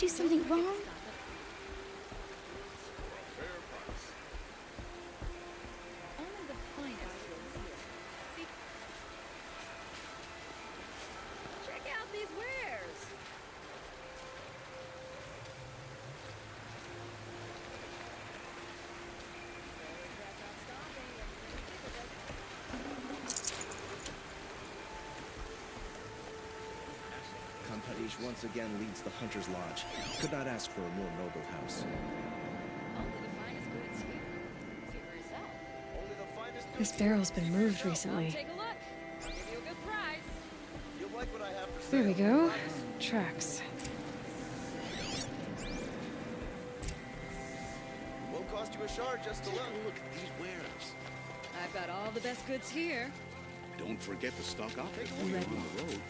do something wrong? Check out these wares. Compete once again leads the Hunter's Lodge. Could not ask for a more noble house. This barrel's been moved recently. Take a look. I'll give you a good price. You'll like what I have for There we go. Tracks. Won't cost you a shard just to look at these wares. I've got all the best goods here. Don't forget to stock up before you're on the road.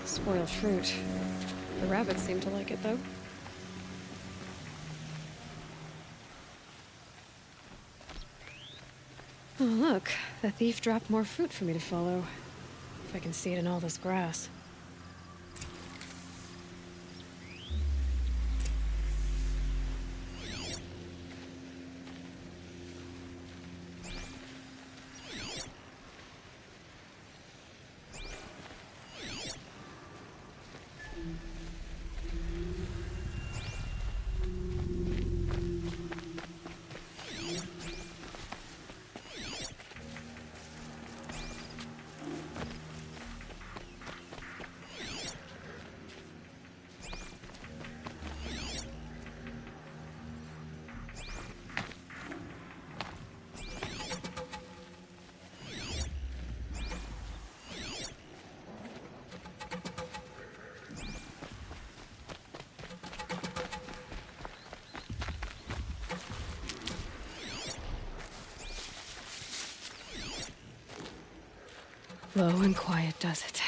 Spoiled fruit. The rabbits seem to like it, though. Oh, look. The thief dropped more fruit for me to follow. If I can see it in all this grass. Low and quiet does it.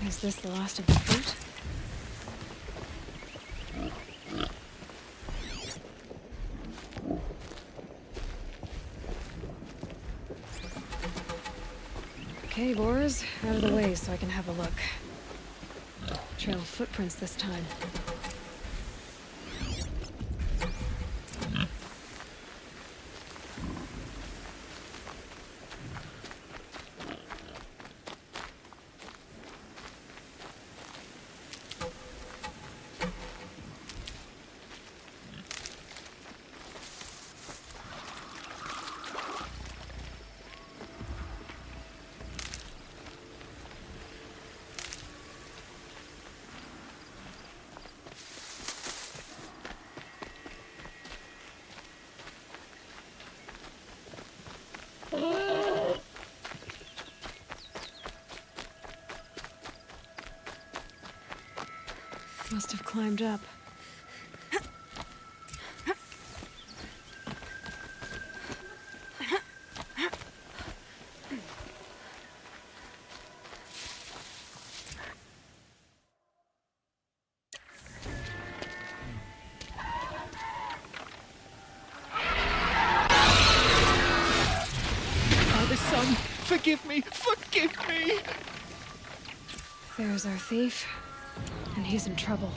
Is this the last of the fruit? Okay, boars, out of the way so I can have a look. Trail of footprints this time. must have climbed up. Father, son, forgive me, forgive me! There's our thief, and he's in trouble.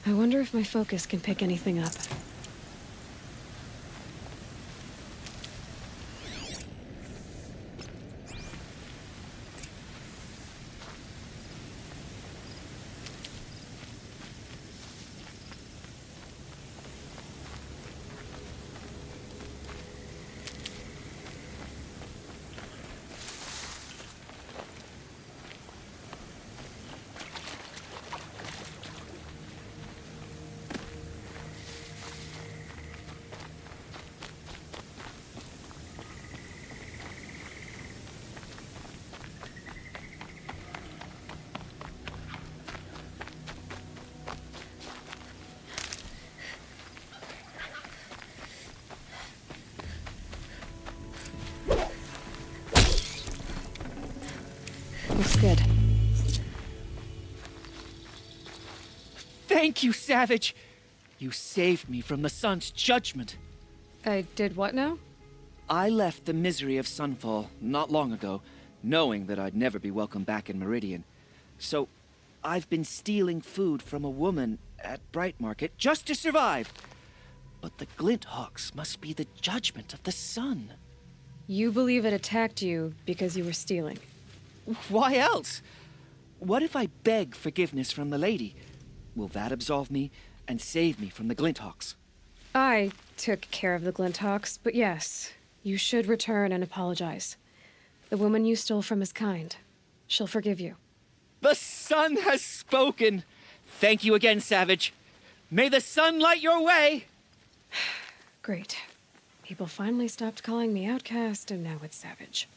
I wonder if my focus can pick anything up. Looks good. Thank you, Savage! You saved me from the sun's judgment. I did what now? I left the misery of Sunfall not long ago, knowing that I'd never be welcome back in Meridian. So, I've been stealing food from a woman at Bright Market just to survive. But the Glinthawks must be the judgment of the sun. You believe it attacked you because you were stealing. Why else? What if I beg forgiveness from the lady? Will that absolve me and save me from the Glinthawks? I took care of the Glinthawks, but yes, you should return and apologize. The woman you stole from is kind. She'll forgive you. The sun has spoken! Thank you again, Savage. May the sun light your way! Great. People finally stopped calling me outcast, and now it's Savage.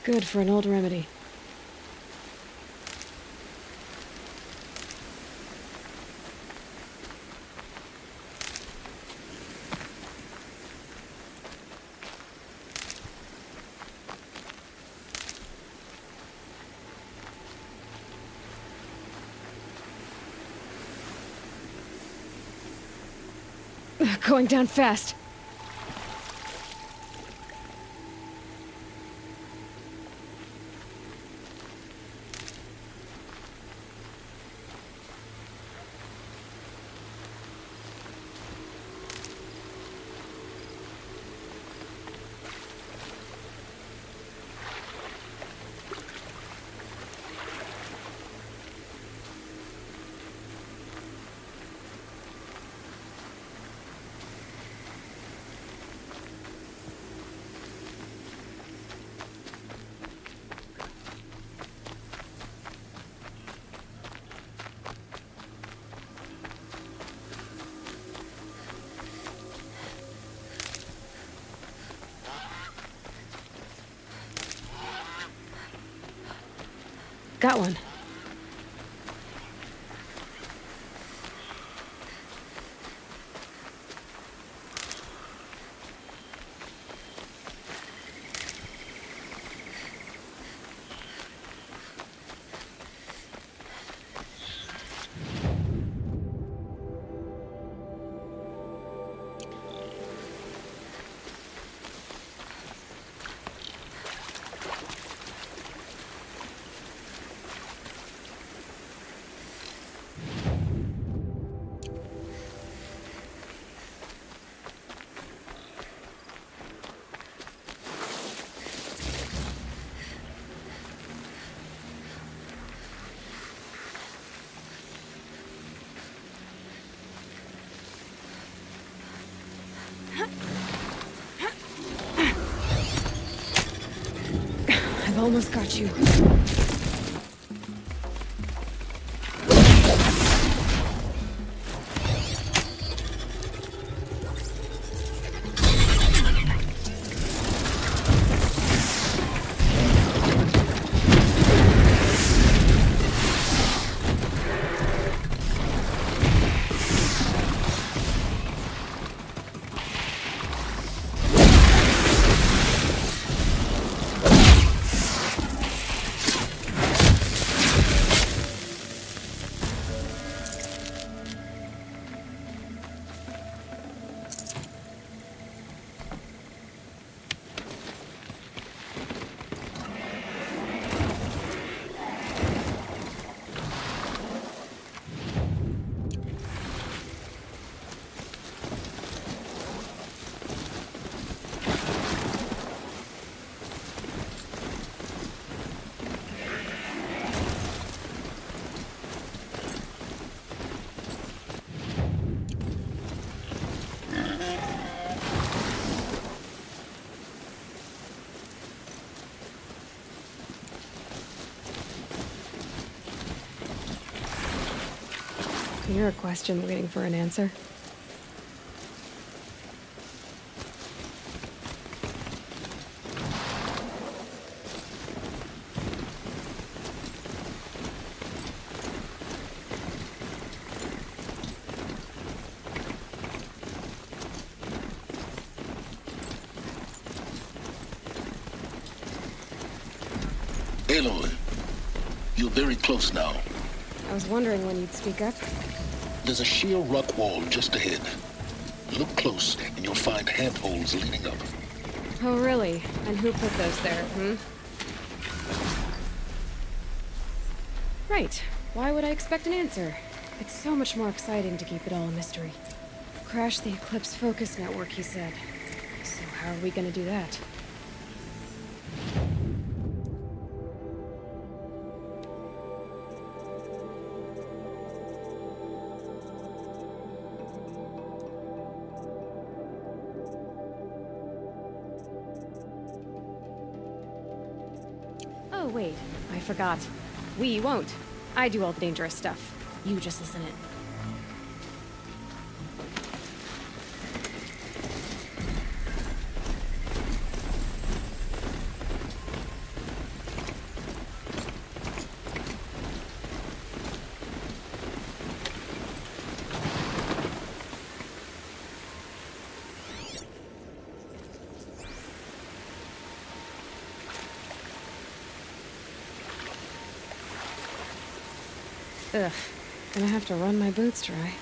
Good for an old remedy. Going down fast. Got one. I've almost got you. You're a question waiting for an answer. Aloy, you're very close now. I was wondering when you'd speak up. There's a sheer rock wall just ahead. Look close, and you'll find handholds leading up. Oh, really? And who put those there, Right. Why would I expect an answer? It's so much more exciting to keep it all a mystery. Crash the Eclipse focus network, he said. So how are we gonna do that? Oh, wait. I forgot. We won't. I do all the dangerous stuff. You just listen in. Ugh. Gonna have to run my boots dry.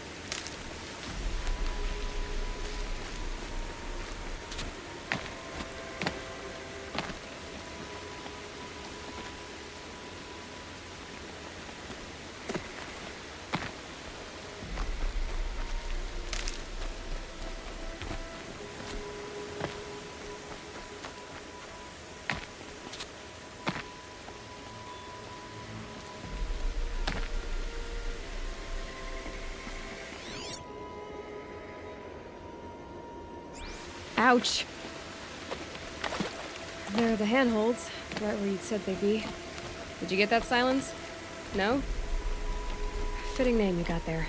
Ouch! There are the handholds, right where you'd said they'd be. Did you get that, Silence? No? Fitting name you got there.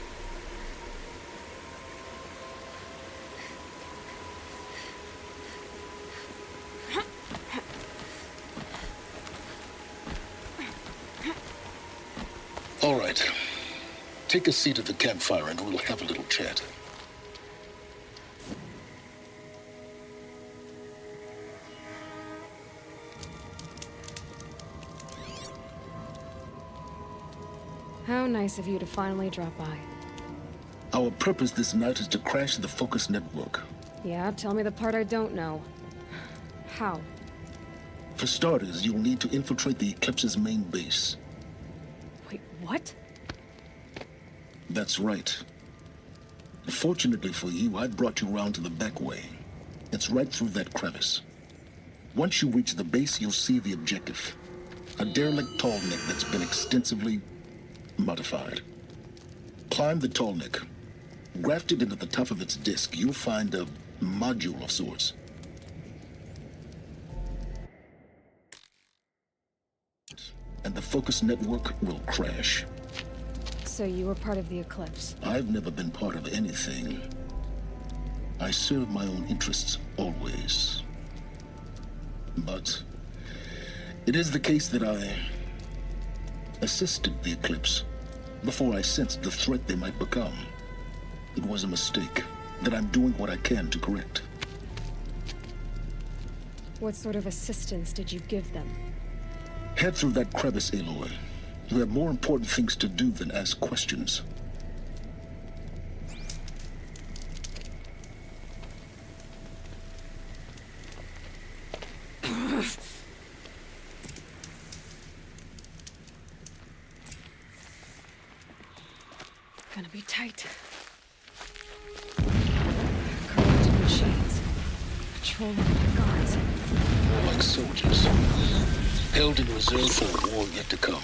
All right. Take a seat at the campfire and we'll have a little chat. How nice of you to finally drop by. Our purpose this night is to crash the Focus network. Yeah, tell me the part I don't know. How? For starters, you'll need to infiltrate the Eclipse's main base. Wait, what? That's right. Fortunately for you, I brought you around to the back way. It's right through that crevice. Once you reach the base, you'll see the objective. A derelict tall neck that's been extensively modified. Climb the tall neck. Grafted into the top of its disk, you'll find a module of sorts. And the Focus network will crash. So you were part of the Eclipse. I've never been part of anything. I serve my own interests, always. But it is the case that I assisted the Eclipse before I sensed the threat they might become. It was a mistake that I'm doing what I can to correct. What sort of assistance did you give them? Head through that crevice, Aloy. You have more important things to do than ask questions. Gonna be tight. Corrupted machines. Patrolling the guards. More like soldiers. Held in reserve for a war yet to come.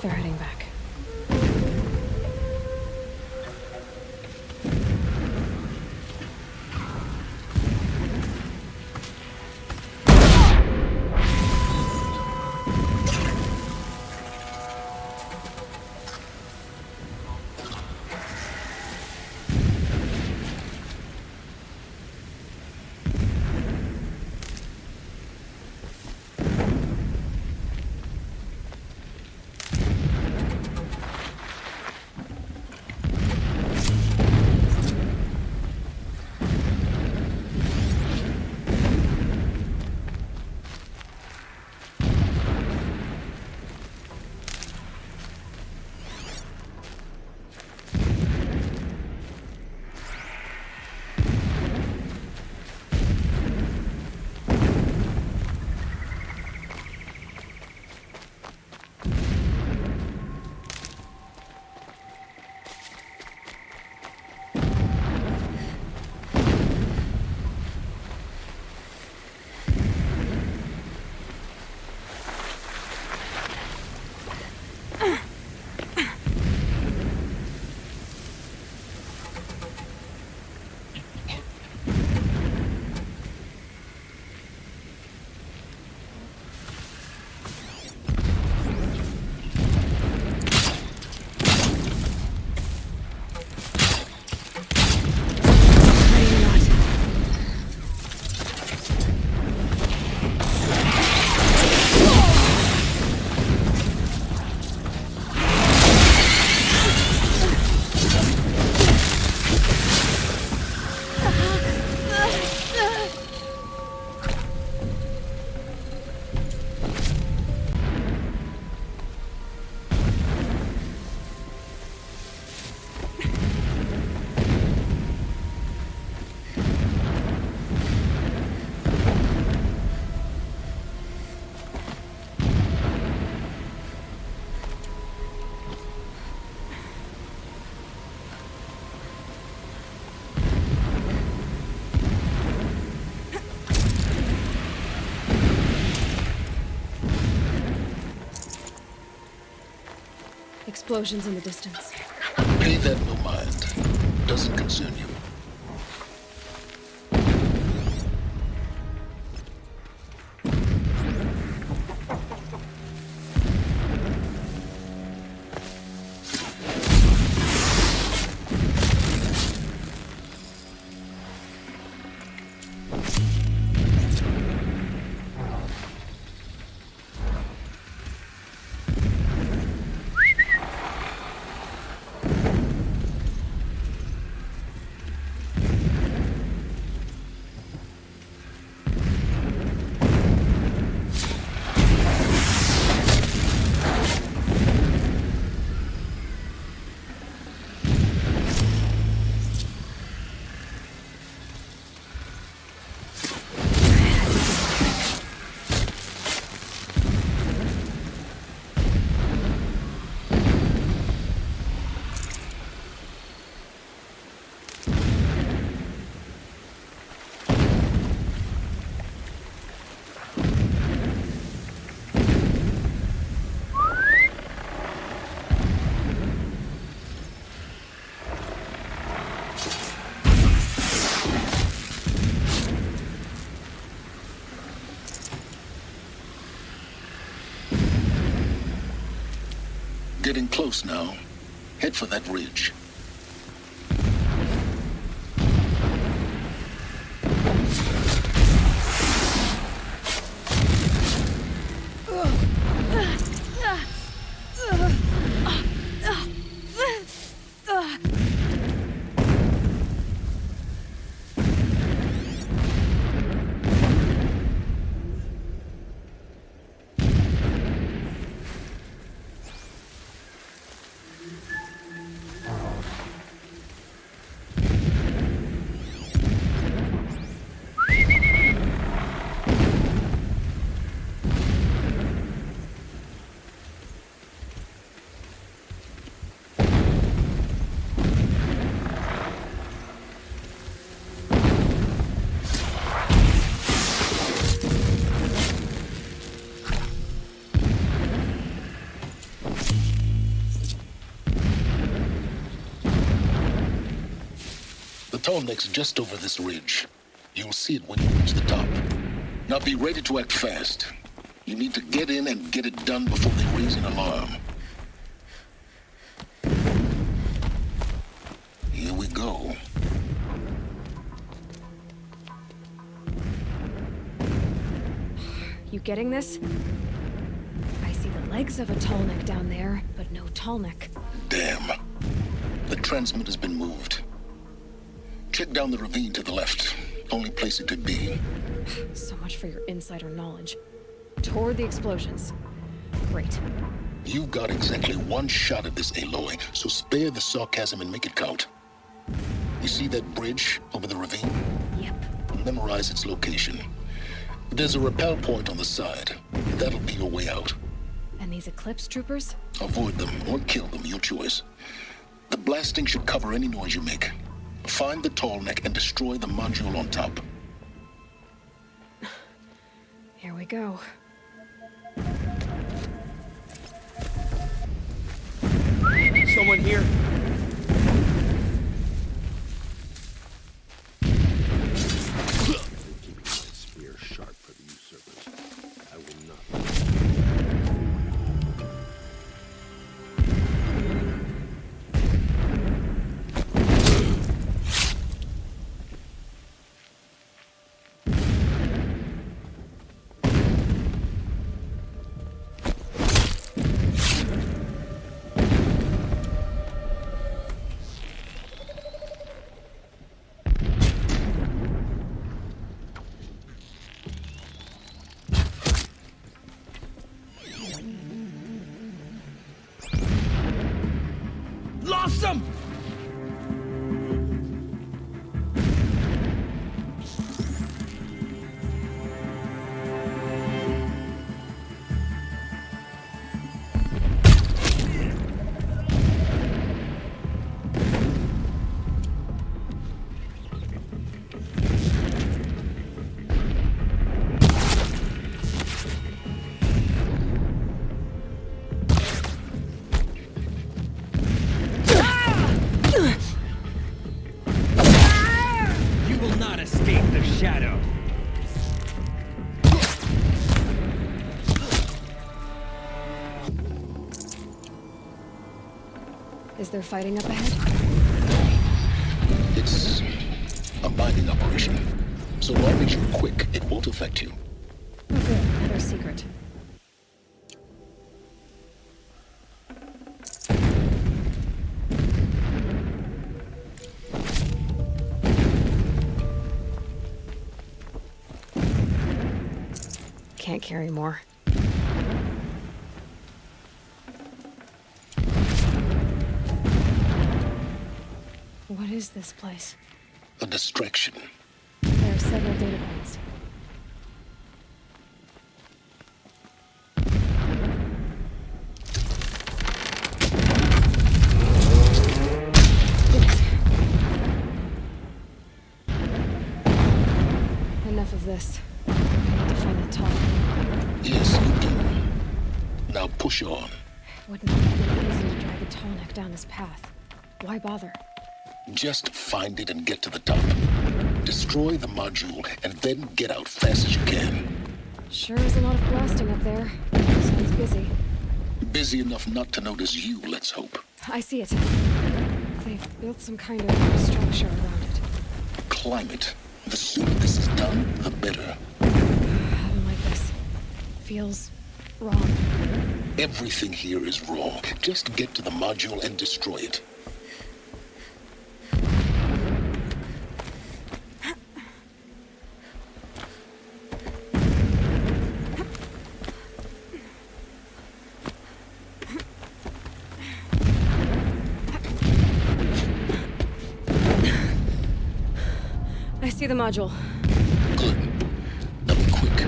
They're heading back. Explosions in the distance. Pay that no mind. Doesn't concern you. Getting close now. Head for that ridge. tallneck's just over this ridge. You'll see it when you reach the top. Now be ready to act fast. You need to get in and get it done before they raise an alarm. Here we go. You getting this? I see the legs of a tallneck down there, but no tallneck. Damn. The transmitter's been moved. Check down the ravine to the left. Only place it could be. So much for your insider knowledge. Toward the explosions. Great. You've got exactly one shot at this, Aloy, so spare the sarcasm and make it count. You see that bridge over the ravine? Yep. Memorize its location. There's a rappel point on the side. That'll be your way out. And these Eclipse troopers? Avoid them or kill them, your choice. The blasting should cover any noise you make. Find the tallneck and destroy the module on top. Here we go. Someone here? Keeping my spear sharp for the usurpers. I will not. Lost them! Shadow. Is there fighting up ahead? It's a mining operation. So long as you're quick, it won't affect you. Oh good, another secret. Can't carry more. What is this place? A distraction. There are several data points. Enough of this. I need to find the top. Yes, you do. Now push on. Would not have been easy to drag a tallneck down this path. Why bother? Just find it and get to the top. Destroy the module and then get out fast as you can. Sure is a lot of blasting up there. Sounds busy. Busy enough not to notice you, let's hope. I see it. They've built some kind of structure around it. Climb it. The sooner this is done, the better. I don't like this. Feels wrong. Everything here is wrong. Just get to the module and destroy it. I see the module. Good. Now be quick.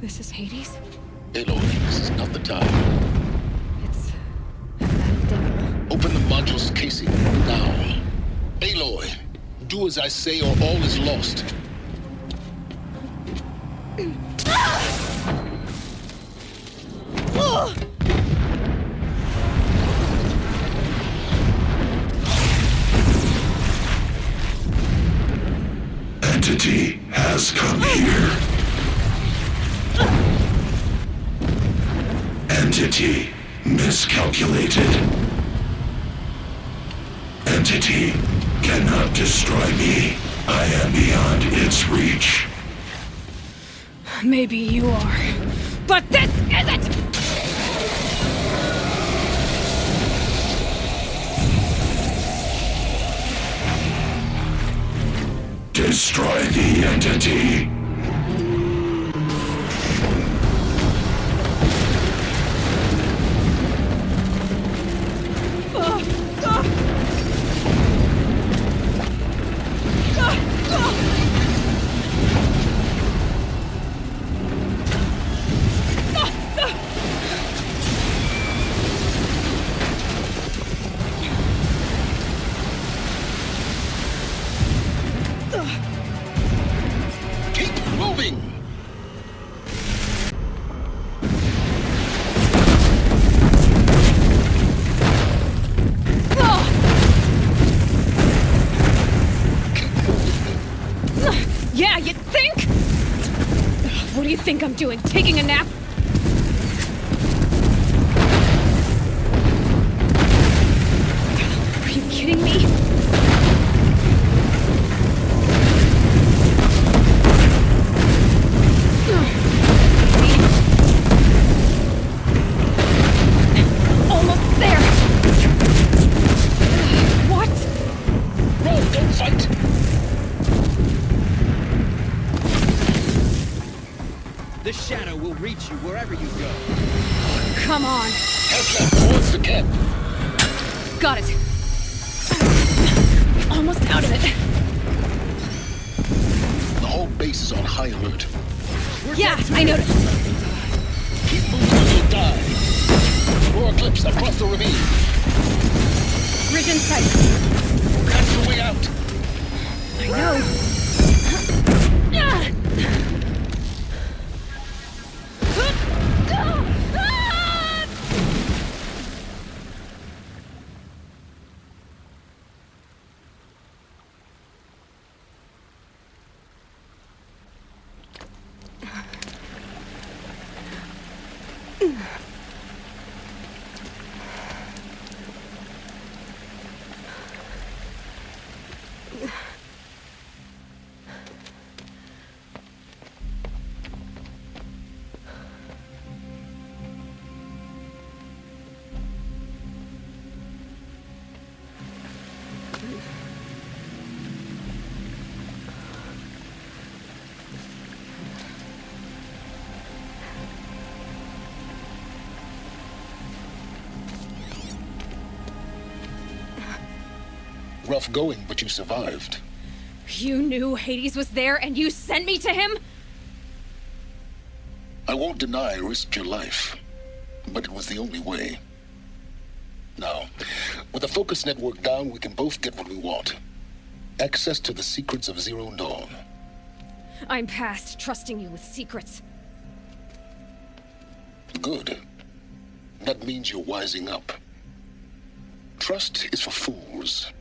This is Hades? Aloy, this is not the time. It's that devil. Open the module's casing now. Aloy, do as I say or all is lost. Entity miscalculated. Entity cannot destroy me. I am beyond its reach. Maybe you are. But this isn't! Destroy the entity. Keep moving! Yeah, you think? What do you think I'm doing? Taking a nap? Are you kidding me? Almost there! What? Roll, don't fight! The shadow will reach you wherever you go. Come on. Head left towards the camp. Got it. Almost out of it. The whole base is on high alert. Yeah, I noticed. Keep moving or you'll die. Throw eclipse across the ravine. Ridge in sight. That's the way out. I know. Rough going, but you survived. You knew Hades was there and you sent me to him? I won't deny I risked your life, but it was the only way. Now, with the focus network down, we can both get what we want. Access to the secrets of Zero Dawn. I'm past trusting you with secrets. Good. That means you're wising up. Trust is for fools.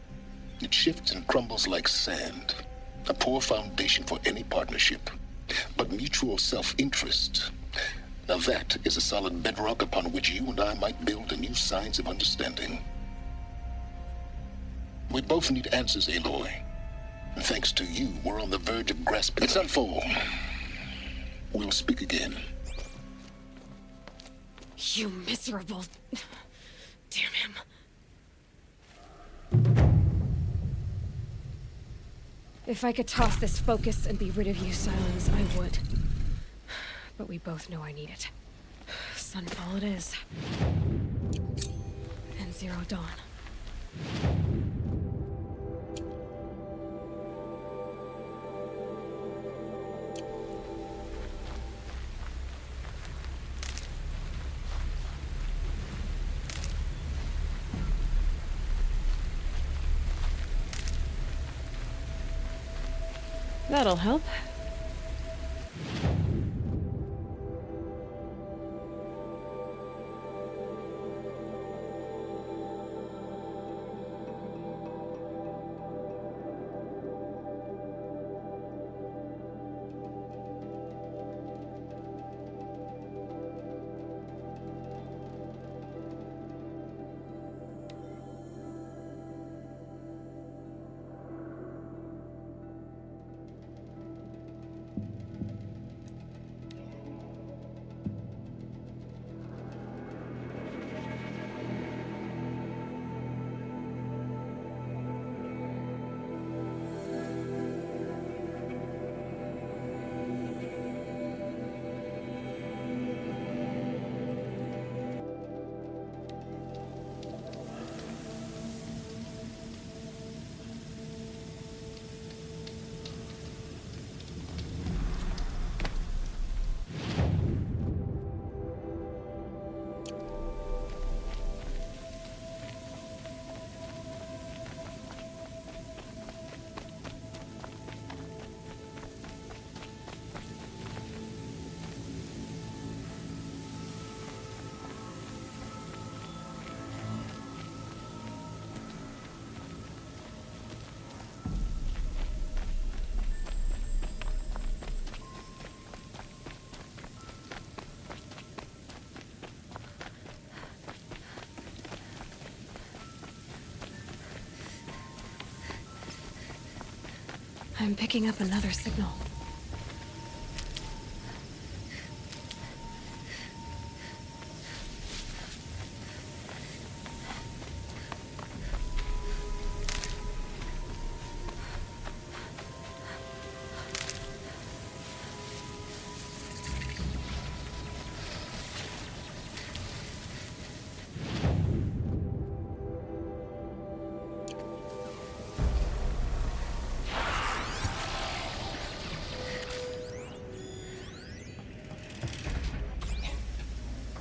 It shifts and crumbles like sand. A poor foundation for any partnership. But mutual self-interest, now that is a solid bedrock upon which you and I might build a new science of understanding. We both need answers, Aloy. And thanks to you, we're on the verge of grasping. It's unfold. We'll speak again. You miserable... Damn him. If I could toss this focus and be rid of you, Silence, I would. But we both know I need it. Sunfall it is. And Zero Dawn. That'll help. I'm picking up another signal.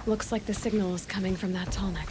Looks like the signal is coming from that tall neck.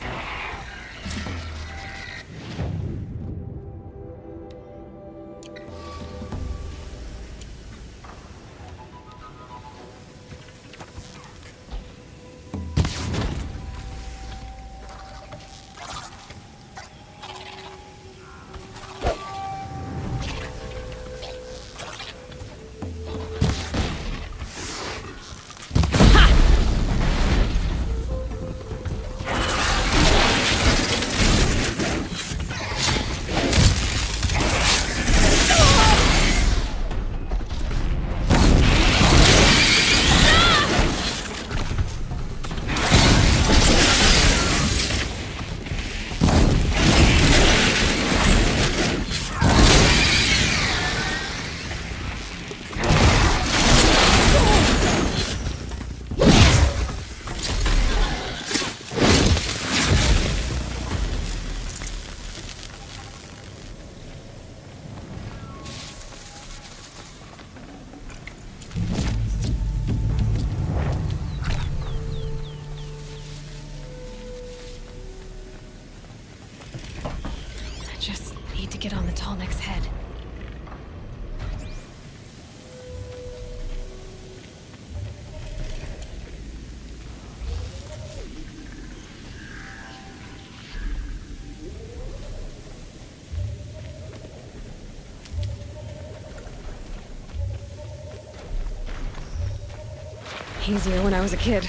Get on the tall neck's head. Easier when I was a kid.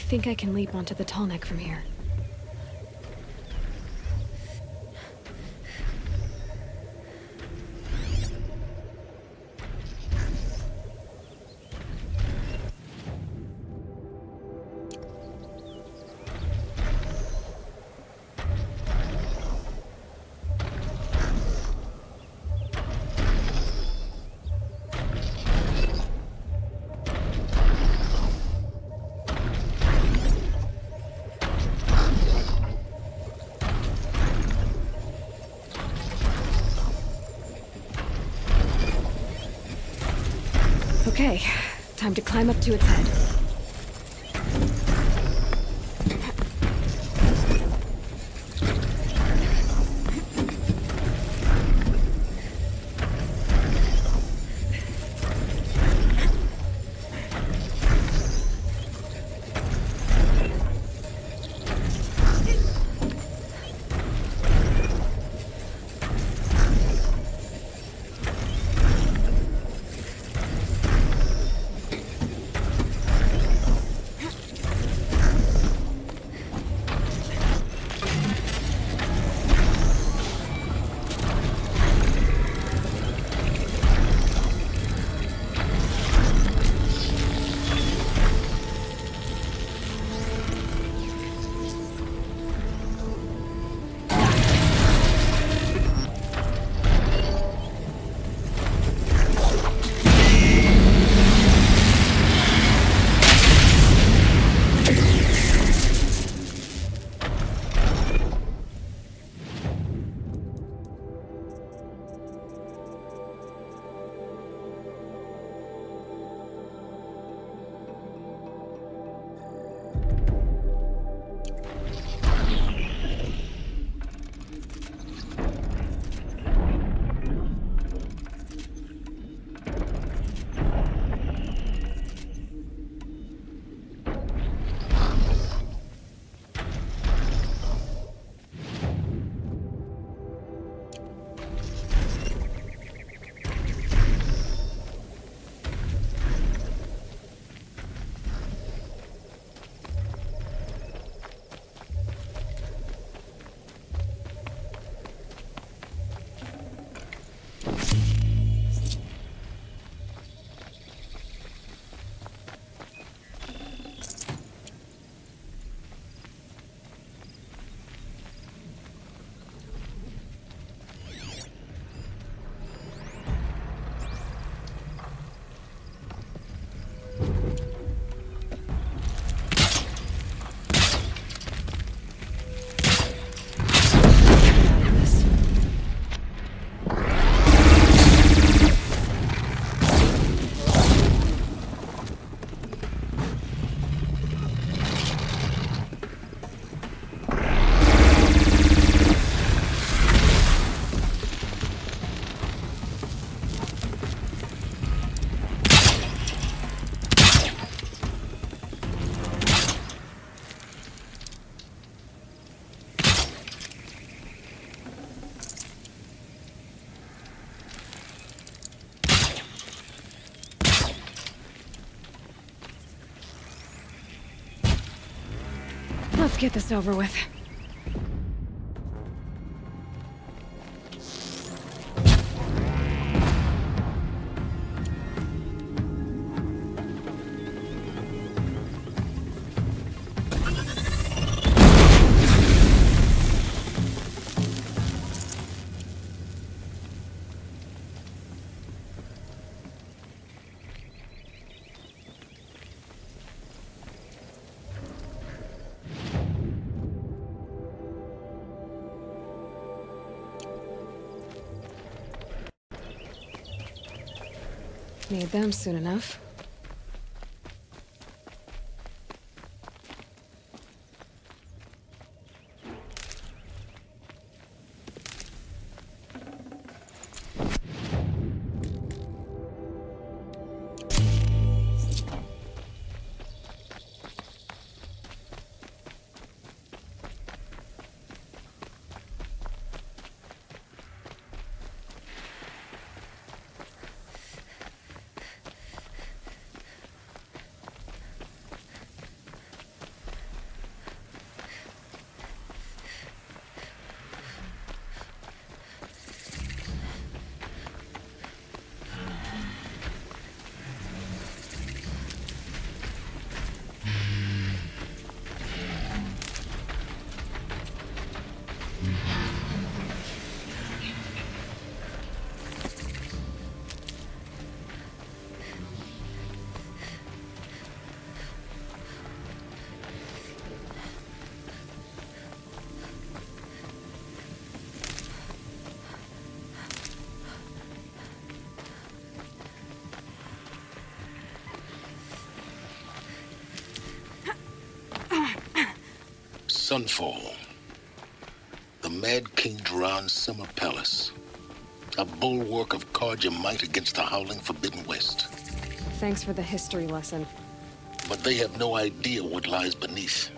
think I can leap onto the tall neck from here. Okay, time to climb up to its head. Let's get this over with. Need them soon enough. Sunfall. The Mad King Duran's summer palace. A bulwark of Karja might against the howling Forbidden West. Thanks for the history lesson. But they have no idea what lies beneath.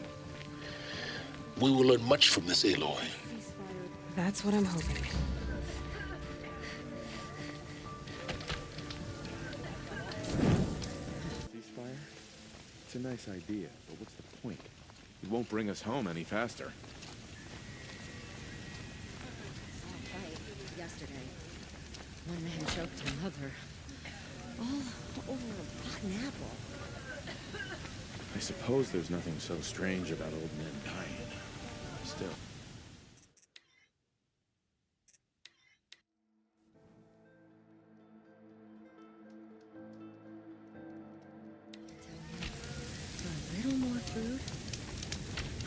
We will learn much from this Aloy. That's what I'm hoping. Ceasefire? It's a nice idea, but what's the point? It won't bring us home any faster. Yesterday, one man choked another. All over a rotten apple. I suppose there's nothing so strange about old men dying. Still. For a little more food,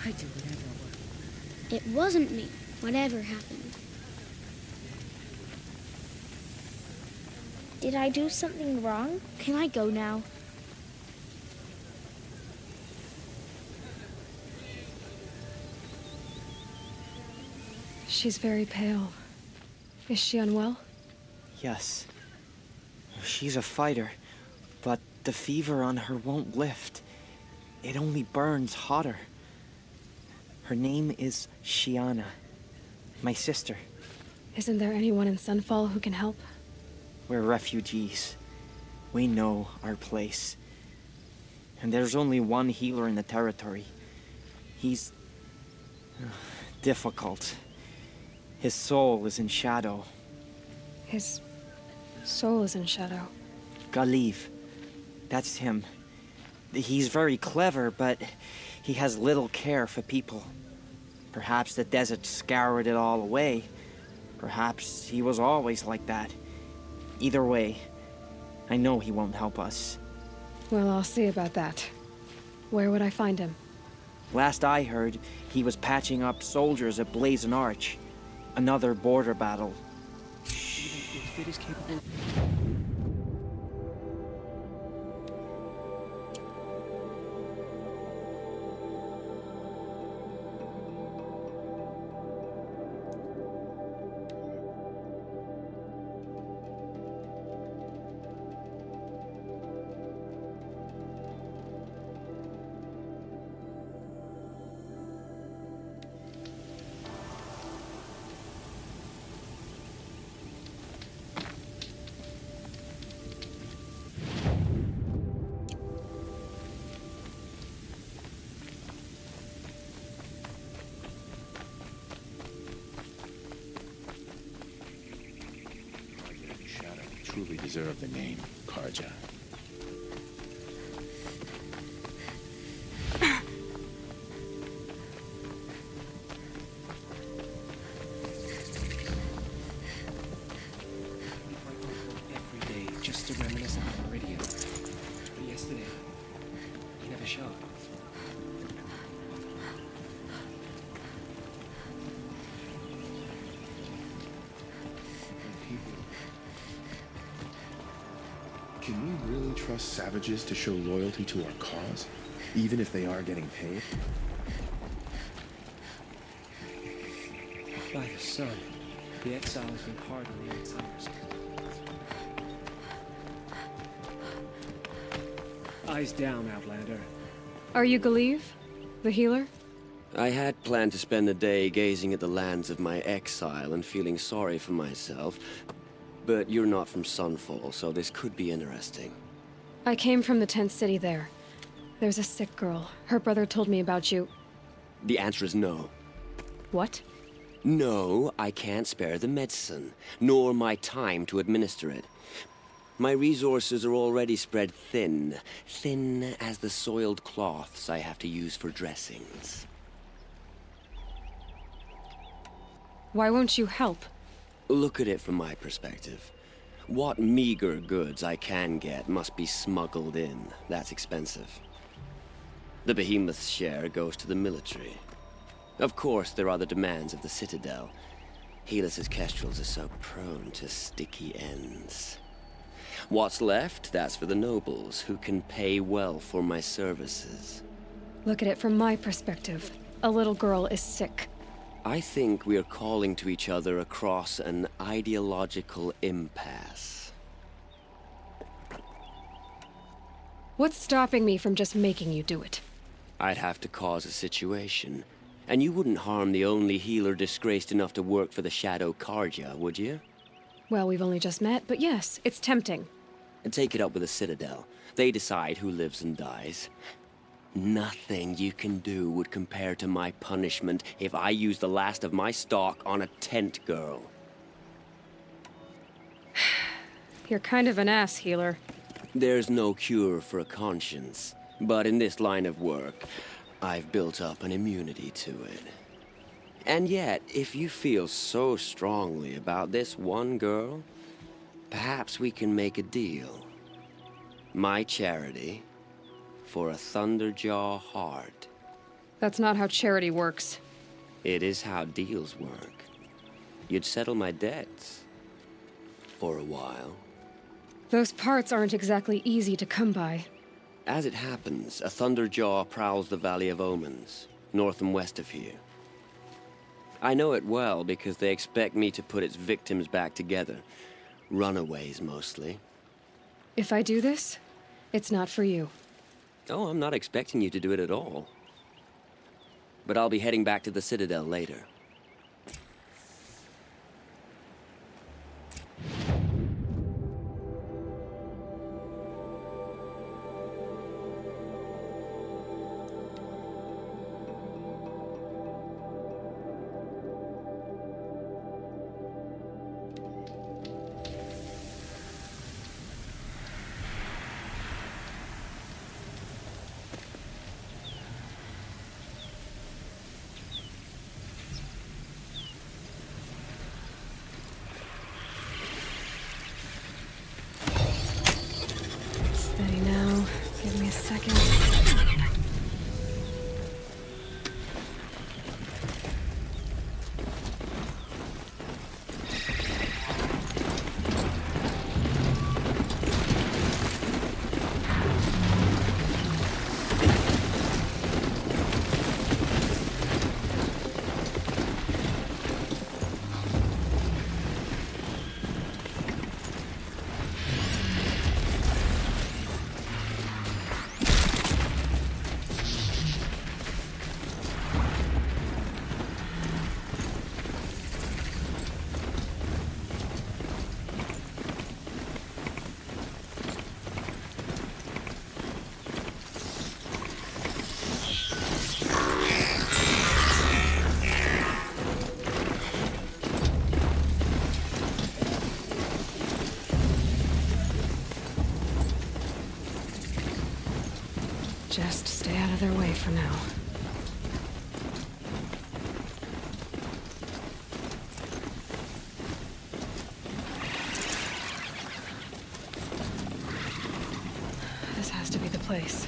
I'd do whatever it were. It wasn't me, whatever happened. Did I do something wrong? Can I go now? She's very pale. Is she unwell? Yes. She's a fighter, but the fever on her won't lift. It only burns hotter. Her name is Shiana, my sister. Isn't there anyone in Sunfall who can help? We're refugees. We know our place. And there's only one healer in the territory. He's difficult. His soul is in shadow. His soul is in shadow. Galiv. That's him. He's very clever, but he has little care for people. Perhaps the desert scoured it all away. Perhaps he was always like that. Either way, I know he won't help us. Well, I'll see about that. Where would I find him? Last I heard, he was patching up soldiers at Blazon Arch. Another border battle. If it is capable... Truly deserve the name, Karja. Every day, just to reminisce about Radeon. But yesterday, he never showed. Can we really trust savages to show loyalty to our cause, even if they are getting paid? By the sun, the exile has been hard on the outsiders. Eyes down, Outlander. Are you Galiv? The healer? I had planned to spend the day gazing at the lands of my exile and feeling sorry for myself. But you're not from Sunfall, so this could be interesting. I came from the tent city there. There's a sick girl. Her brother told me about you. The answer is no. What? No, I can't spare the medicine, nor my time to administer it. My resources are already spread thin. Thin as the soiled cloths I have to use for dressings. Why won't you help? Look at it from my perspective. What meager goods I can get must be smuggled in. That's expensive. The behemoth's share goes to the military. Of course, there are the demands of the Citadel. Helis's kestrels are so prone to sticky ends. What's left, that's for the nobles, who can pay well for my services. Look at it from my perspective. A little girl is sick. I think we are calling to each other across an ideological impasse. What's stopping me from just making you do it? I'd have to cause a situation. And you wouldn't harm the only healer disgraced enough to work for the Shadow Karja, would you? Well, we've only just met, but yes, it's tempting. And take it up with the Citadel. They decide who lives and dies. Nothing you can do would compare to my punishment if I use the last of my stock on a tent girl. You're kind of an ass, healer. There's no cure for a conscience, but in this line of work, I've built up an immunity to it. And yet, if you feel so strongly about this one girl, perhaps we can make a deal. My charity for a Thunderjaw heart. That's not how charity works. It is how deals work. You'd settle my debts. For a while. Those parts aren't exactly easy to come by. As it happens, a Thunderjaw prowls the Valley of Omens, north and west of here. I know it well because they expect me to put its victims back together. Runaways, mostly. If I do this, it's not for you. Oh, I'm not expecting you to do it at all. But I'll be heading back to the Citadel later. Steady now. Give me a second. Just stay out of their way for now. This has to be the place.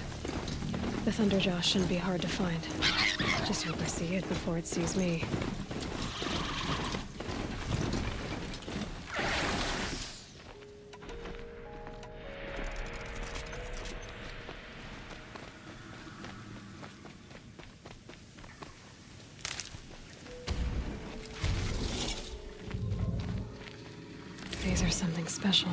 The Thunderjaw shouldn't be hard to find. Just hope I see it before it sees me. These are something special.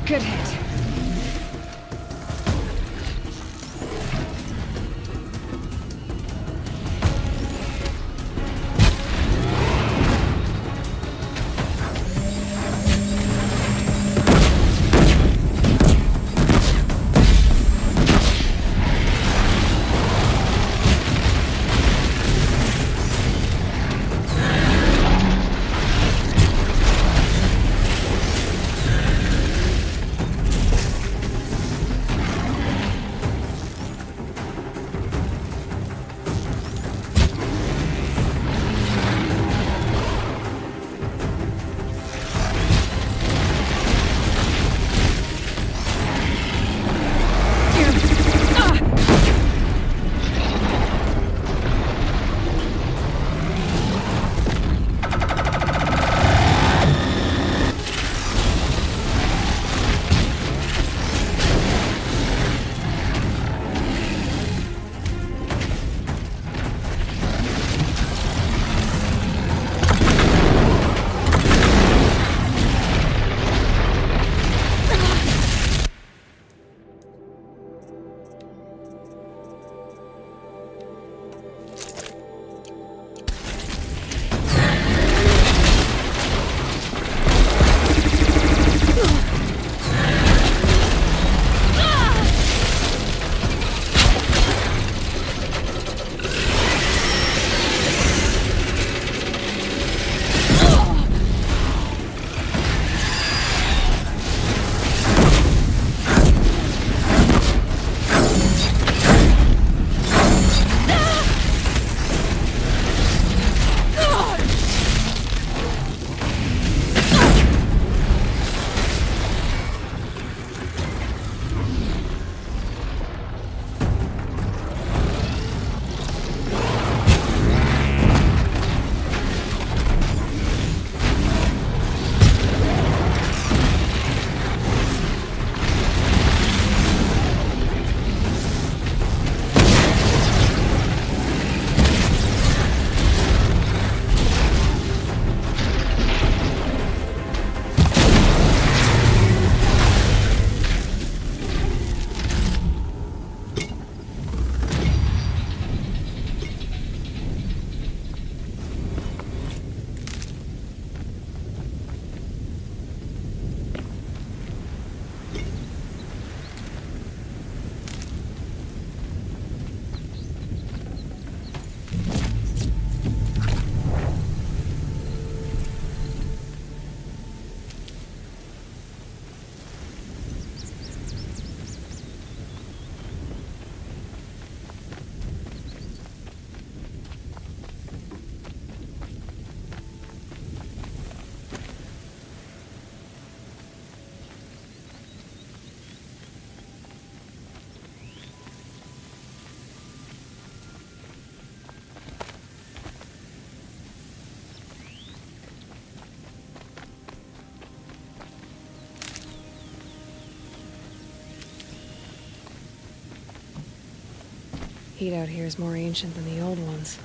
Good hit. Heat out here is more ancient than the old ones.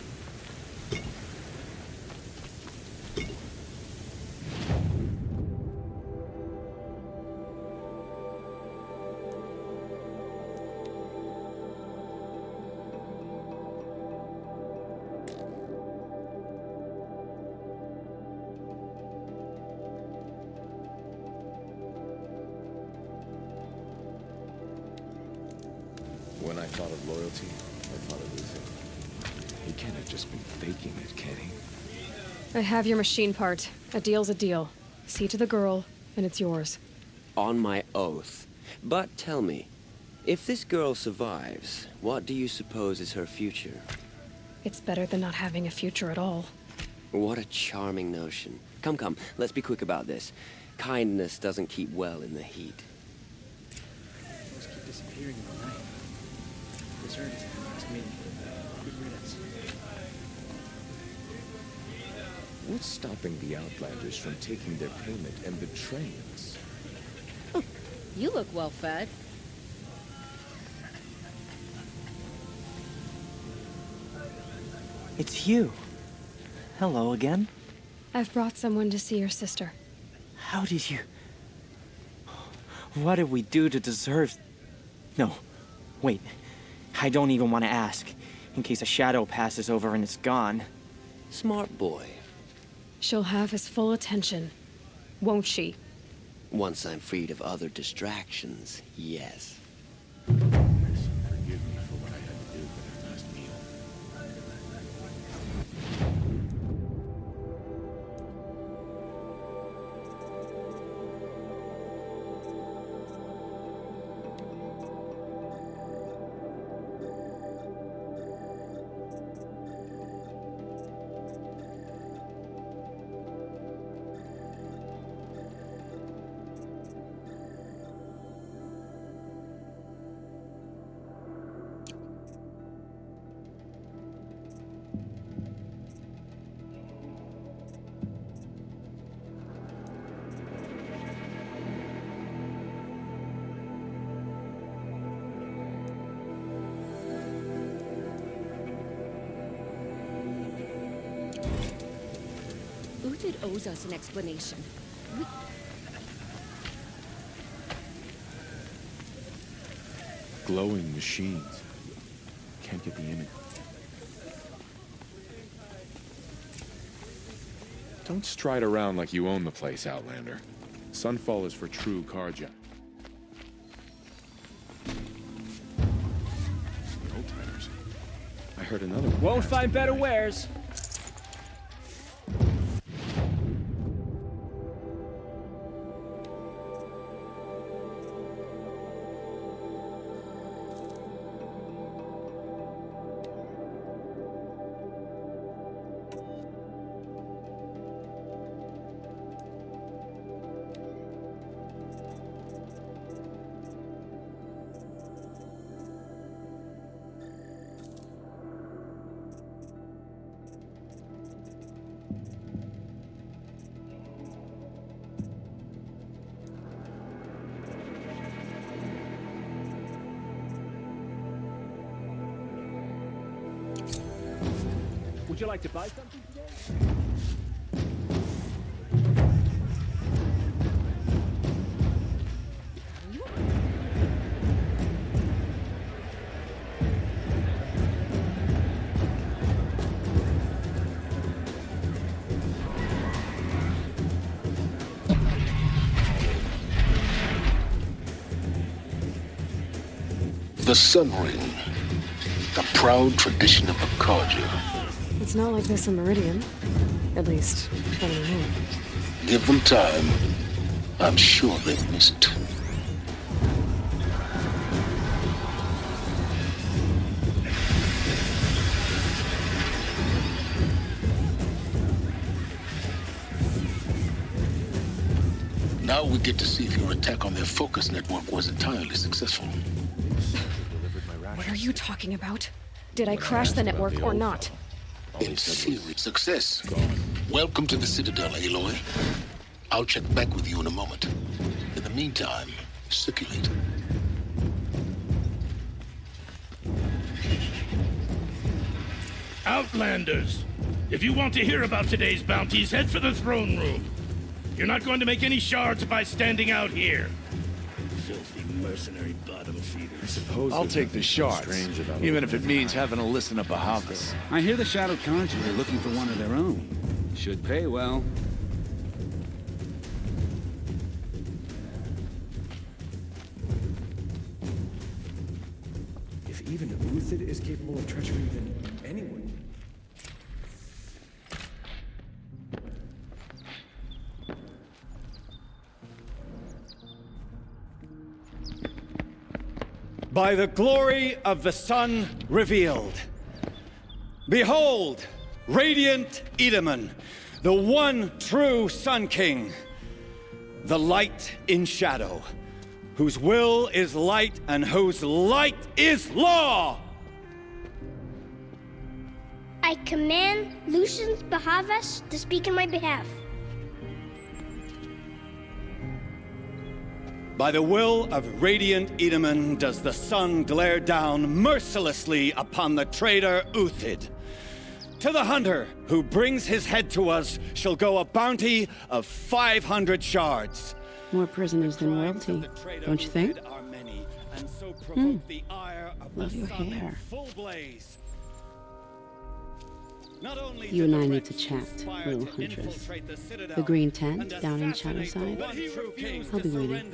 When I thought of loyalty, I thought of Luther. He can't have just been faking it, can he? I have your machine part. A deal's a deal. See to the girl, and it's yours. On my oath. But tell me, if this girl survives, what do you suppose is her future? It's better than not having a future at all. What a charming notion. Come, let's be quick about this. Kindness doesn't keep well in the heat. Those keep disappearing in the night. This earnings to me. Good riddance. What's stopping the Outlanders from taking their payment and betraying us? Oh, you look well fed. It's you. Hello again. I've brought someone to see your sister. How did you... What did we do to deserve... No, wait. I don't even want to ask, in case a shadow passes over and it's gone. Smart boy. She'll have his full attention, won't she? Once I'm freed of other distractions, yes. Forgive me for what I had to do for that last meal. Uthid owes us an explanation. Glowing machines. Can't get the image. Don't stride around like you own the place, Outlander. Sunfall is for true carja. Old-timers. I heard another one. Won't find better wares. Would you like to buy something today? The Sun Ring, the proud tradition of the Carja. It's not like this in Meridian. At least, I don't know. Give them time. I'm sure they'll miss it. Now we get to see if your attack on their focus network was entirely successful. What are you talking about? Did I crash the network or not? In theory, success. Welcome to the Citadel, Aloy. I'll check back with you in a moment. In the meantime, circulate. Outlanders! If you want to hear about today's bounties, head for the throne room. You're not going to make any shards by standing out here. Filthy mercenary bottom feeders. I'll take the shards, even if it means having to listen to Bahavas. I hear the Shadow Conjure are looking for one of their own. Should pay well. If even Uthid is capable of treachery, then anyone. By the glory of the sun revealed. Behold, radiant Edaman, the one true Sun King, the light in shadow, whose will is light and whose light is law! I command Lucius Bahavas to speak in my behalf. By the will of radiant Edaman does the sun glare down mercilessly upon the traitor Uthid. To the hunter who brings his head to us shall go a bounty of 500 shards. More prisoners than royalty, don't you think? Love your hair. You and I need to chat, little huntress. The green tent down in Shadowside? I'll be waiting.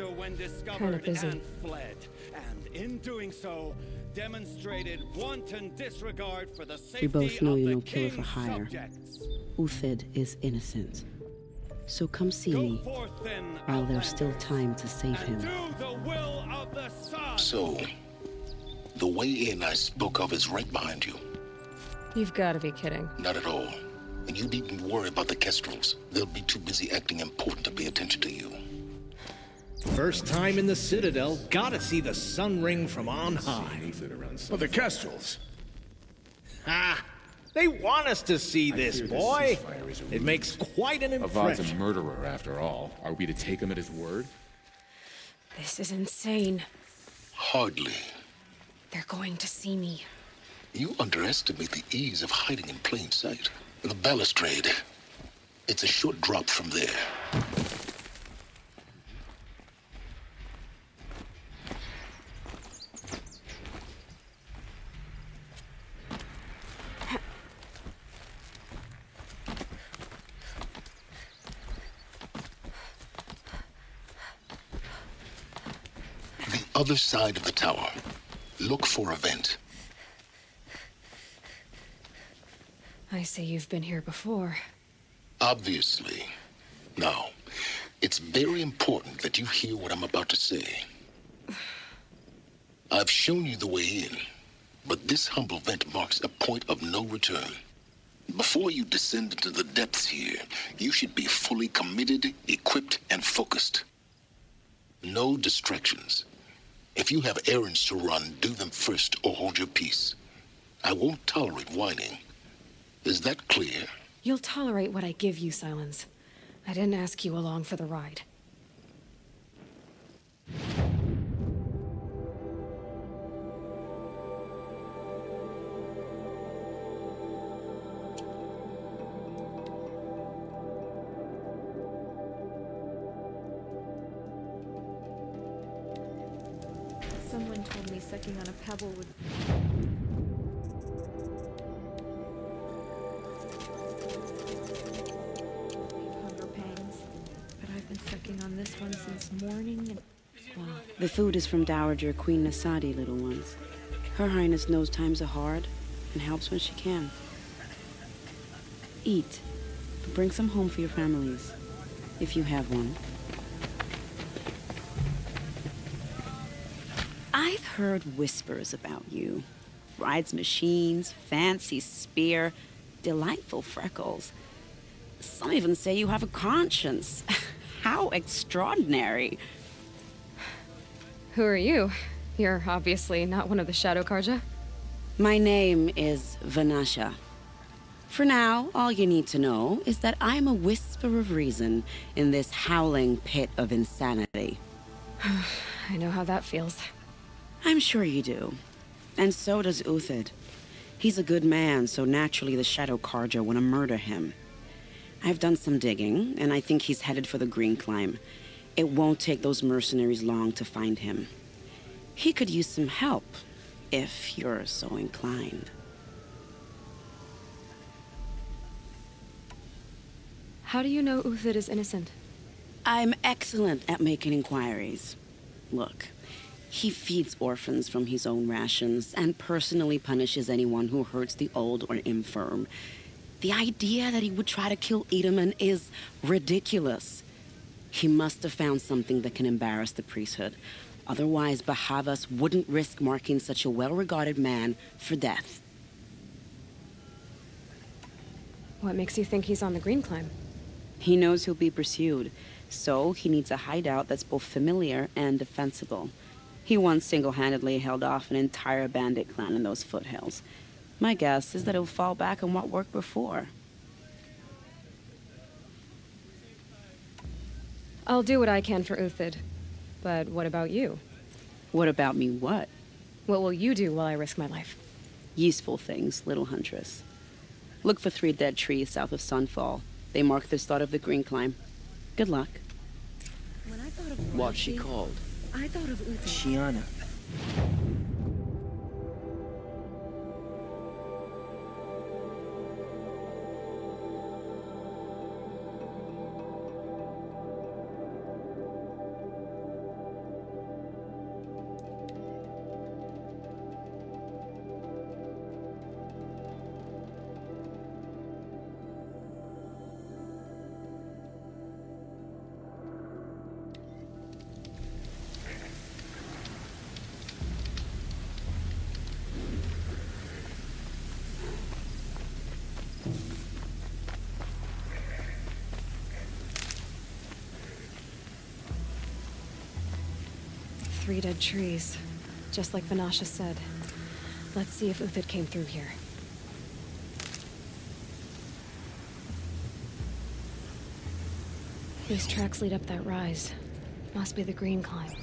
Kind of busy. And in doing so, demonstrated wanton disregard for the safety We both know of you're the no killer for king's hire. subjects. Uthid is innocent. So come see me while there's still time to save him. So, the way in I spoke of is right behind you. You've got to be kidding. Not at all. And you needn't worry about the Kestrels. They'll be too busy acting important to pay attention to you. First time in the Citadel, gotta see the sun ring from on high. But the Kestrels. Ha! They want us to see this, boy. It makes quite an Avad's a impression. murderer, after all. Are we to take him at his word? This is insane. Hardly. They're going to see me. You underestimate the ease of hiding in plain sight. The balustrade. It's a short drop from there. The other side of the tower. Look for a vent. I see you've been here before. Obviously. Now, it's very important that you hear what I'm about to say. I've shown you the way in, but this humble vent marks a point of no return. Before you descend into the depths here, you should be fully committed, equipped, and focused. No distractions. If you have errands to run, do them first or hold your peace. I won't tolerate whining. Is that clear? You'll tolerate what I give you, Silence. I didn't ask you along for the ride. Someone told me sucking on a pebble would... hunger pangs. But I've been sucking on this one since morning and... Wow. The food is from Dowager Queen Nasadi, little ones. Her Highness knows times are hard and helps when she can. Eat. Bring some home for your families, if you have one. I've heard whispers about you. Rides machines, fancy spear, delightful freckles. Some even say you have a conscience. How extraordinary. Who are you? You're obviously not one of the Shadow Karja. My name is Vanasha. For now, all you need to know is that I'm a whisper of reason in this howling pit of insanity. I know how that feels. I'm sure you do. And so does Uthid. He's a good man, so naturally the Shadow Karja want to murder him. I've done some digging, and I think he's headed for the Green Climb. It won't take those mercenaries long to find him. He could use some help, if you're so inclined. How do you know Uthid is innocent? I'm excellent at making inquiries. Look, he feeds orphans from his own rations and personally punishes anyone who hurts the old or infirm. The idea that he would try to kill Edelman is ridiculous. He must have found something that can embarrass the priesthood. Otherwise, Bahavas wouldn't risk marking such a well-regarded man for death. What makes you think he's on the Green Climb? He knows he'll be pursued, so he needs a hideout that's both familiar and defensible. He once single-handedly held off an entire bandit clan in those foothills. My guess is that he'll fall back on what worked before. I'll do what I can for Uthid. But what about you? What about me what? What will you do while I risk my life? Useful things, little huntress. Look for 3 dead trees south of Sunfall. They mark the start of the Green Climb. Good luck. When I thought of What's she royalty. called? I thought of Uther. Shiana. Three dead trees, just like Vanasha said. Let's see if Uthid came through here. These tracks lead up that rise. Must be the green climb.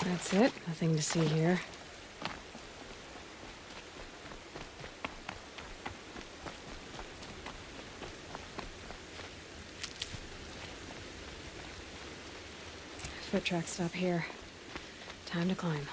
That's it. Nothing to see here. Foot tracks stop here. Time to climb.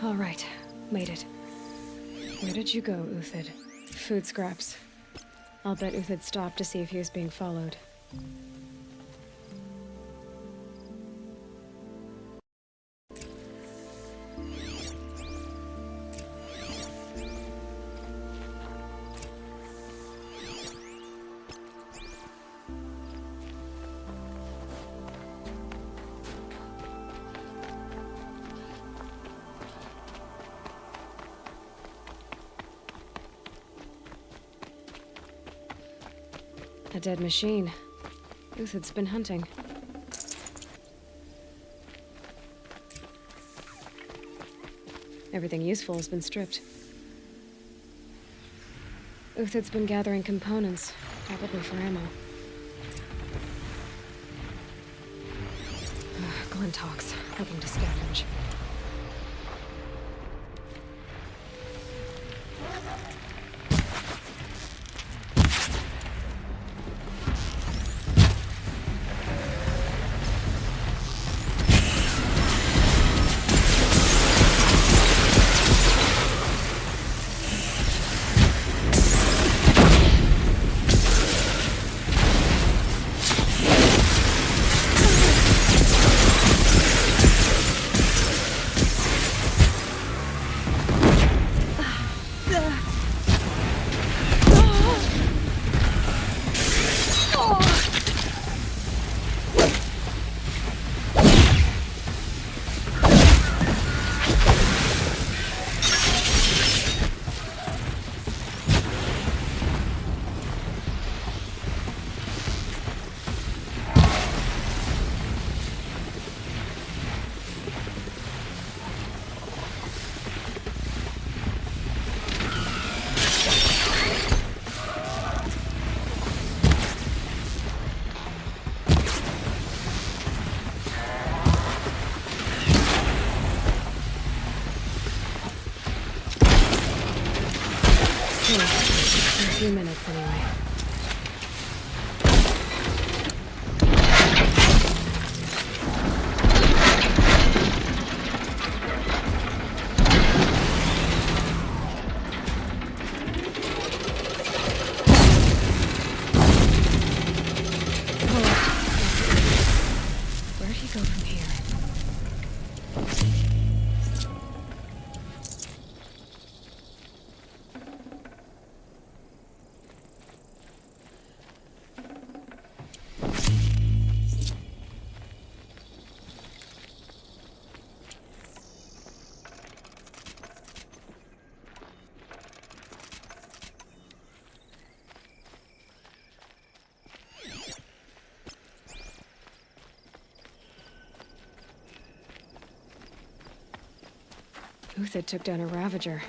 All right, made it. Where did you go, Uthid? Food scraps. I'll bet Uthid stopped to see if he was being followed. A dead machine. Uthid's been hunting. Everything useful has been stripped. Uthid's been gathering components, probably for ammo. Glenn talks, looking to scavenge. For a few minutes, anyway. Uthid took down a Ravager.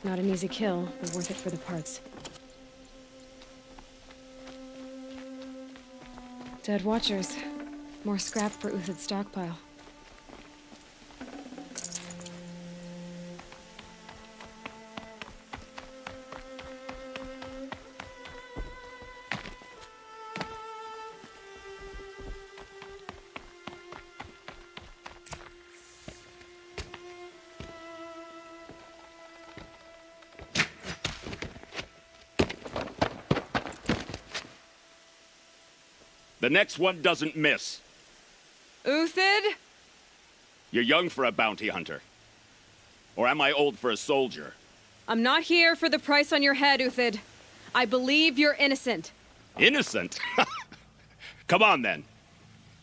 Not an easy kill, but worth it for the parts. Dead Watchers. More scrap for Uthid's stockpile. The next one doesn't miss. Uthid? You're young for a bounty hunter. Or am I old for a soldier? I'm not here for the price on your head, Uthid. I believe you're innocent. Innocent? Come on, then.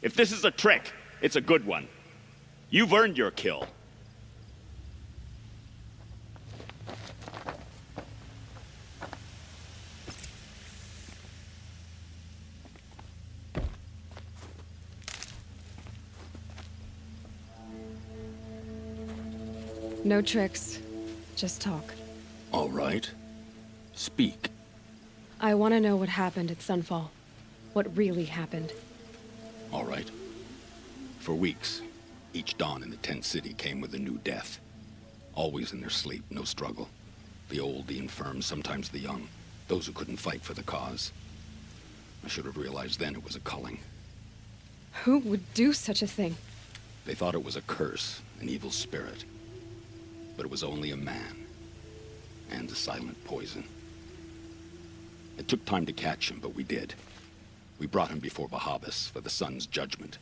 If this is a trick, it's a good one. You've earned your kill. No tricks. Just talk. All right. Speak. I want to know what happened at Sunfall. What really happened. All right. For weeks, each dawn in the tent city came with a new death. Always in their sleep, no struggle. The old, the infirm, sometimes the young. Those who couldn't fight for the cause. I should have realized then it was a culling. Who would do such a thing? They thought it was a curse, an evil spirit. But it was only a man. And a silent poison. It took time to catch him, but we did. We brought him before Bahavas for the sun's judgment.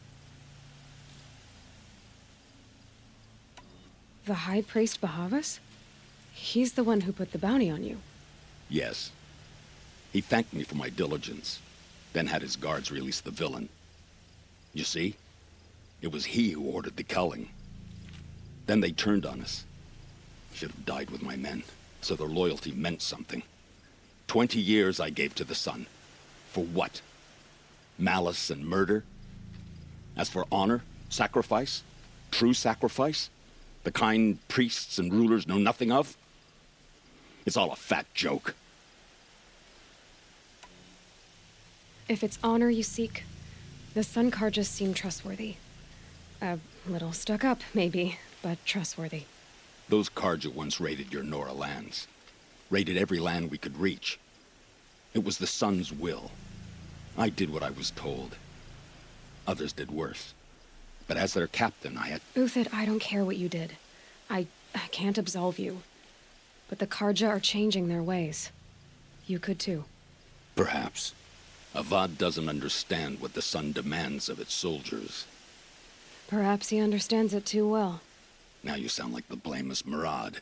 The High Priest Bahavas? He's the one who put the bounty on you. Yes. He thanked me for my diligence, then had his guards release the villain. You see? It was he who ordered the culling. Then they turned on us. Should have died with my men, so their loyalty meant something. 20 years I gave to the sun. For what? Malice and murder? As for honor, sacrifice, true sacrifice, the kind priests and rulers know nothing of? It's all a fat joke. If it's honor you seek, the Sun Karjas seem trustworthy. A little stuck up, maybe, but trustworthy. Those Karja once raided your Nora lands. Raided every land we could reach. It was the Sun's will. I did what I was told. Others did worse. But as their captain, I had... Uthid, I don't care what you did. I can't absolve you. But the Karja are changing their ways. You could too. Perhaps. Avad doesn't understand what the Sun demands of its soldiers. Perhaps he understands it too well. Now you sound like the blameless Murad.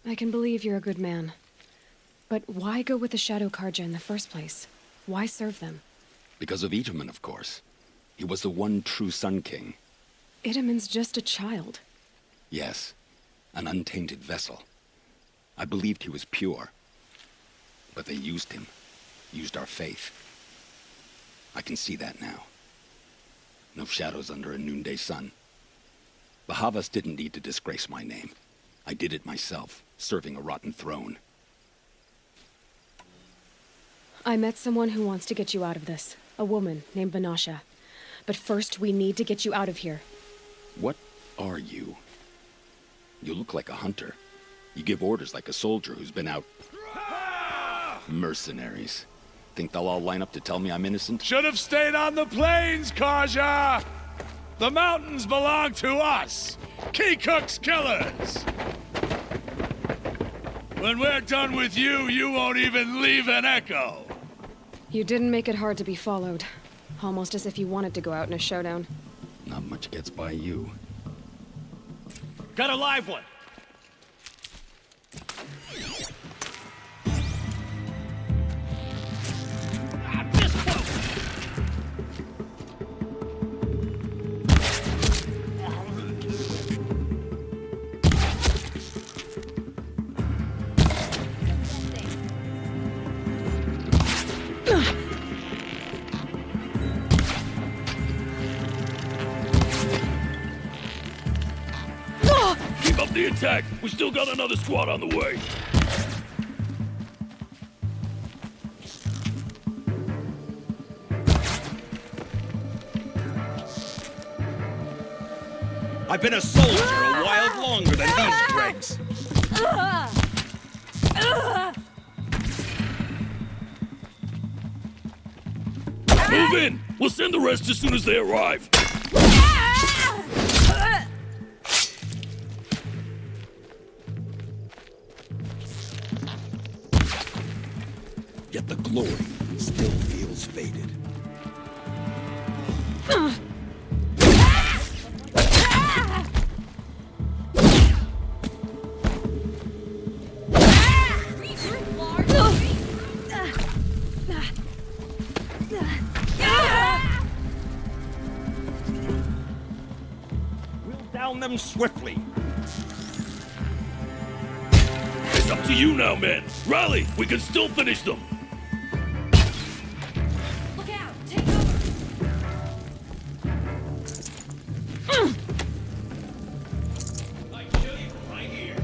I can believe you're a good man. But why go with the Shadow Karja in the first place? Why serve them? Because of Itaman, of course. He was the one true Sun King. Itaman's just a child. Yes, an untainted vessel. I believed he was pure. But they used him. Used our faith. I can see that now. No shadows under a noonday sun. Bahavas didn't need to disgrace my name. I did it myself, serving a rotten throne. I met someone who wants to get you out of this. A woman named Banasha. But first, we need to get you out of here. What are you? You look like a hunter. You give orders like a soldier who's been out... Mercenaries. Think they'll all line up to tell me I'm innocent? Should have stayed on the plains, Karja! The mountains belong to us! Keycook's killers! When we're done with you, you won't even leave an echo! You didn't make it hard to be followed. Almost as if you wanted to go out in a showdown. Not much gets by you. Got a live one! the attack. We still got another squad on the way. I've been a soldier a while longer than these dregs. Move in! We'll send the rest as soon as they arrive. Yet the glory still feels faded. We'll down them swiftly. It's up to you now, man. Rally! We can still finish them. Look out! Take cover! I kill you right here.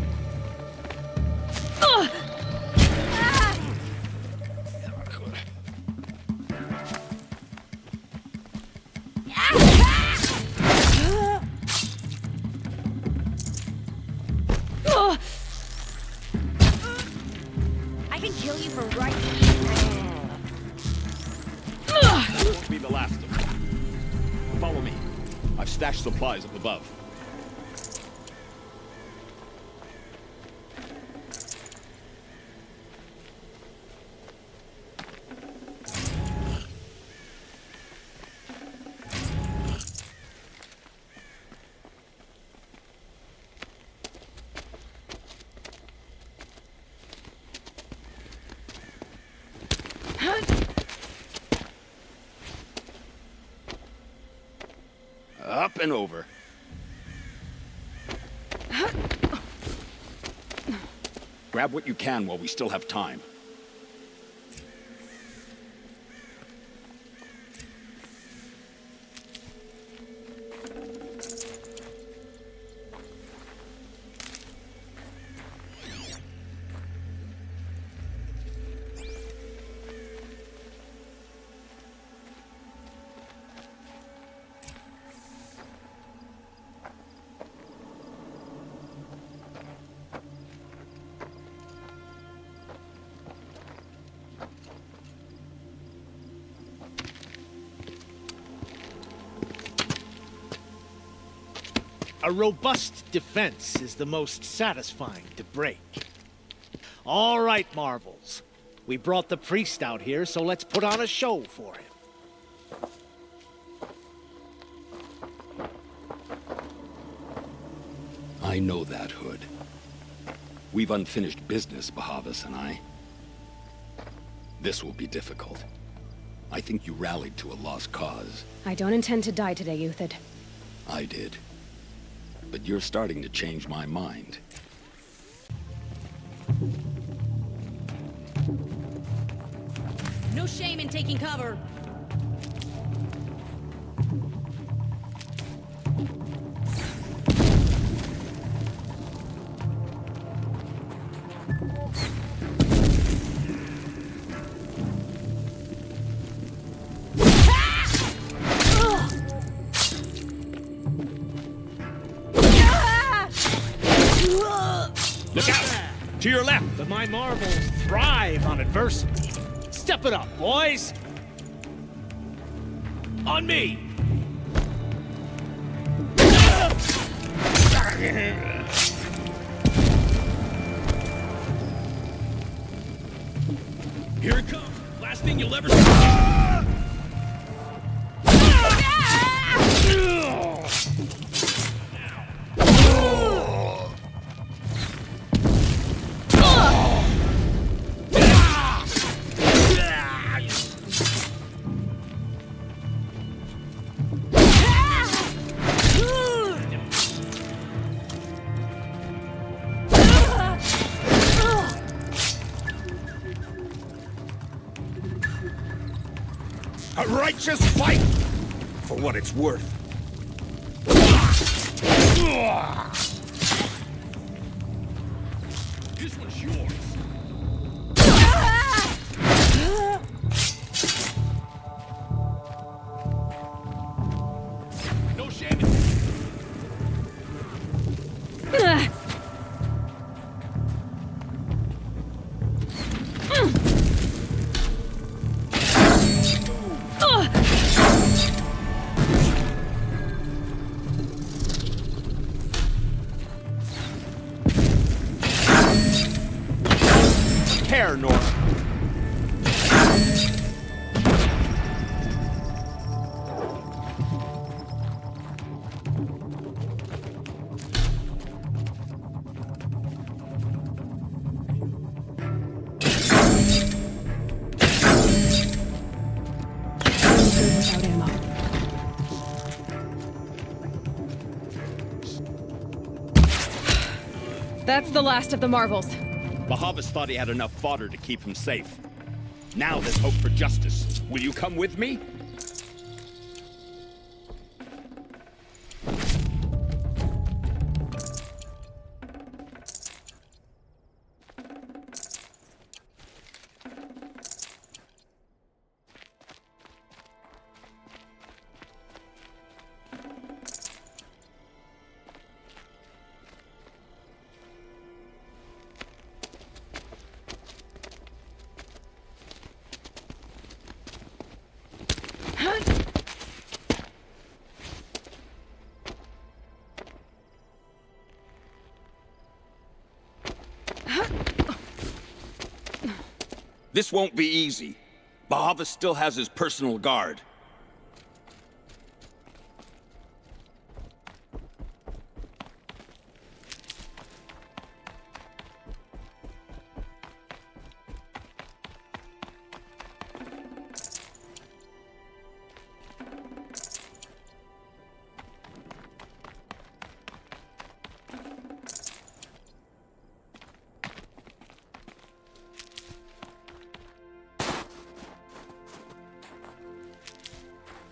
I can kill you from right here. That won't be the last of them. Follow me. I've stashed supplies up above. Up and over. Grab what you can while we still have time. A robust defense is the most satisfying to break. All right, Marvels. We brought the priest out here, so let's put on a show for him. I know that, Hood. We've unfinished business, Bahavas and I. This will be difficult. I think you rallied to a lost cause. I don't intend to die today, Euthyd. I did. But you're starting to change my mind. No shame in taking cover. Look out! To your left! But my marvels thrive on adversity. Step it up, boys! On me! Here it comes. Last thing you'll ever see. A righteous fight, for what it's worth. This one's yours. No shame. Care, Nora. Without ammo. That's the last of the marvels. Bahavas thought he had enough fodder to keep him safe. Now there's hope for justice. Will you come with me? This won't be easy. Bahavas still has his personal guard.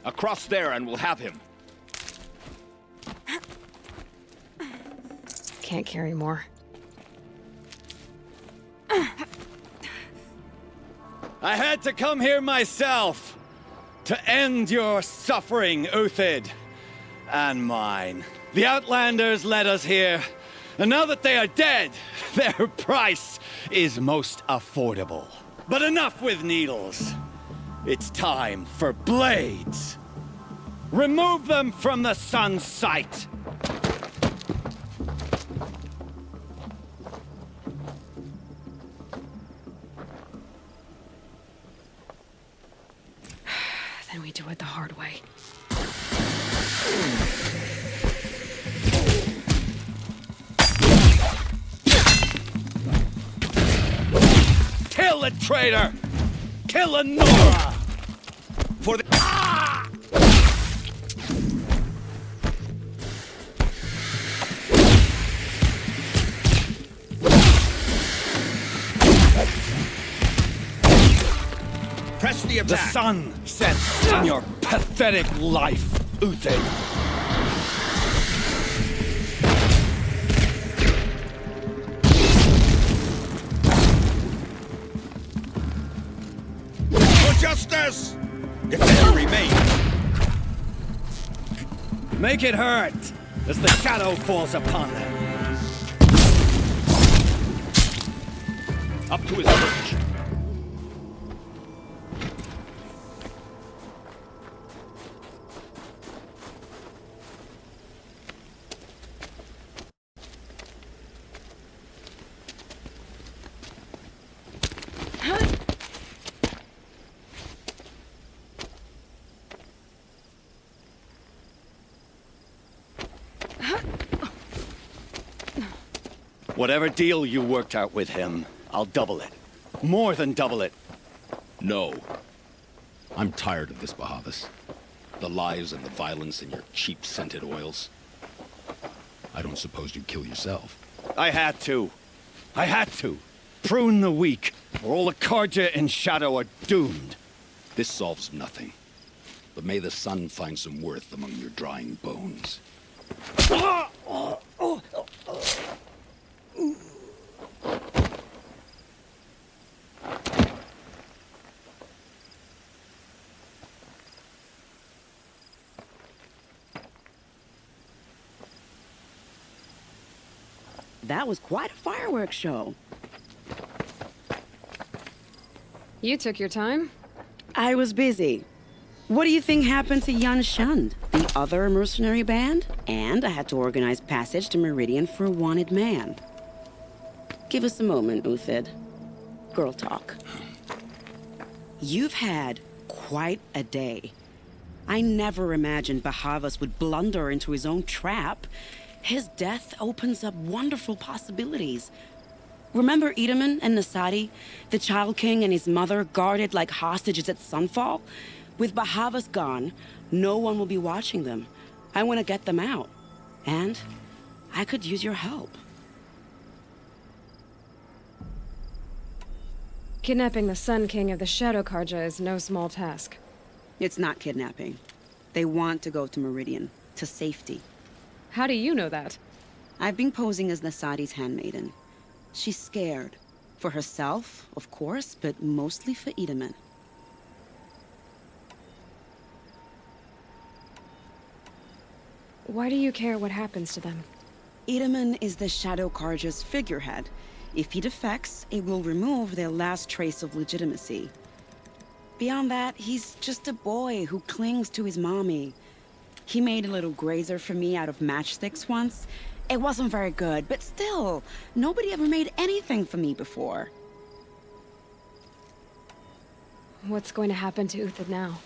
Across there and we'll have him. Can't carry more. I had to come here myself to end your suffering, Uthid, and mine. The Outlanders led us here, and now that they are dead, their price is most affordable. But enough with needles. It's time for blades. Remove them from the sun's sight. Then we do it the hard way. Kill the traitor! Kill a Nora! For the... Press the attack! The sun sets in your pathetic life, Uthid. For justice! If any remains. Make it hurt as the shadow falls upon them. Up to his perch. Whatever deal you worked out with him, I'll double it. More than double it. No. I'm tired of this, Bahavas. The lies and the violence and your cheap scented oils. I don't suppose you'd kill yourself. I had to. I had to. Prune the weak, or all the Karja in Shadow are doomed. This solves nothing. But may the sun find some worth among your drying bones. That was quite a fireworks show. You took your time. I was busy. What do you think happened to Yan Shund, the other mercenary band? And I had to organize passage to Meridian for a wanted man. Give us a moment, Uthid. Girl talk. You've had quite a day. I never imagined Bahavas would blunder into his own trap. His death opens up wonderful possibilities. Remember Edaman and Nasadi, the Child King and his mother guarded like hostages at Sunfall? With Bahavas gone, no one will be watching them. I want to get them out. And I could use your help. Kidnapping the Sun King of the Shadow Karja is no small task. It's not kidnapping. They want to go to Meridian, to safety. How do you know that? I've been posing as Nasadi's handmaiden. She's scared. For herself, of course, but mostly for Edaman. Why do you care what happens to them? Edaman is the Shadow Karja's figurehead. If he defects, it will remove their last trace of legitimacy. Beyond that, he's just a boy who clings to his mommy. He made a little grazer for me out of matchsticks once. It wasn't very good, but still, nobody ever made anything for me before. What's going to happen to Uthid now?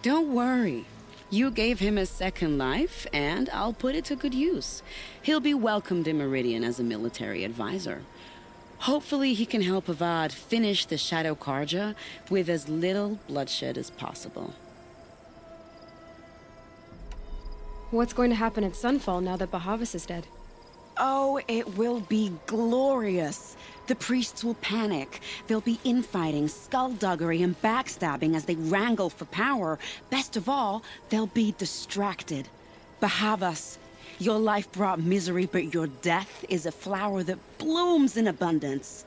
Don't worry. You gave him a second life, and I'll put it to good use. He'll be welcomed in Meridian as a military advisor. Hopefully he can help Avad finish the Shadow Karja with as little bloodshed as possible. What's going to happen at Sunfall now that Bahavas is dead? Oh, it will be glorious. The priests will panic. There'll be infighting, skullduggery, and backstabbing as they wrangle for power. Best of all, they'll be distracted. Bahavas, your life brought misery, but your death is a flower that blooms in abundance.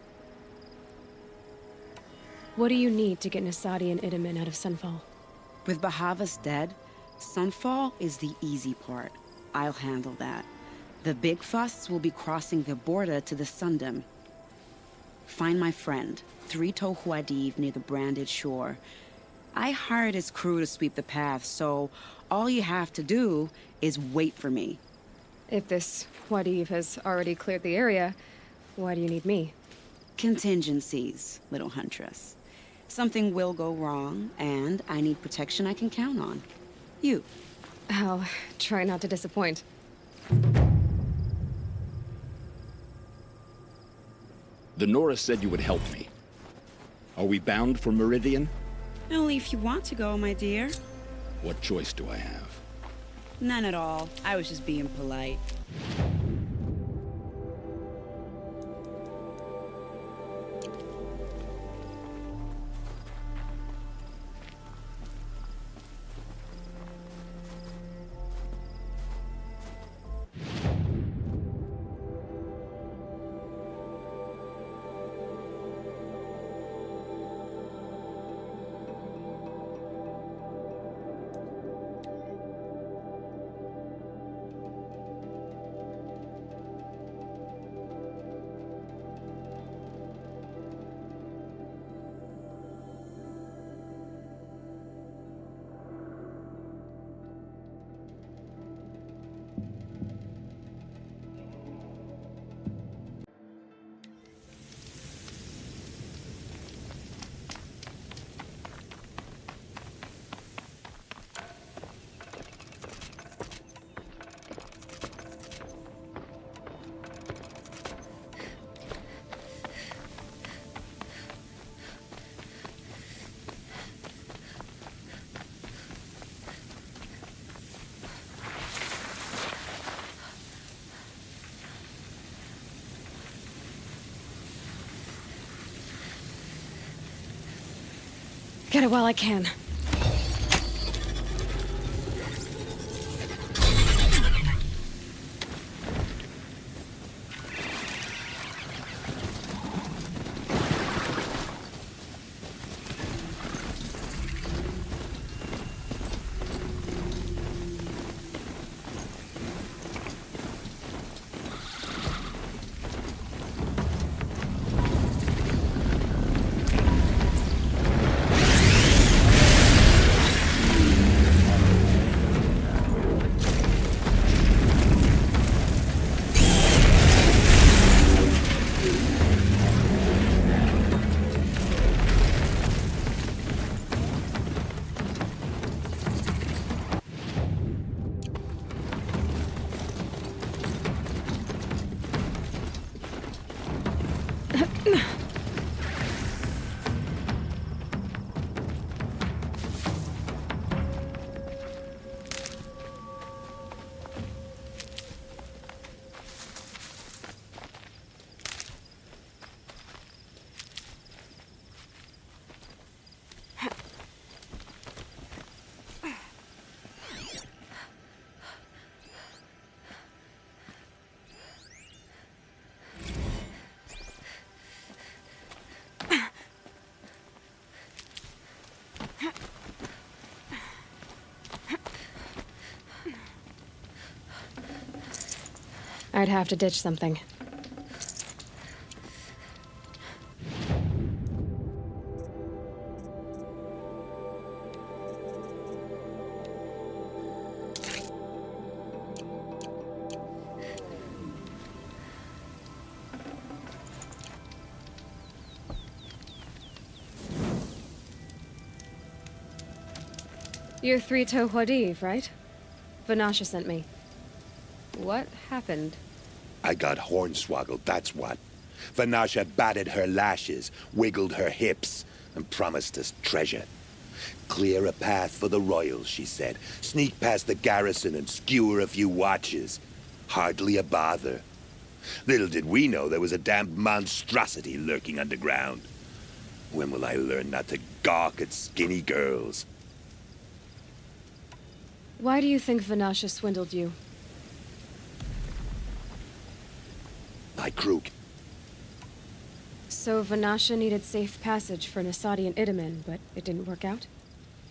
What do you need to get Nasadi and Edaman out of Sunfall? With Bahavas dead, Sunfall is the easy part. I'll handle that. The big fuss will be crossing the border to the Sundom. Find my friend, 3-Toe Huadiv near the branded shore. I hired his crew to sweep the path, so all you have to do is wait for me. If this Huadiv has already cleared the area, why do you need me? Contingencies, little huntress. Something will go wrong, and I need protection I can count on. You. I'll try not to disappoint. The Nora said you would help me. Are we bound for Meridian? Only if you want to go, my dear. What choice do I have? None at all. I was just being polite. Get it while I can. might have to ditch something. You're 3 Tohuadiv, right? Vanasha sent me. What happened? I got hornswoggled, that's what. Vanasha batted her lashes, wiggled her hips, and promised us treasure. Clear a path for the royals, she said. Sneak past the garrison and skewer a few watches. Hardly a bother. Little did we know there was a damned monstrosity lurking underground. When will I learn not to gawk at skinny girls? Why do you think Vanasha swindled you? My crook. So Vanasha needed safe passage for Nasadi and Idaman, but it didn't work out?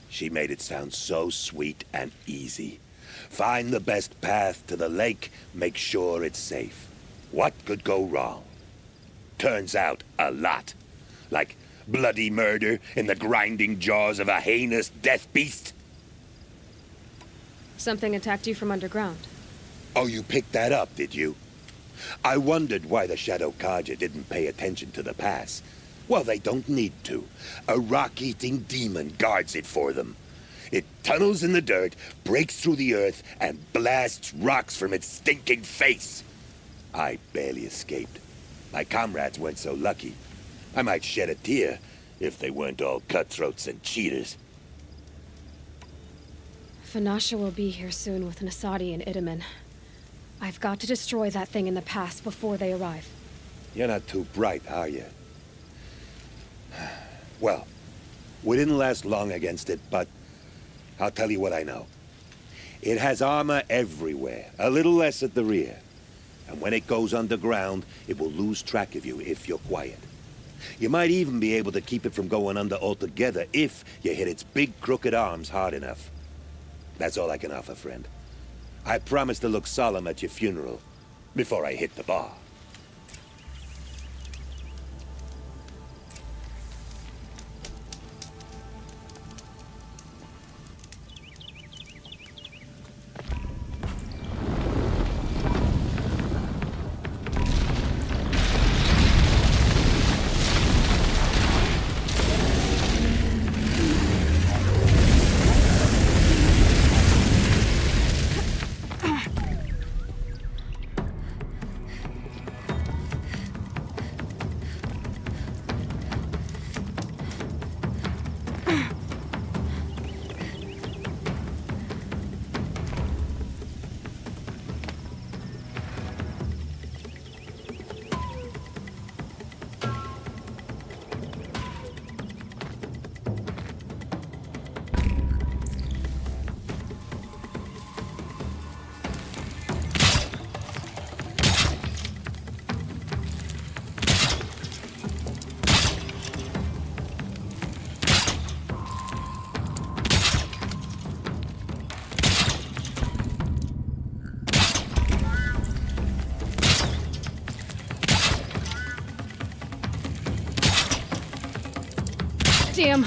She made it sound so sweet and easy. Find the best path to the lake, make sure it's safe. What could go wrong? Turns out, a lot. Like bloody murder in the grinding jaws of a heinous death beast. Something attacked you from underground. Oh, you picked that up, did you? I wondered why the Shadow Kaja didn't pay attention to the pass. Well, they don't need to. A rock-eating demon guards it for them. It tunnels in the dirt, breaks through the earth, and blasts rocks from its stinking face. I barely escaped. My comrades weren't so lucky. I might shed a tear if they weren't all cutthroats and cheaters. Vanasha will be here soon with Nasadi and Idaman. I've got to destroy that thing in the pass before they arrive. You're not too bright, are you? Well, we didn't last long against it, but I'll tell you what I know. It has armor everywhere, a little less at the rear. And when it goes underground, it will lose track of you if you're quiet. You might even be able to keep it from going under altogether if you hit its big crooked arms hard enough. That's all I can offer, friend. I promise to look solemn at your funeral before I hit the bar. Damn!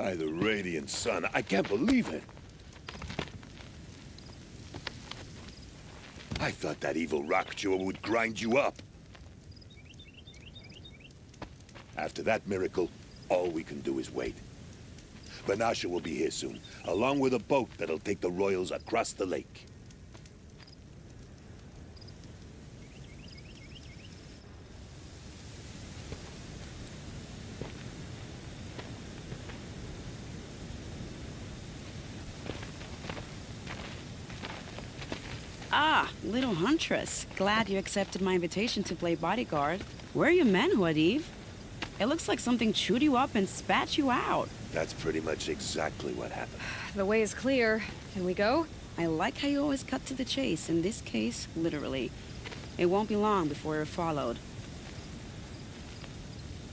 By the radiant sun, I can't believe it. I thought that evil rock jewel would grind you up. After that miracle, all we can do is wait. Vanasha will be here soon, along with a boat that'll take the royals across the lake. Ah, little huntress. Glad you accepted my invitation to play bodyguard. Where are your men, Huadiv? It looks like something chewed you up and spat you out. That's pretty much exactly what happened. The way is clear. Can we go? I like how you always cut to the chase. In this case, literally. It won't be long before we're followed.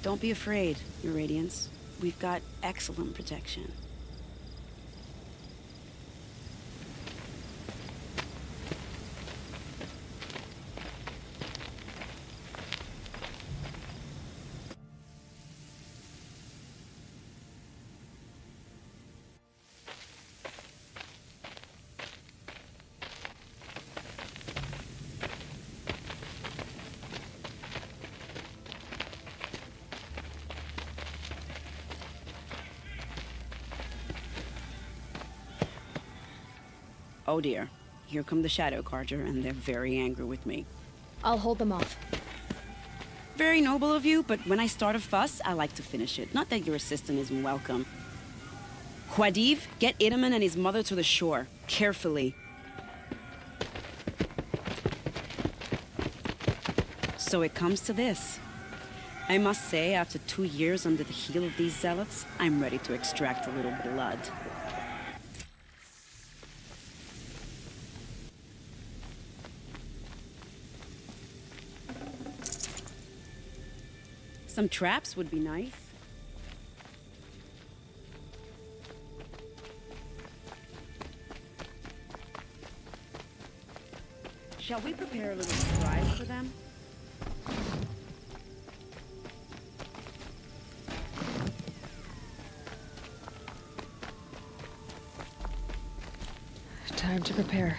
Don't be afraid, Your Radiance. We've got excellent protection. Oh dear. Here come the Shadow Carja, and they're very angry with me. I'll hold them off. Very noble of you, but when I start a fuss, I like to finish it. Not that your assistant isn't welcome. Huadiv, get Itaman and his mother to the shore. Carefully. So it comes to this. I must say, after 2 years under the heel of these zealots, I'm ready to extract a little blood. Some traps would be nice. Shall we prepare a little surprise for them? Time to prepare.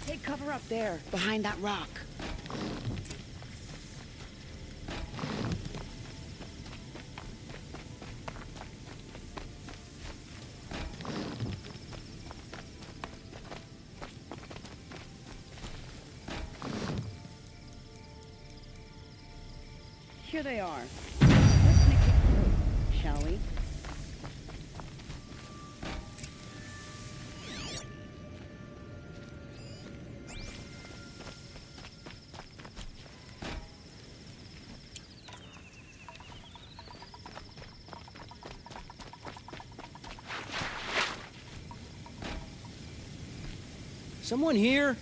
Take cover up there, behind that rock. Here they are. Let's make it through, shall we? Someone here?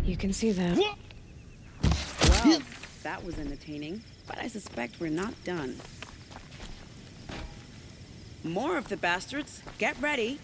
You can see them. Well, that was entertaining, but I suspect we're not done. More of the bastards. Get ready.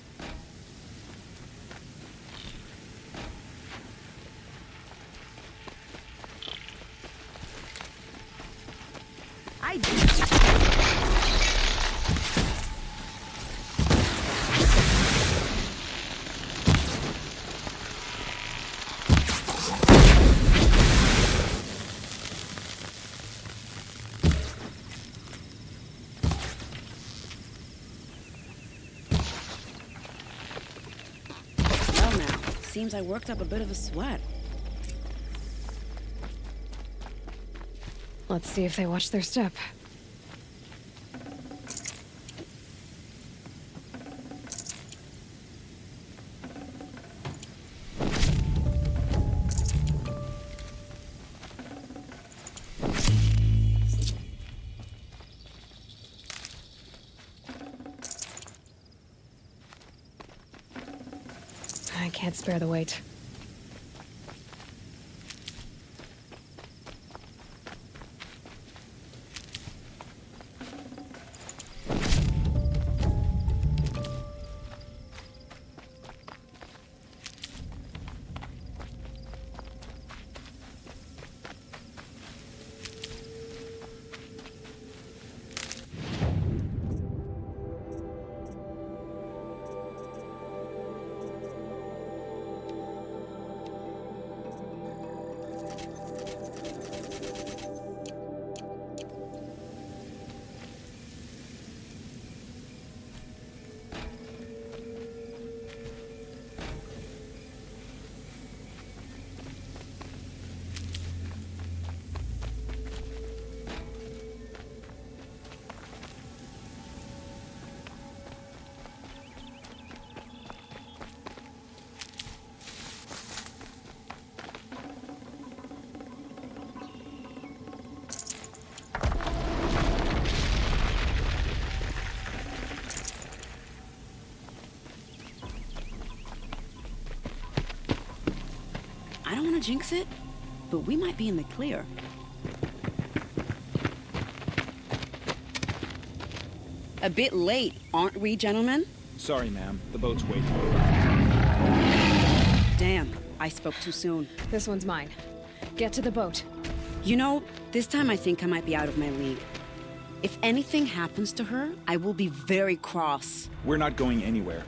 Seems I worked up a bit of a sweat. Let's see if they watch their step. I can't spare the weight. want to jinx it, but we might be in the clear. A bit late, aren't we, gentlemen? Sorry, ma'am. The boat's waiting. Damn, I spoke too soon. This one's mine. Get to the boat. You know, this time I think I might be out of my league. If anything happens to her, I will be very cross. We're not going anywhere.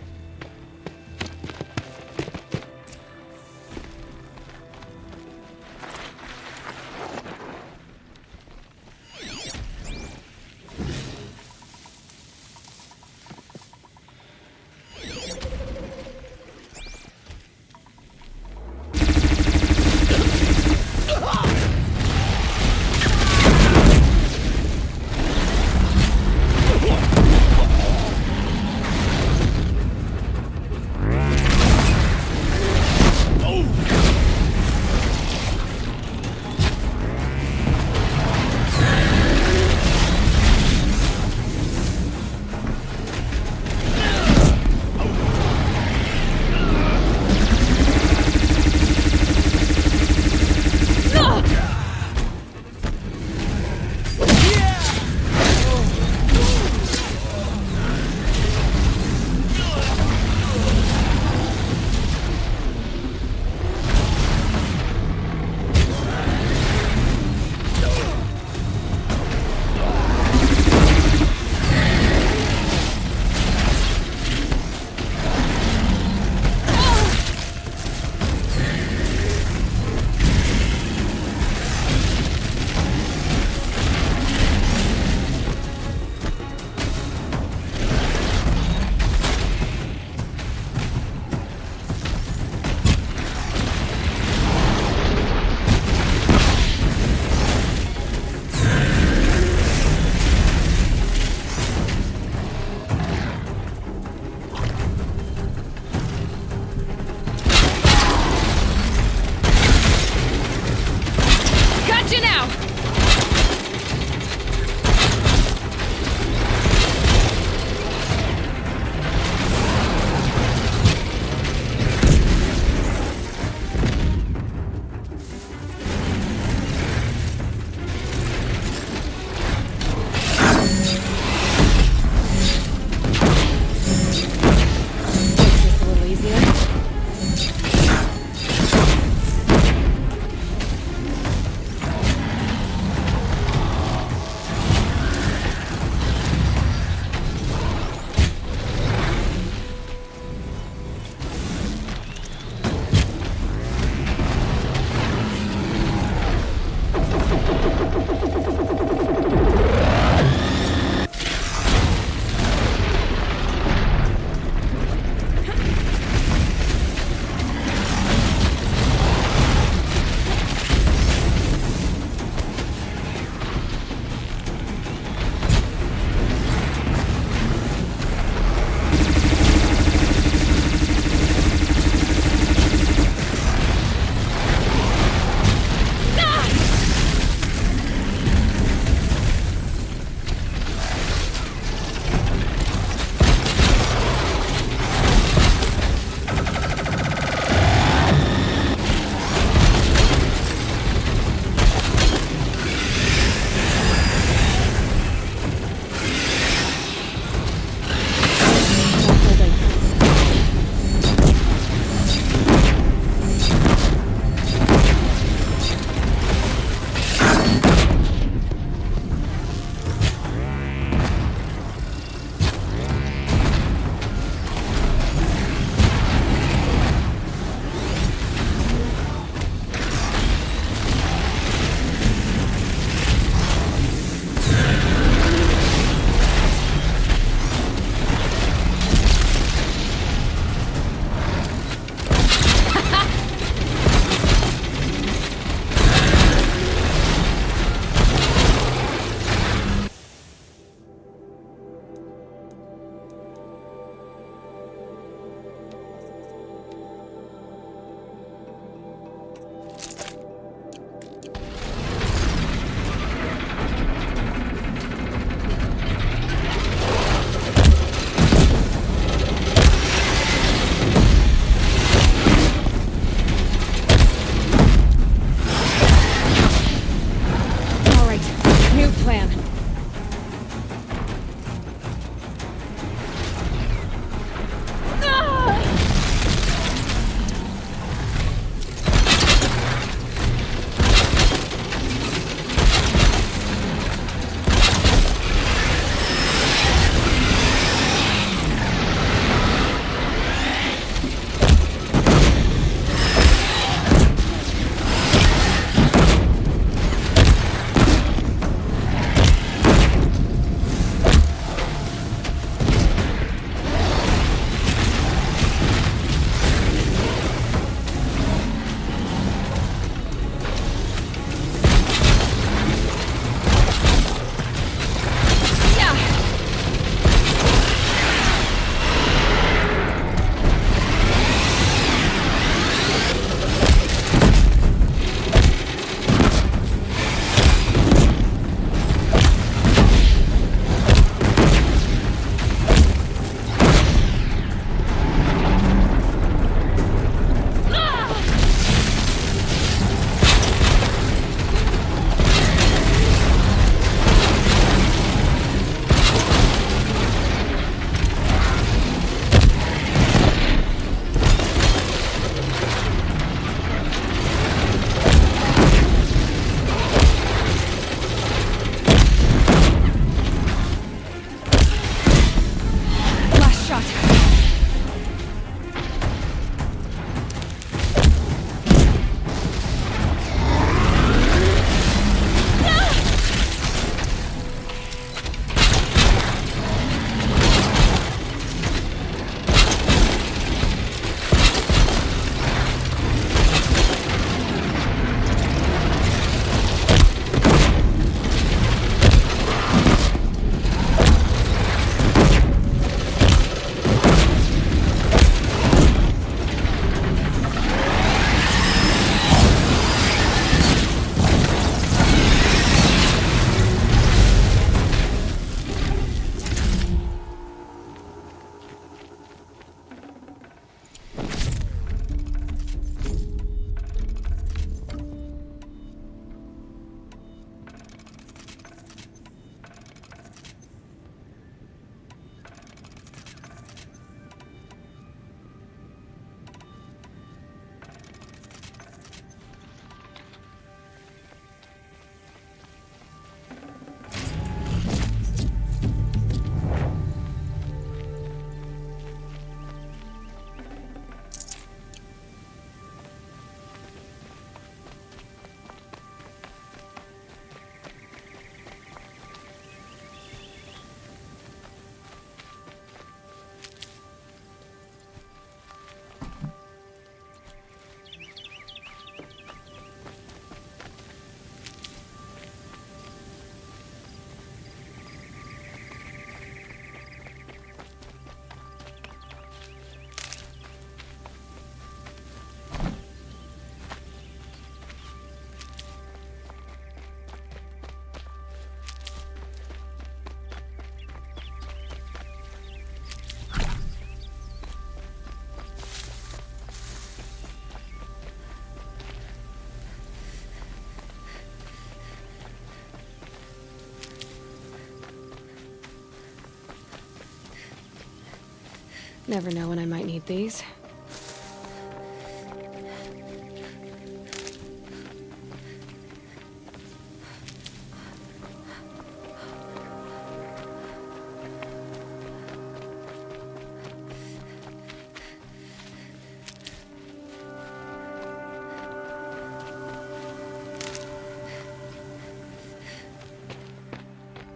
Never know when I might need these.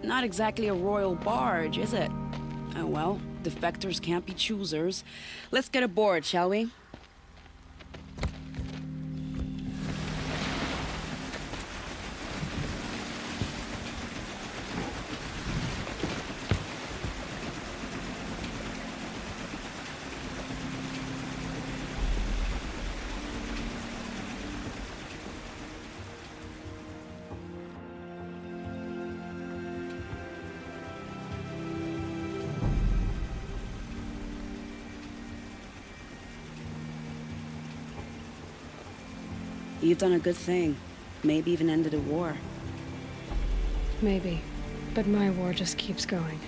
Not exactly a royal barge, is it? Oh well, defectors can't be choosers. Let's get aboard, shall we? You've done a good thing. Maybe even ended a war. Maybe. But my war just keeps going.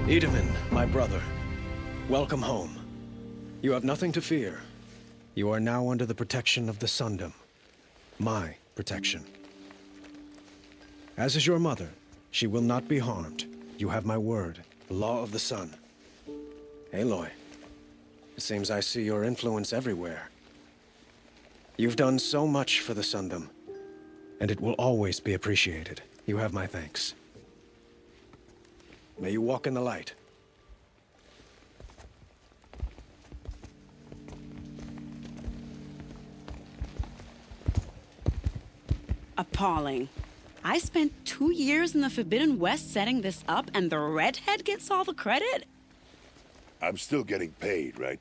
Itaman, my brother, welcome home. You have nothing to fear. You are now under the protection of the Sundom. My protection. As is your mother, she will not be harmed. You have my word, the law of the sun. Aloy, it seems I see your influence everywhere. You've done so much for the Sundom, and it will always be appreciated. You have my thanks. May you walk in the light. Appalling. I spent 2 years in the Forbidden West setting this up, and the redhead gets all the credit? I'm still getting paid, right?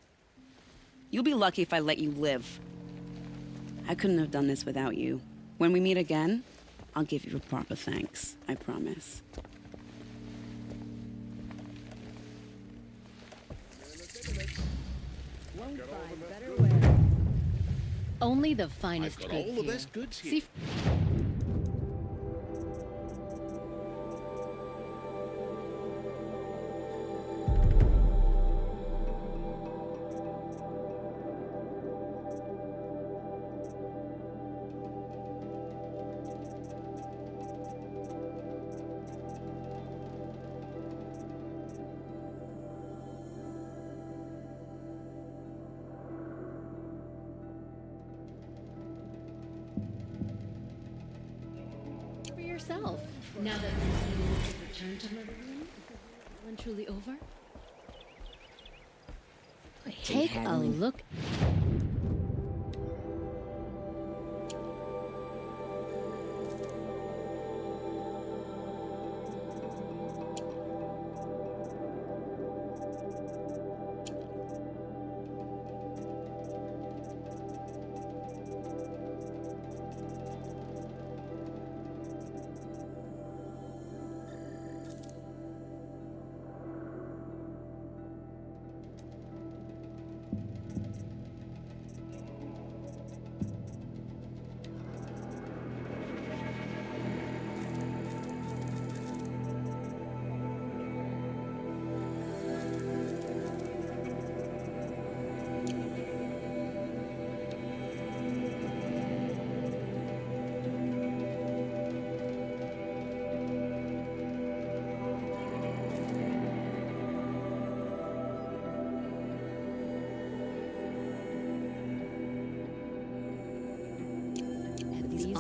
You'll be lucky if I let you live. I couldn't have done this without you. When we meet again, I'll give you a proper thanks. I promise. Only the finest I've got cake all the here. best goods here. See, for yourself. Now that you've returned to Maroon, is the one truly over? Take a look.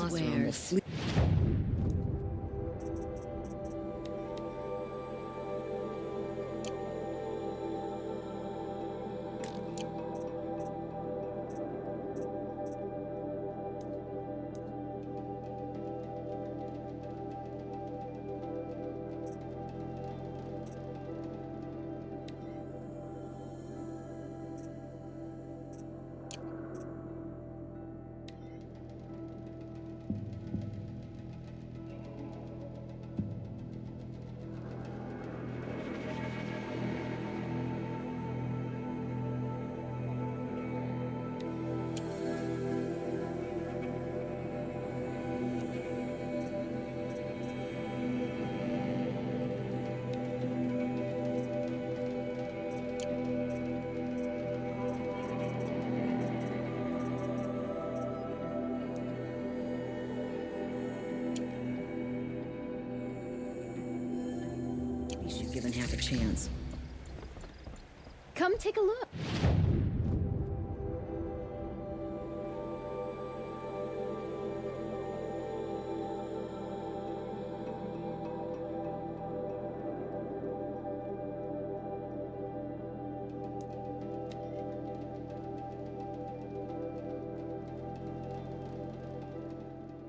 swears. Given half a chance. Come take a look.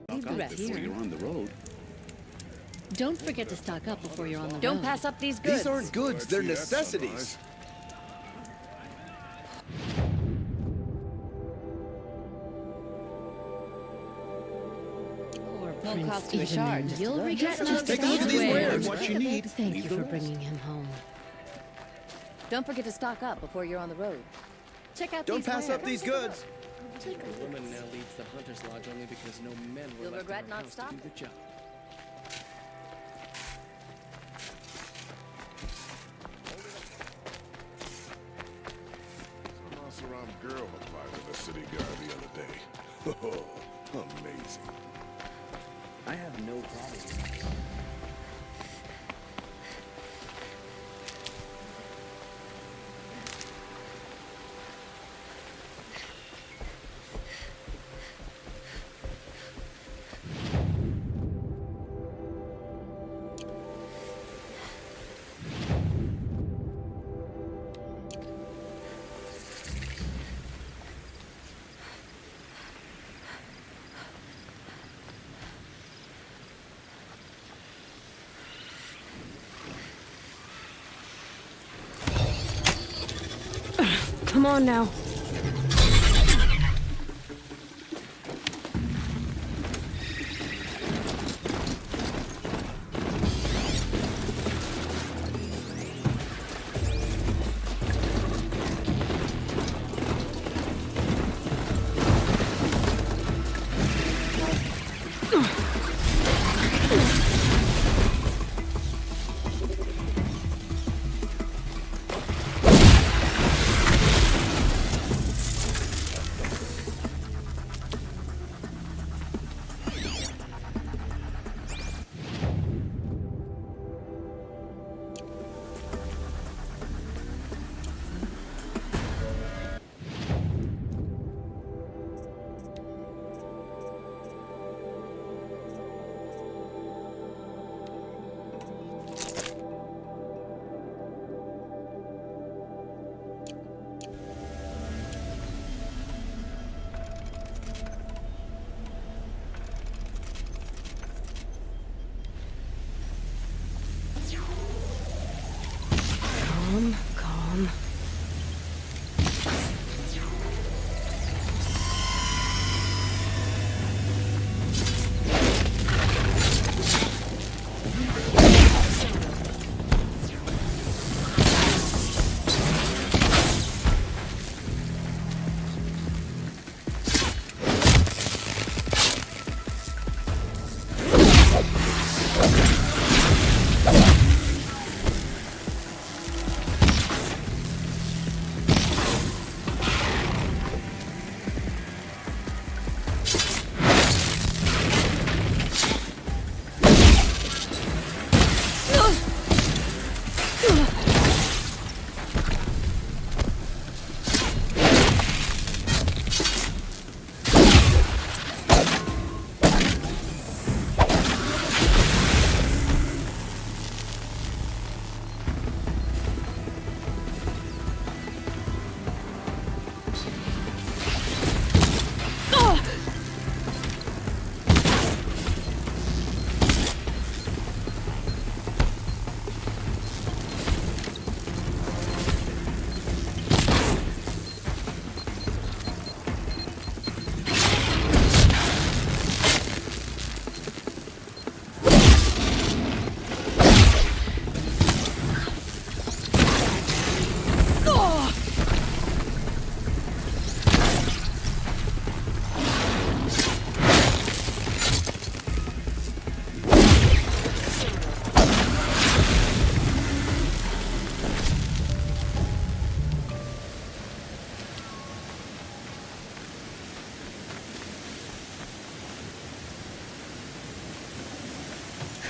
Stock up before you're on the road. Don't forget to stock up before you're on the road. Don't pass up these goods. These aren't goods, they're necessities. Won't cost you a shard. You'll regret Just take a look at these wares. What you need. Thank you for bringing him home. Don't forget to stock up before you're on the road. Check out Don't these pass wares. up these goods. A woman now leads the hunter's lodge only because no men were You'll left regret in her not house stopping. to do the job. Some Oseram girl applied to the city guard the other day. Oh, amazing. I have no problem. Come on now.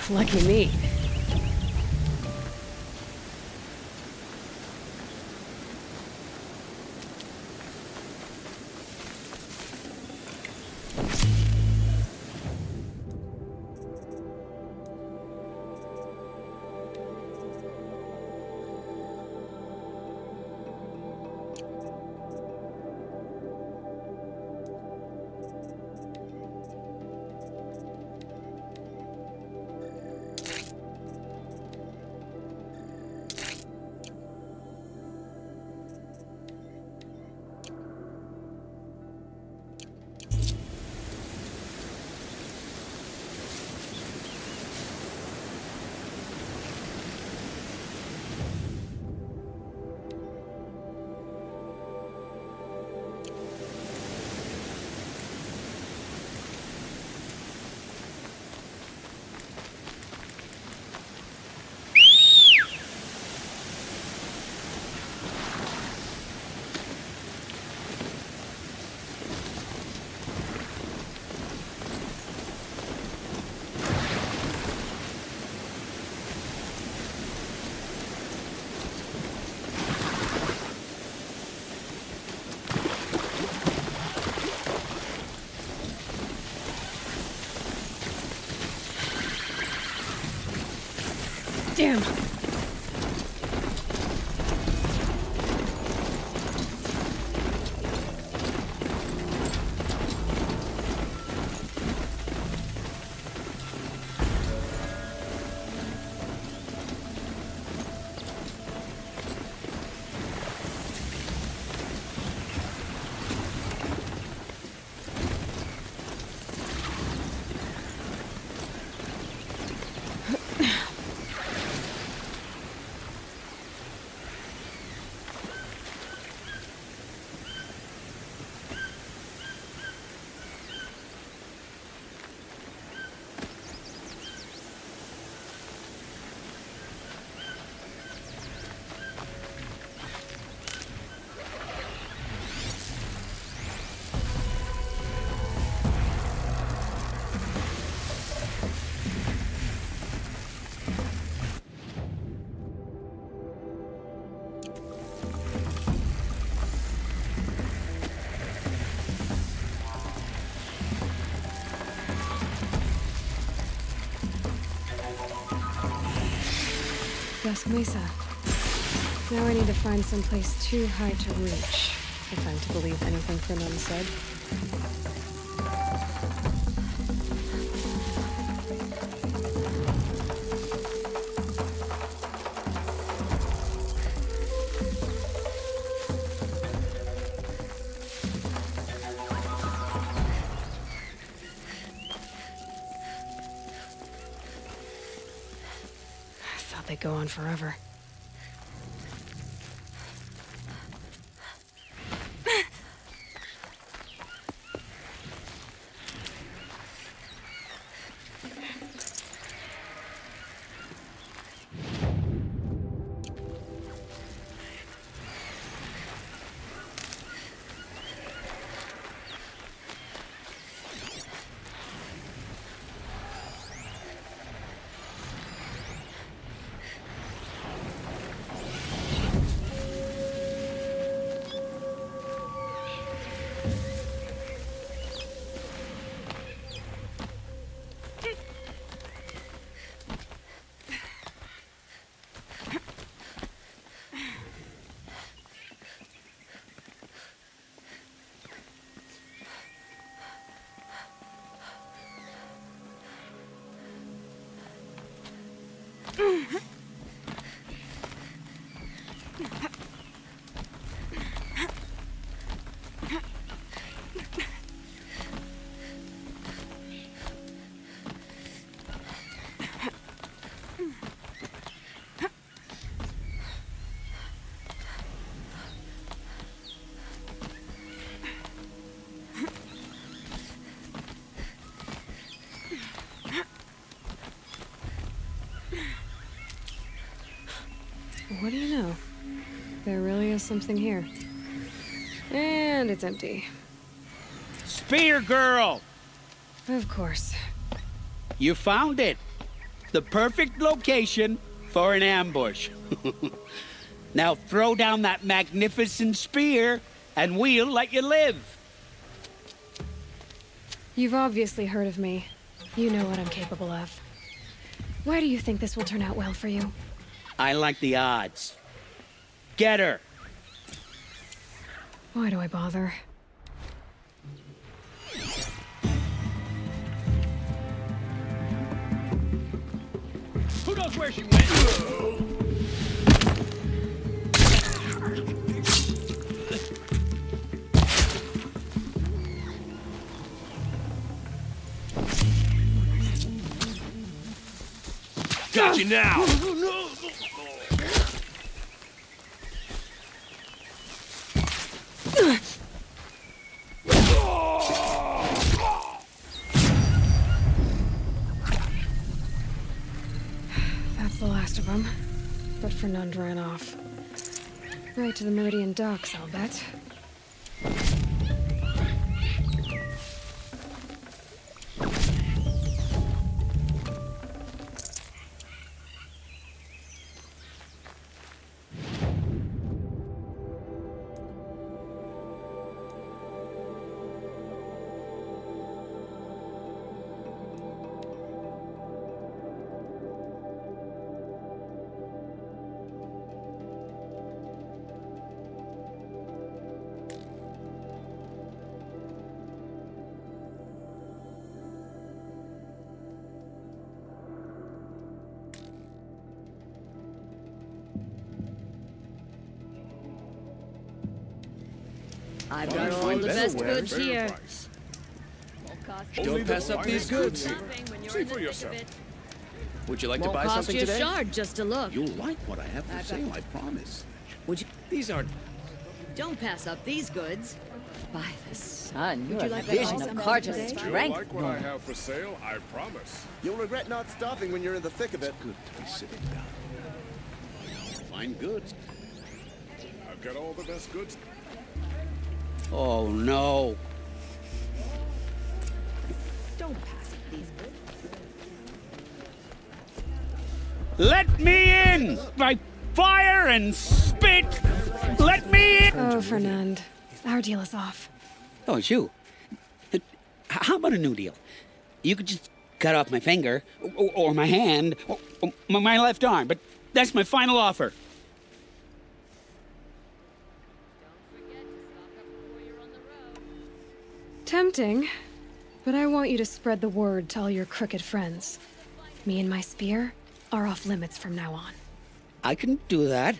Lucky me. Damn. West Mesa. Now I need to find someplace too high to reach, if I'm to believe anything Fernand said. They go on forever. What do you know? There really is something here. And it's empty. Spear girl! Of course. You found it. The perfect location for an ambush. Now throw down that magnificent spear, and we'll let you live. You've obviously heard of me. You know what I'm capable of. Why do you think this will turn out well for you? I like the odds. Get her. Why do I bother? Who knows where she went? Got you now! That's the last of them. But Fernand ran off. Right to the Meridian docks, I'll bet. I've got all the best goods here. Don't pass up these goods. See for yourself. Would you like to Won't buy cost something you a today? shard just to look. You'll like what I have for sale, I promise. Would you? These aren't. Don't pass up these goods. By the sun, Would you're you a like to vision buy of something Carter's today? You'll strength. like what I have for sale, I promise. You'll regret not stopping when you're in the thick of it. Good to be sitting down. Fine goods. I've got all the best goods. Oh, no. Don't pass up these goods. Let me in! By fire and spit! Let me in! Oh, Fernand. Our deal is off. Oh, it's you. How about a new deal? You could just cut off my finger, or my hand, or my left arm, but that's my final offer. Tempting, but I want you to spread the word to all your crooked friends. Me and my spear are off limits from now on. I can do that.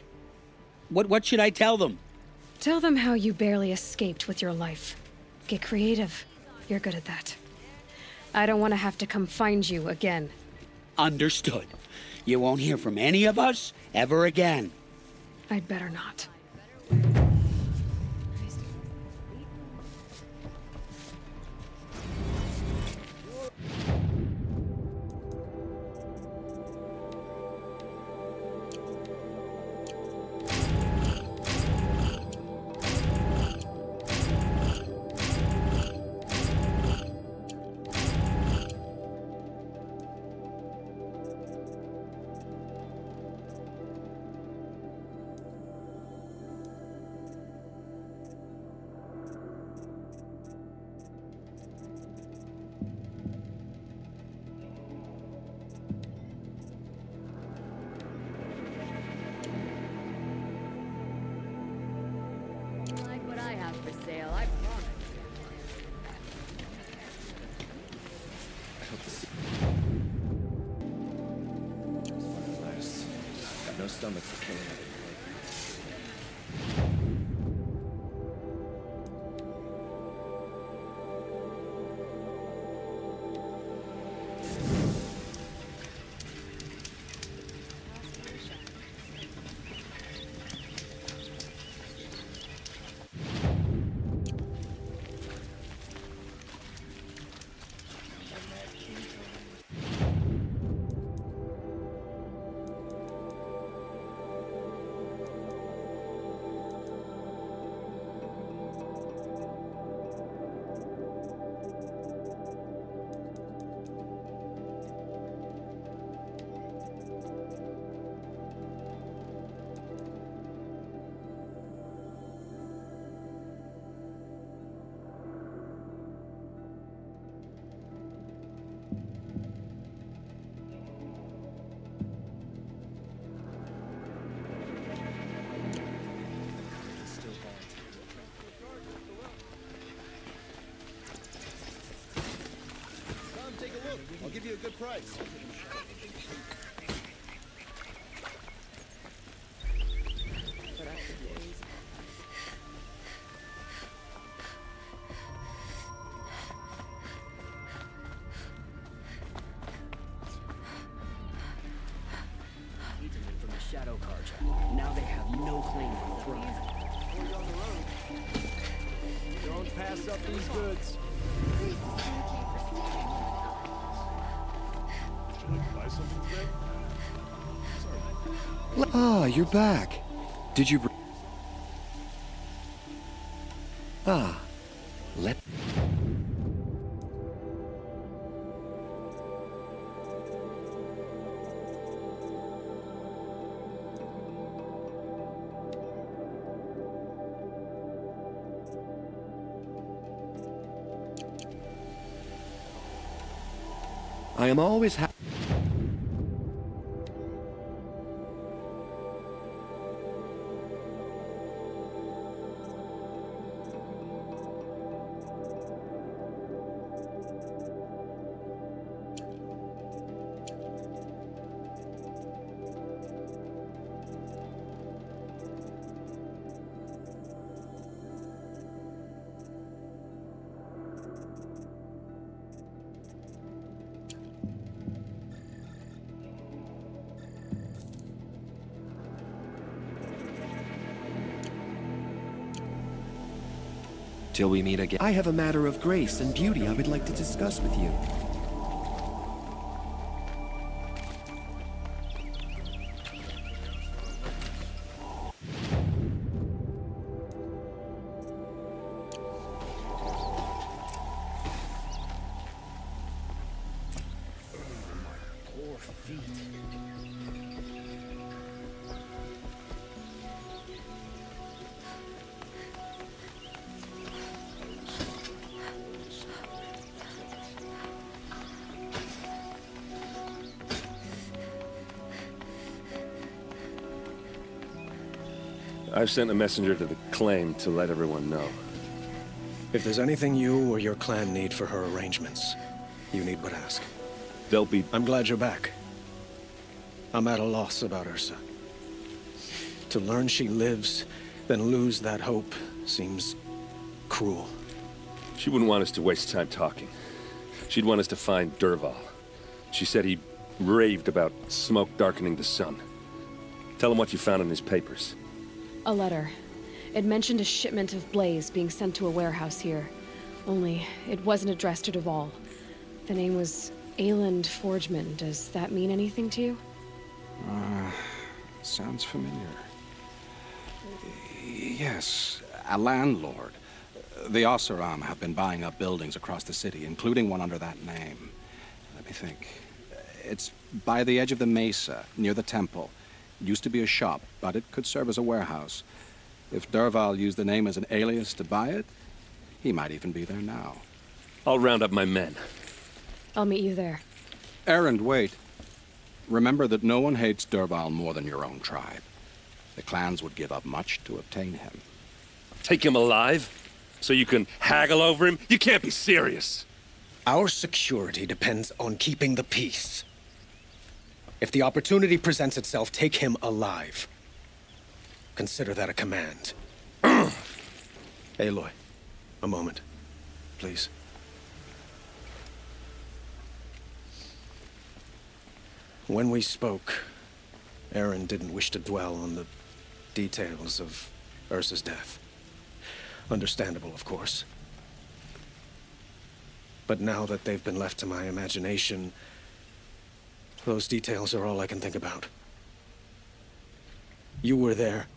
What should I tell them? Tell them how you barely escaped with your life. Get creative. You're good at that. I don't want to have to come find you again. Understood. You won't hear from any of us ever again. I'd better not. Like what I have for sale, I promise. Got no stomach for killing everything. I'll give you a good price. From the Shadow Carja. Now they have no claim to the throne. Don't pass up these goods. Should I buy something today? Ah, you're back. Did you... Ah, let... I am always happy. Till we meet again. I have a matter of grace and beauty I would like to discuss with you. Poor feet. I've sent a messenger to the claim to let everyone know. If there's anything you or your clan need for her arrangements, you need but ask. They'll be... I'm glad you're back. I'm at a loss about Ursa. To learn she lives, then lose that hope, seems cruel. She wouldn't want us to waste time talking. She'd want us to find Dervahl. She said he raved about smoke darkening the sun. Tell him what you found in his papers. A letter. It mentioned a shipment of blaze being sent to a warehouse here. Only, it wasn't addressed to Dervahl. The name was Ayland Forgeman. Does that mean anything to you? Sounds familiar. Yes, a landlord. The Oseram have been buying up buildings across the city, including one under that name. Let me think. It's by the edge of the mesa, near the temple. It used to be a shop, but it could serve as a warehouse. If Dervahl used the name as an alias to buy it, he might even be there now. I'll round up my men. I'll meet you there. Errand, wait. Remember that no one hates Dervahl more than your own tribe. The clans would give up much to obtain him. Take him alive? So you can haggle over him? You can't be serious. Our security depends on keeping the peace. If the opportunity presents itself, take him alive. Consider that a command. Aloy, a moment, please. When we spoke, Aaron didn't wish to dwell on the details of Ursa's death. Understandable, of course. But now that they've been left to my imagination, those details are all I can think about. You were there.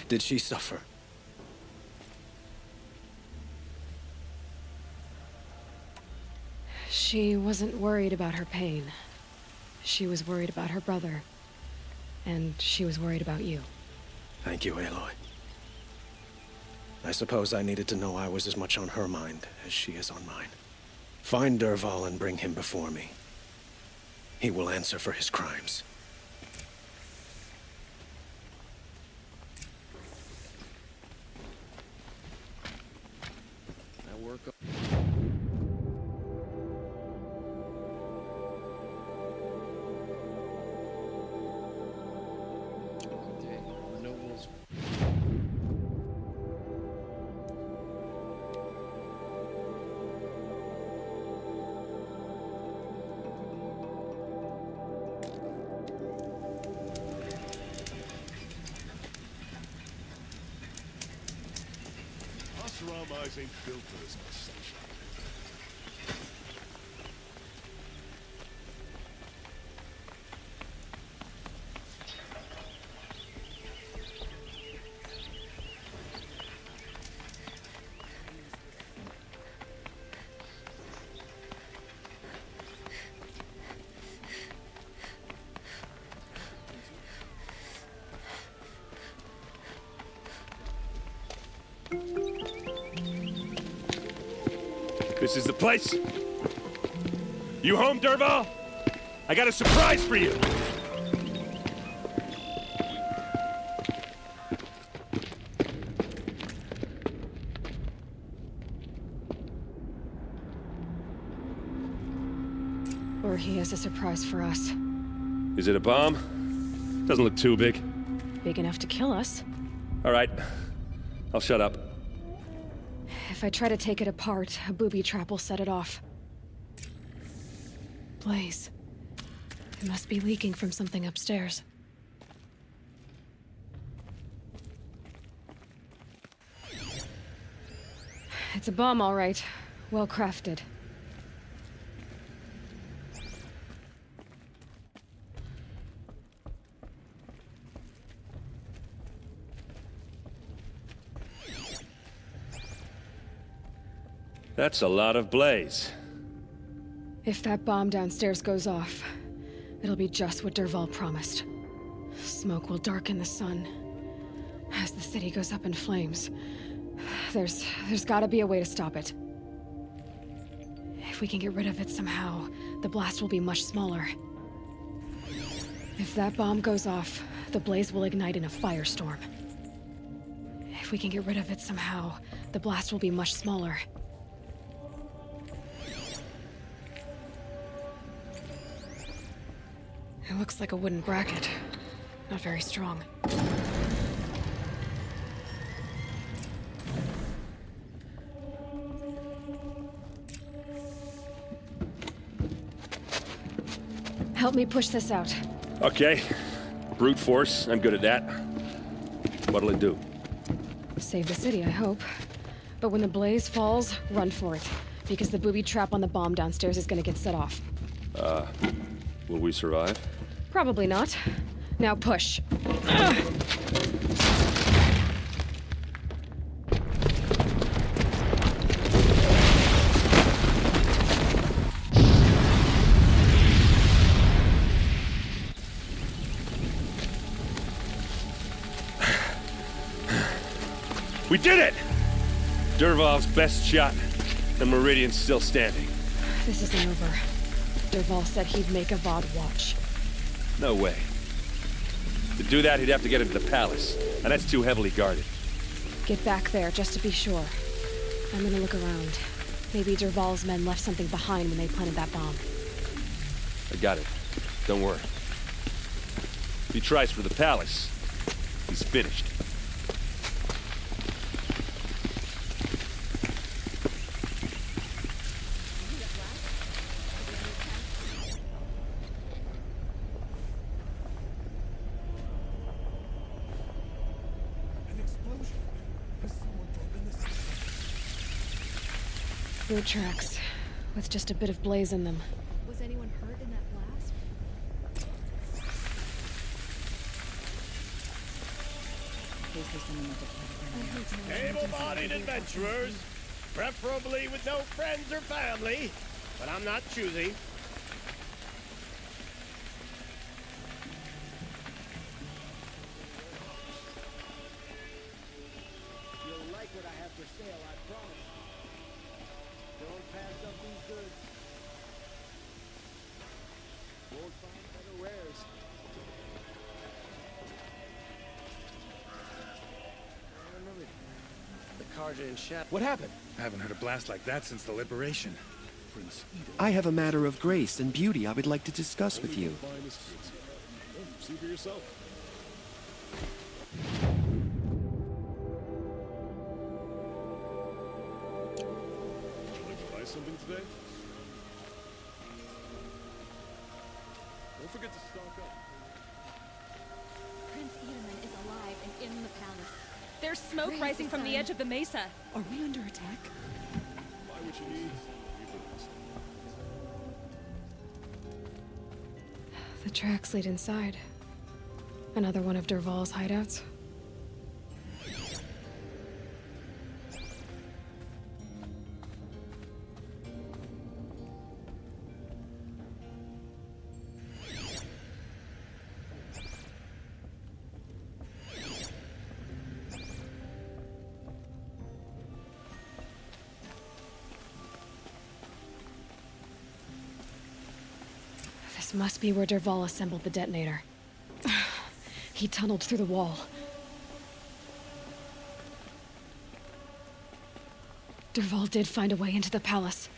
Did she suffer? She wasn't worried about her pain. She was worried about her brother. And she was worried about you. Thank you, Aloy. I suppose I needed to know I was as much on her mind as she is on mine. Find Dervahl and bring him before me. He will answer for his crimes. guys ain't built for this much sunshine. This is the place? You home, Dervahl? I got a surprise for you! Or he has a surprise for us. Is it a bomb? Doesn't look too big. Big enough to kill us. All right. I'll shut up. If I try to take it apart, a booby trap will set it off. Blaze. It must be leaking from something upstairs. It's a bomb, all right. Well crafted. That's a lot of blaze. If that bomb downstairs goes off, it'll be just what Dervahl promised. Smoke will darken the sun. As the city goes up in flames, there's gotta be a way to stop it. If we can get rid of it somehow, the blast will be much smaller. If that bomb goes off, the blaze will ignite in a firestorm. If we can get rid of it somehow, the blast will be much smaller. It looks like a wooden bracket. Not very strong. Help me push this out. Okay. Brute force, I'm good at that. What'll it do? Save the city, I hope. But when the blaze falls, run for it. Because the booby trap on the bomb downstairs is gonna get set off. Will we survive? Probably not. Now push. We did it! Dervahl's best shot, and Meridian's still standing. This isn't over. Dervahl said he'd make a VOD watch. No way. To do that, he'd have to get into the palace, and that's too heavily guarded. Get back there, just to be sure. I'm gonna look around. Maybe Dervahl's men left something behind when they planted that bomb. I got it. Don't worry. If he tries for the palace, he's finished. Boot tracks, with just a bit of blaze in them. Was anyone hurt in that blast? Able-bodied adventurers, preferably with no friends or family, but I'm not choosy. You'll like what I have for sale, I promise. Don't pass up these goods. Won't find better wares. What happened? I haven't heard a blast like that since the liberation. Prince Eden. I have a matter of grace and beauty I would like to discuss with you. See for yourself. Would you like to buy something today? Don't forget to stock up. Prince Eden is alive and in the palace. There's smoke rising from the edge of the mesa. Are we under attack? Buy what you need. The tracks lead inside. Another one of Dervahl's hideouts. This must be where Dervahl assembled the detonator. He tunneled through the wall. Dervahl did find a way into the palace.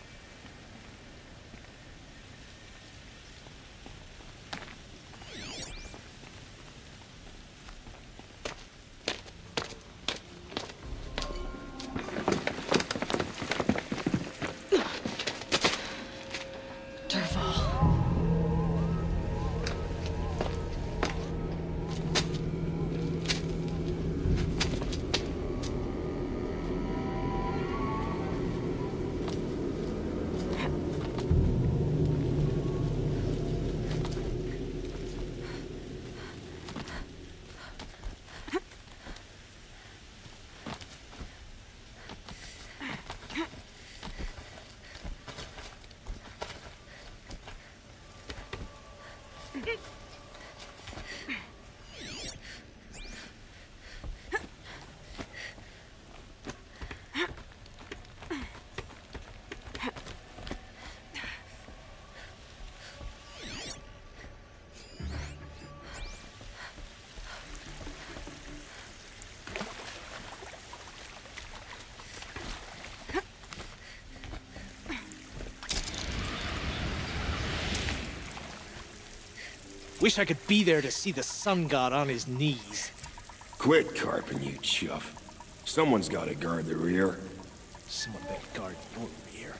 Wish I could be there to see the sun god on his knees. Quit carping, you chuff. Someone's gotta guard the rear. Someone better guard your rear.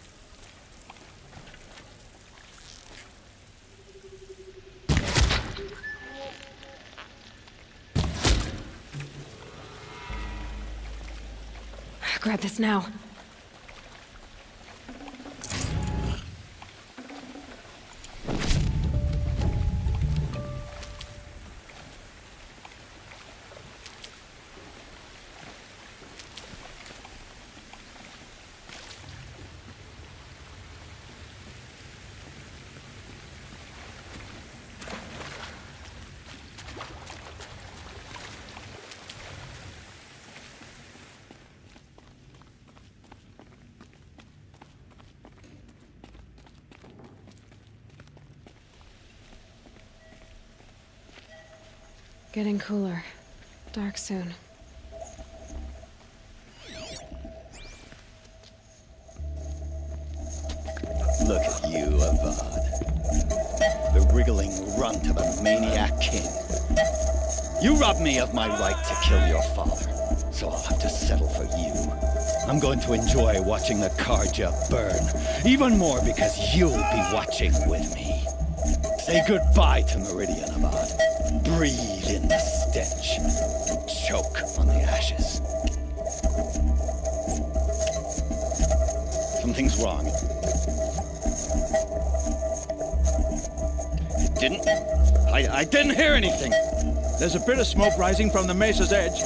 Grab this now. Getting cooler. Dark soon. Look at you, Avad. The wriggling runt of a maniac king. You robbed me of my right to kill your father, so I'll have to settle for you. I'm going to enjoy watching the Karja burn, even more because you'll be watching with me. Say goodbye to Meridian, Avad. Breathe in the stench. Choke on the ashes. Something's wrong. I didn't hear anything. There's a bit of smoke rising from the mesa's edge.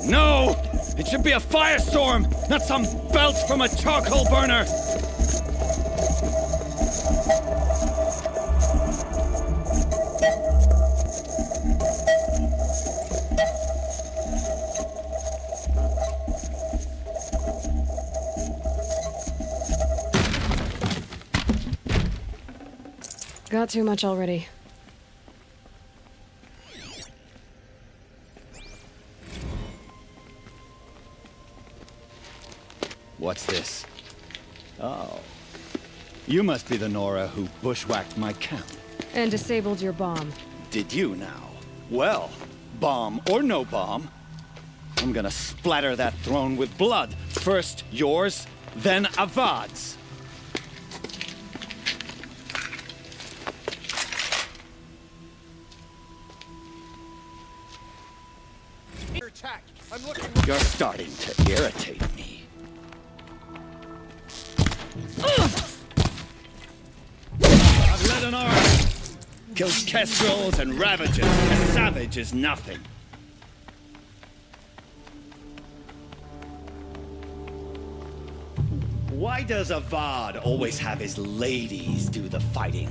No! It should be a firestorm, not some belch from a charcoal burner! Got too much already. What's this? Oh. You must be the Nora who bushwhacked my camp. And disabled your bomb. Did you now? Well, bomb or no bomb, I'm gonna splatter that throne with blood. First yours, then Avad's. Attack! You're starting to irritate me. I've led an army. Killed kestrels and ravagers. A savage is nothing. Why does Avad always have his ladies do the fighting?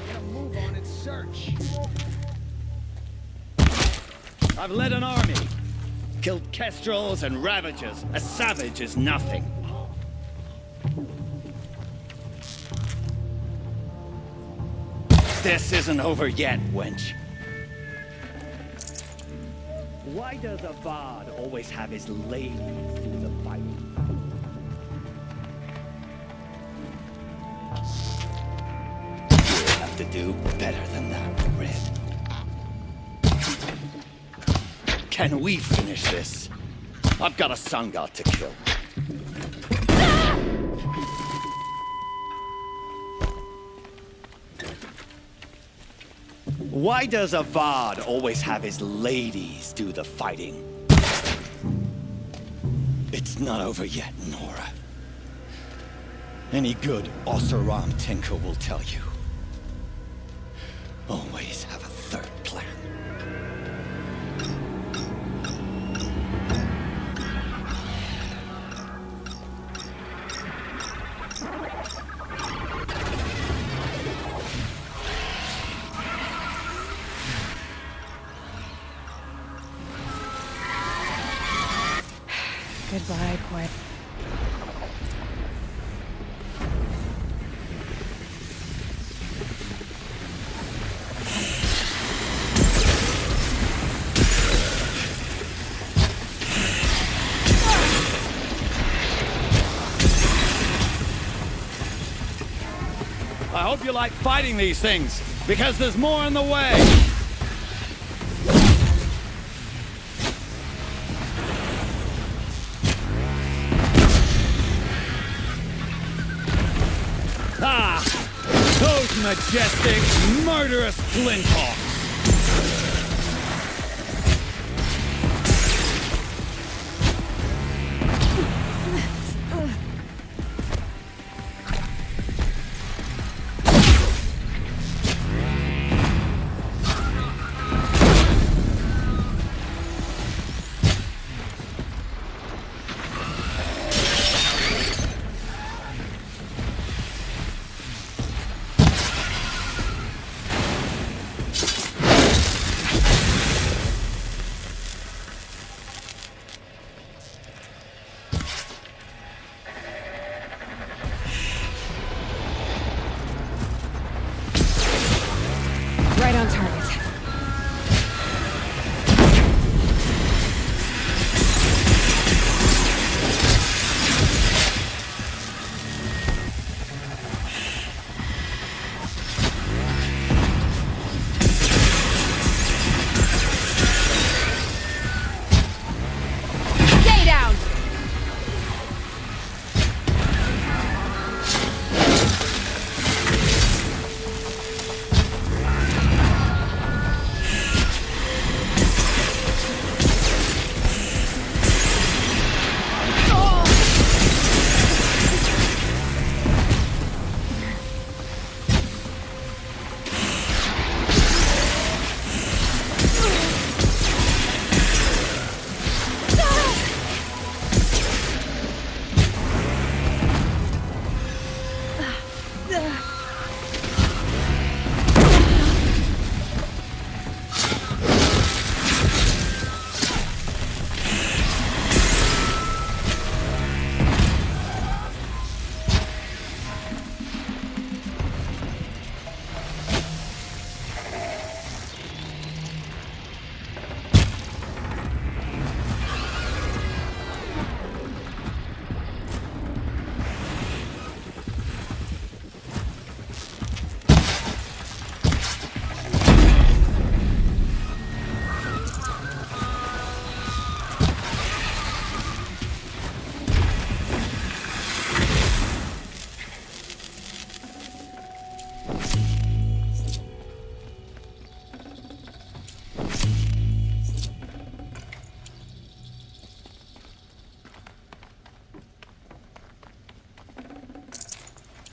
Gotta move on and search. I've led an army. Killed kestrels and ravagers. A savage is nothing. This isn't over yet, wench. Why does Avad always have his ladies do the fighting? You'll have to do better than that, Red. Can we finish this? I've got a sun god to kill. Why does Avad always have his ladies do the fighting? It's not over yet, Nora. Any good Oseram tinker will tell you. Always have a third plan. Goodbye, quiet. I hope you like fighting these things, because there's more on the way. Ah! Those majestic, murderous flinthawks!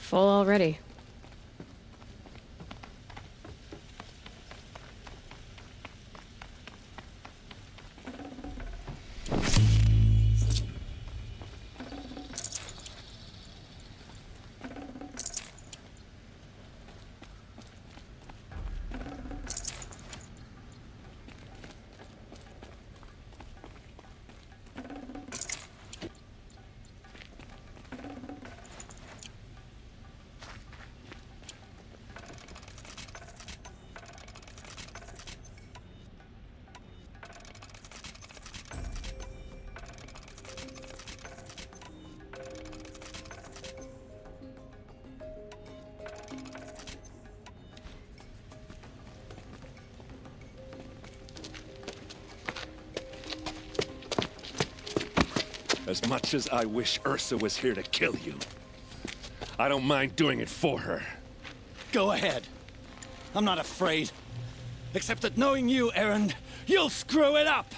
Full already. As much as I wish Ursa was here to kill you, I don't mind doing it for her. Go ahead. I'm not afraid. Except that knowing you, Erend, you'll screw it up!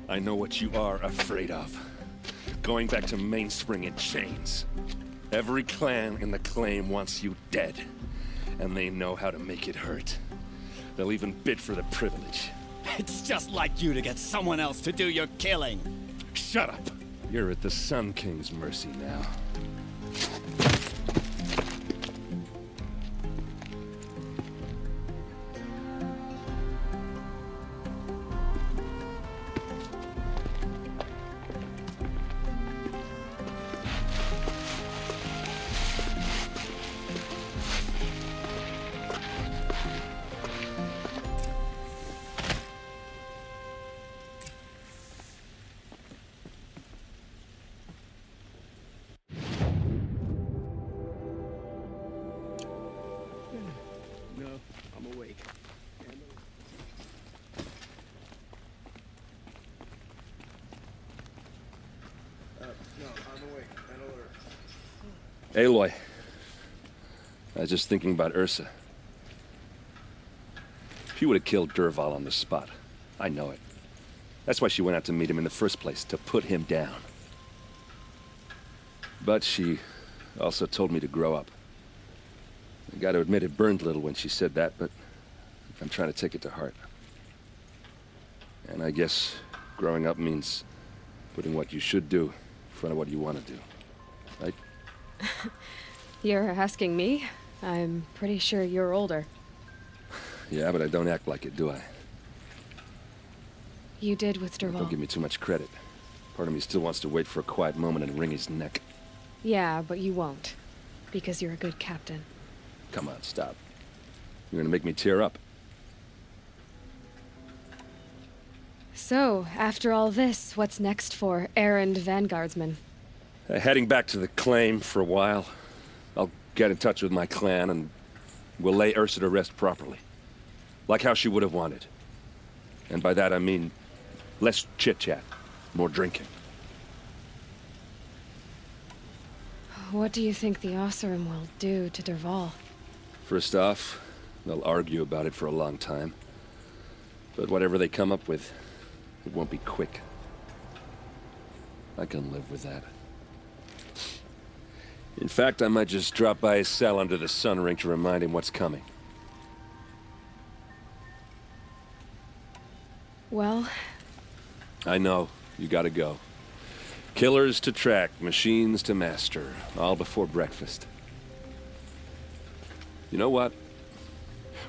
I know what you are afraid of. Going back to Mainspring in chains. Every clan in the claim wants you dead. And they know how to make it hurt. They'll even bid for the privilege. It's just like you to get someone else to do your killing. Shut up! You're at the Sun King's mercy now. No, I'm awake. No, I'm awake. Aloy. I was just thinking about Ursa. She would have killed Dervahl on the spot. I know it. That's why she went out to meet him in the first place, to put him down. But she also told me to grow up. I gotta admit it burned a little when she said that, but I'm trying to take it to heart. And I guess growing up means putting what you should do in front of what you want to do. Right? You're asking me? I'm pretty sure you're older. Yeah, but I don't act like it, do I? You did with Dervahl. Don't give me too much credit. Part of me still wants to wait for a quiet moment and wring his neck. Yeah, but you won't. Because you're a good captain. Come on, stop. You're gonna make me tear up. So, after all this, what's next for Erend Vanguardsman? Heading back to the claim for a while. I'll get in touch with my clan and we'll lay Ursa to rest properly. Like how she would have wanted. And by that I mean less chit-chat, more drinking. What do you think the Oseram will do to Dervahl? First off, they'll argue about it for a long time. But whatever they come up with, it won't be quick. I can live with that. In fact, I might just drop by his cell under the sun ring to remind him what's coming. Well... I know. You gotta go. Killers to track, machines to master. All before breakfast. You know what?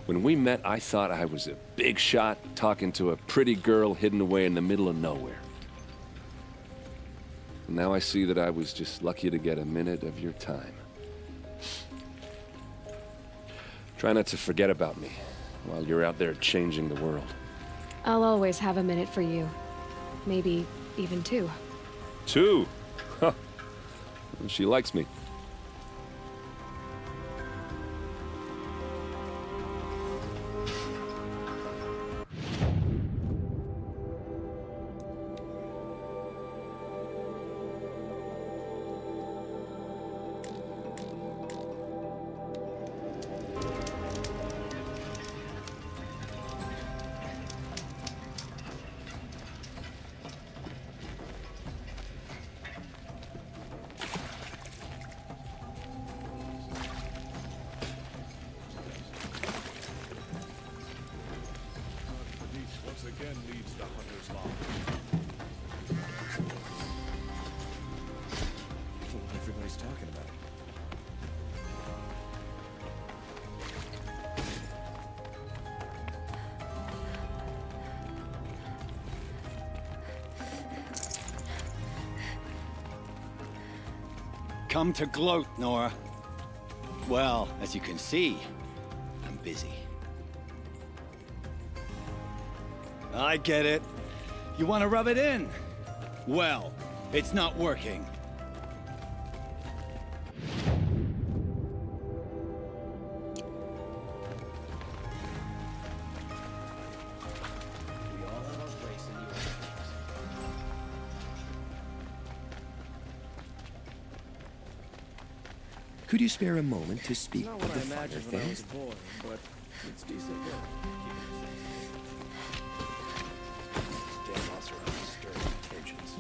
When we met, I thought I was a big shot talking to a pretty girl hidden away in the middle of nowhere. And now I see that I was just lucky to get a minute of your time. Try not to forget about me while you're out there changing the world. I'll always have a minute for you. Maybe even two. Two? Huh. She likes me. come to gloat, Nora. Well, as you can see, I'm busy. I get it. You want to rub it in? Well, it's not working. Could you spare a moment to speak Not of what the I finer imagined when I was things? a boy, but it's decent work. Damn monster has stirring tensions.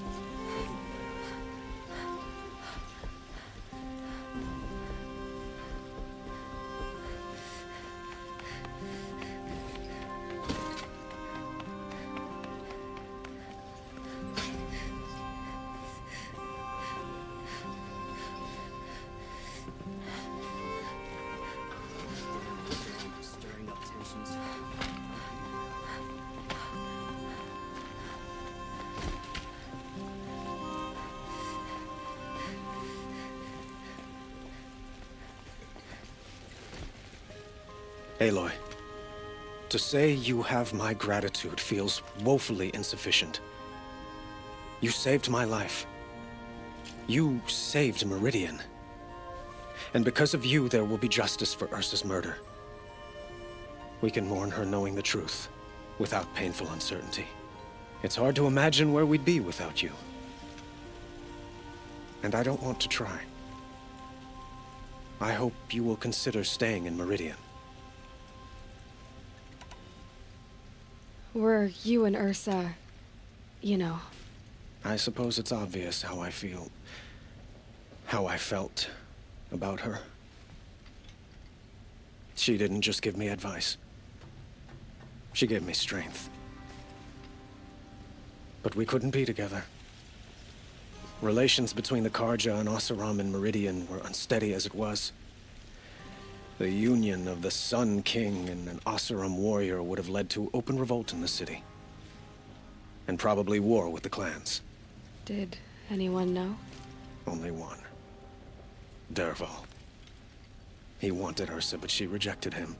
Stirring up tensions. Aloy, to say you have my gratitude feels woefully insufficient. You saved my life. You saved Meridian. And because of you, there will be justice for Ursa's murder. We can mourn her knowing the truth, without painful uncertainty. It's hard to imagine where we'd be without you. And I don't want to try. I hope you will consider staying in Meridian. Were you and Ursa, you know? I suppose it's obvious how I feel. How I felt about her. She didn't just give me advice. She gave me strength. But we couldn't be together. Relations between the Karja and Oseram in Meridian were unsteady as it was. The union of the Sun King and an Oseram warrior would have led to open revolt in the city. And probably war with the clans. Did anyone know? Only one. Dervahl. He wanted Ursa, but she rejected him.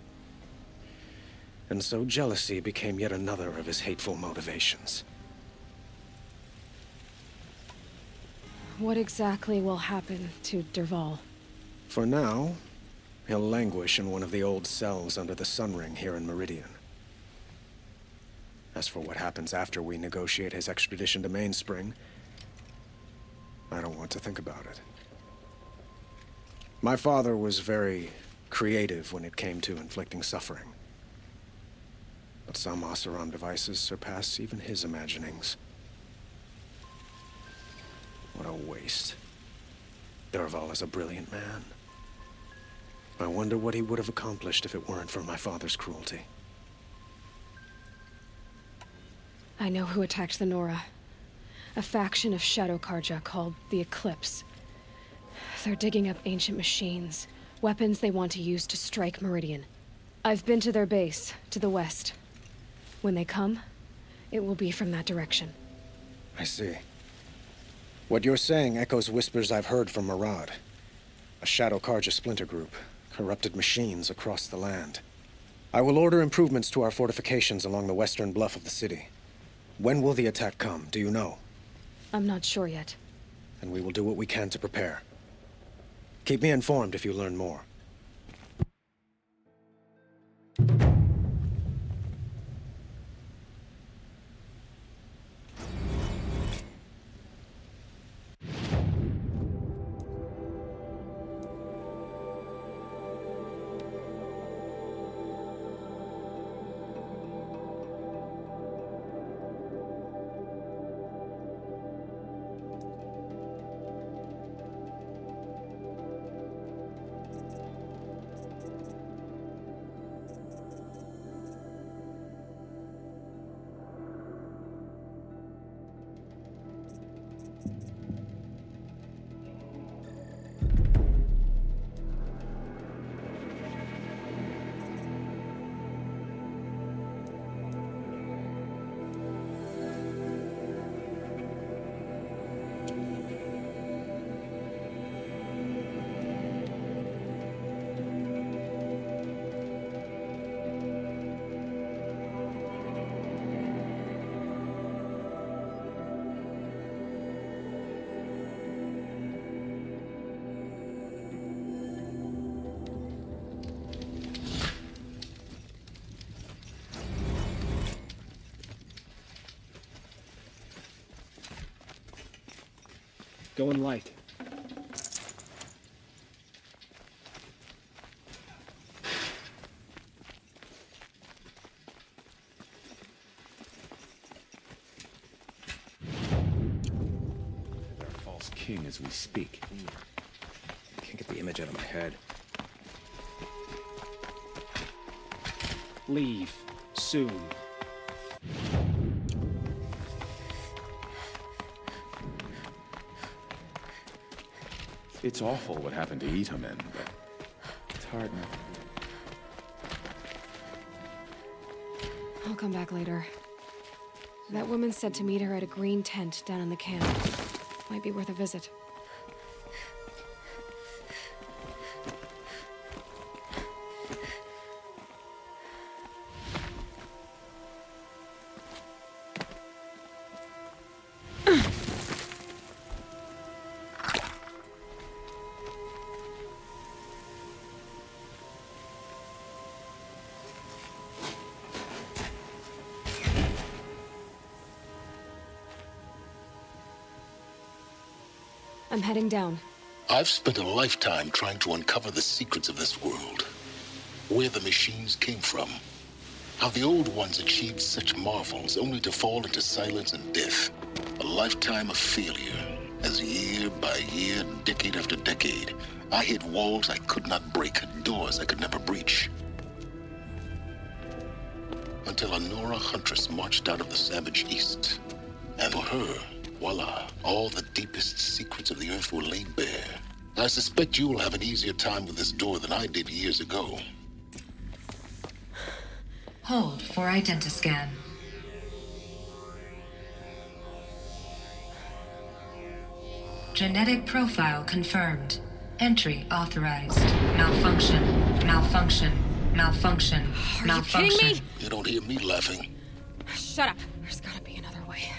And so jealousy became yet another of his hateful motivations. What exactly will happen to Dervahl? For now, he'll languish in one of the old cells under the Sun Ring here in Meridian. As for what happens after we negotiate his extradition to Mainspring, I don't want to think about it. My father was very creative when it came to inflicting suffering. But some Oseram devices surpass even his imaginings. What a waste. Dervahl is a brilliant man. I wonder what he would have accomplished if it weren't for my father's cruelty. I know who attacked the Nora. A faction of Shadow Karja called the Eclipse. They're digging up ancient machines, weapons they want to use to strike Meridian. I've been to their base, to the west. When they come, it will be from that direction. I see. What you're saying echoes whispers I've heard from Murad. A Shadow Karja splinter group, corrupted machines across the land. I will order improvements to our fortifications along the western bluff of the city. When will the attack come, do you know? I'm not sure yet. And we will do what we can to prepare. Keep me informed if you learn more. Going light. Our false king as we speak. I can't get the image out of my head. Leave. Soon. It's awful what happened to Itamen, but it's hard now. I'll come back later. That woman said to meet her at a green tent down in the camp. Might be worth a visit. I'm heading down. I've spent a lifetime trying to uncover the secrets of this world. Where the machines came from. How the old ones achieved such marvels only to fall into silence and death. A lifetime of failure. As year by year, decade after decade, I hit walls I could not break, doors I could never breach. Until a Nora huntress marched out of the savage East. And for her, voila, all the deepest secrets of the Earth were laid bare. I suspect you will have an easier time with this door than I did years ago. Hold for identiscan. Genetic profile confirmed. Entry authorized. Malfunction. Malfunction. Malfunction. Malfunction. You kidding me? You don't hear me laughing. Shut up. There's gotta be another way.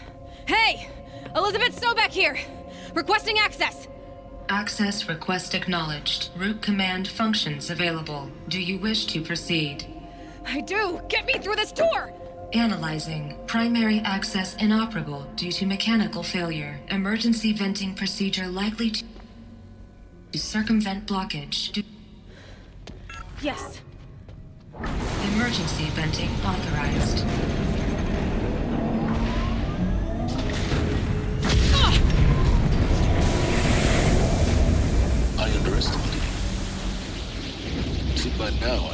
Hey! Elizabeth Sobek here! Requesting access! Access request acknowledged. Root command functions available. Do you wish to proceed? I do! Get me through this door! Analyzing. Primary access inoperable due to mechanical failure. Emergency venting procedure likely to circumvent blockage. Yes. Emergency venting authorized. I underestimated you. See, by now,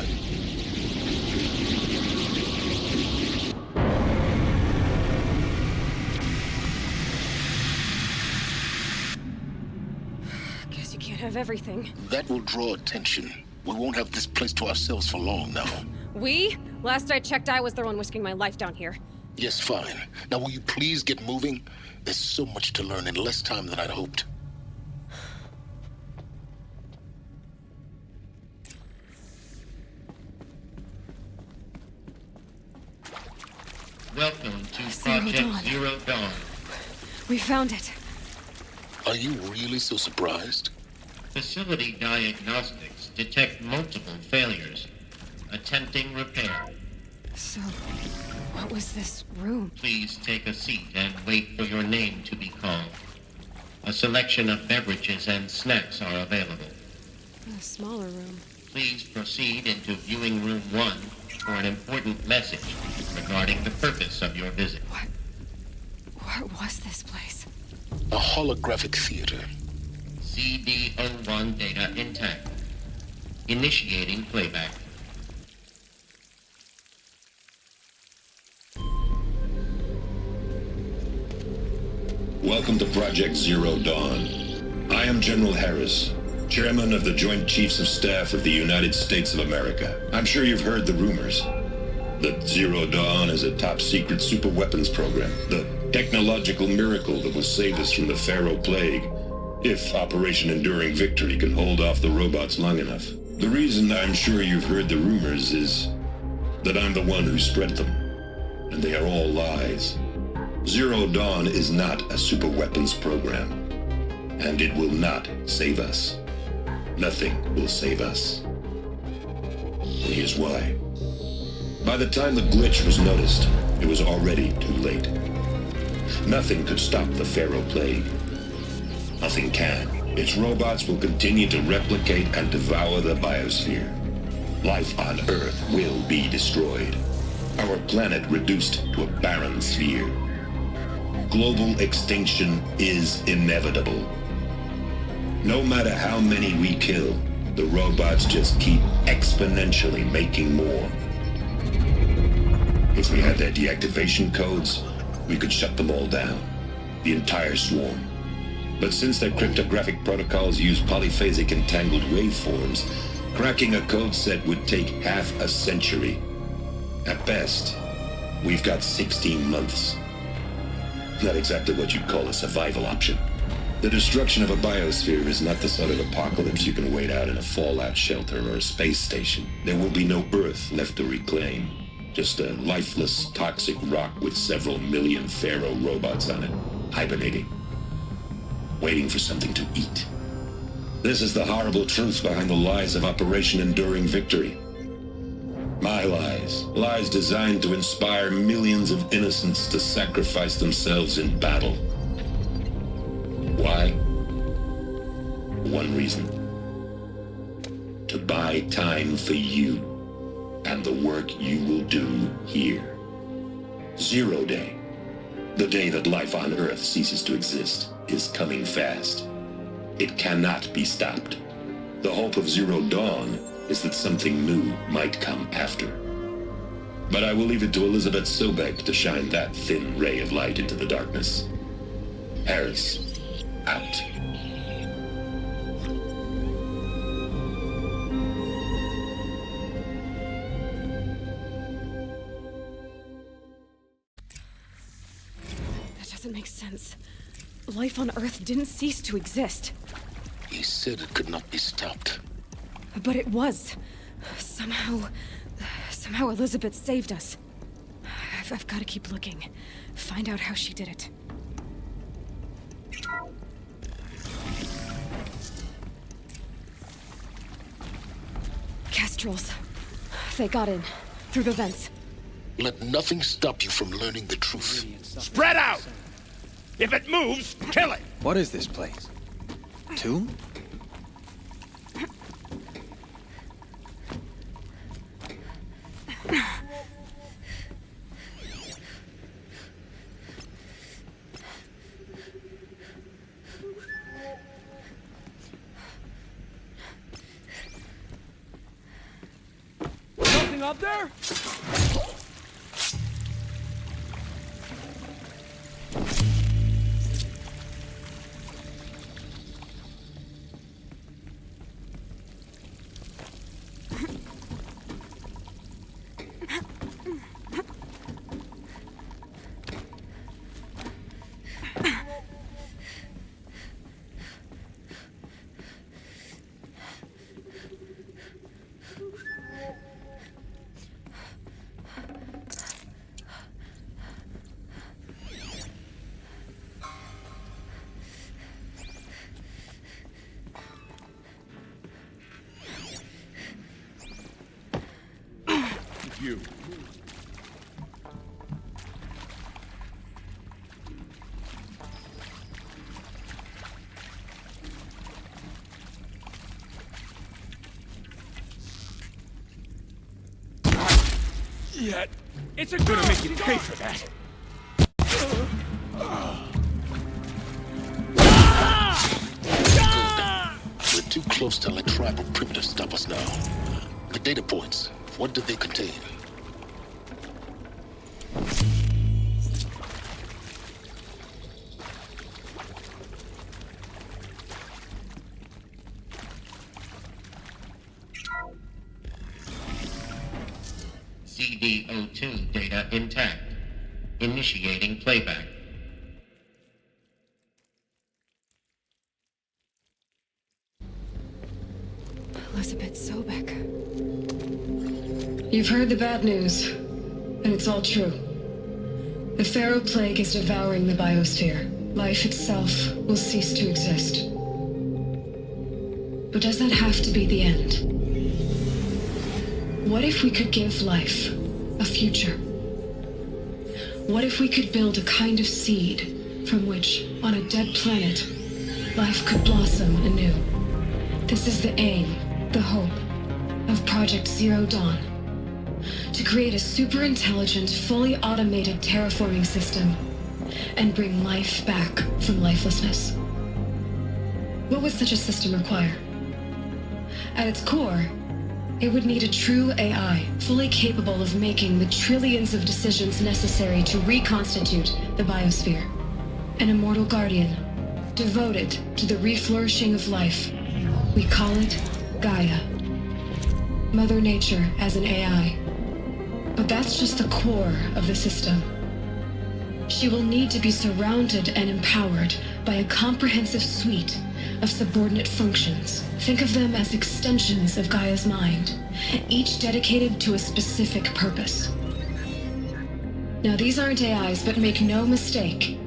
Guess you can't have everything. that will draw attention. We won't have this place to ourselves for long now. We? Last I checked, I was the one risking my life down here. Yes, fine. Now, will you please get moving? There's so much to learn in less time than I'd hoped. Welcome to Project Zero Dawn. We found it. Are you really so surprised? Facility diagnostics detect multiple failures. Attempting repair. So, what was this room? Please take a seat and wait for your name to be called. A selection of beverages and snacks are available. A smaller room. Please proceed into viewing room 1 for an important message regarding the purpose of your visit. What was this place? A holographic theater. CD01 data intact. Initiating playback. Welcome to Project Zero Dawn. I am General Harris, Chairman of the Joint Chiefs of Staff of the United States of America. I'm sure you've heard the rumors that Zero Dawn is a top-secret superweapons program, the technological miracle that will save us from the Pharaoh Plague, if Operation Enduring Victory can hold off the robots long enough. The reason I'm sure you've heard the rumors is that I'm the one who spread them, and they are all lies. Zero Dawn is not a superweapons program, and it will not save us. Nothing will save us. And here's why. By the time the glitch was noticed, it was already too late. Nothing could stop the Pharaoh Plague. Nothing can. Its robots will continue to replicate and devour the biosphere. Life on Earth will be destroyed. Our planet reduced to a barren sphere. Global extinction is inevitable. No matter how many we kill, the robots just keep exponentially making more. If we had their deactivation codes, we could shut them all down. The entire swarm. But since their cryptographic protocols use polyphasic entangled waveforms, cracking a code set would take half a century. At best, we've got 16 months. Not exactly what you'd call a survival option. The destruction of a biosphere is not the sort of apocalypse you can wait out in a fallout shelter or a space station. There will be no Earth left to reclaim. Just a lifeless, toxic rock with several million Pharaoh robots on it, hibernating. Waiting for something to eat. This is the horrible truth behind the lies of Operation Enduring Victory. My lies. Lies designed to inspire millions of innocents to sacrifice themselves in battle. Why? One reason. To buy time for you and the work you will do here. Zero Day. The day that life on Earth ceases to exist is coming fast. It cannot be stopped. The hope of Zero Dawn is that something new might come after. But I will leave it to Elizabeth Sobek to shine that thin ray of light into the darkness. Harris, out. That doesn't make sense. Life on Earth didn't cease to exist. He said it could not be stopped. But it was. Somehow Elizabeth saved us. I've got to keep looking. Find out how she did it. Kestrels. They got in. Through the vents. Let nothing stop you from learning the truth. Spread out! If it moves, kill it! What is this place? Tomb? Something up there? You. Yet. It's gonna make you pay for that. We're too close to let tribal primitives stop us now. The data points. What did they contain? CD02 data intact. Initiating playback. Elizabeth Sobek. You've heard the bad news, and it's all true. The Pharaoh Plague is devouring the biosphere. Life itself will cease to exist. But does that have to be the end? What if we could give life a future? What if we could build a kind of seed from which, on a dead planet, life could blossom anew. This is the aim, the hope, of Project Zero Dawn. To create a super-intelligent, fully automated terraforming system and bring life back from lifelessness. What would such a system require? At its core, it would need a true AI, fully capable of making the trillions of decisions necessary to reconstitute the biosphere. An immortal guardian, devoted to the reflourishing of life. We call it Gaia. Mother Nature as an AI. But that's just the core of the system. She will need to be surrounded and empowered by a comprehensive suite of subordinate functions. Think of them as extensions of Gaia's mind, each dedicated to a specific purpose. Now, these aren't AIs, but make no mistake,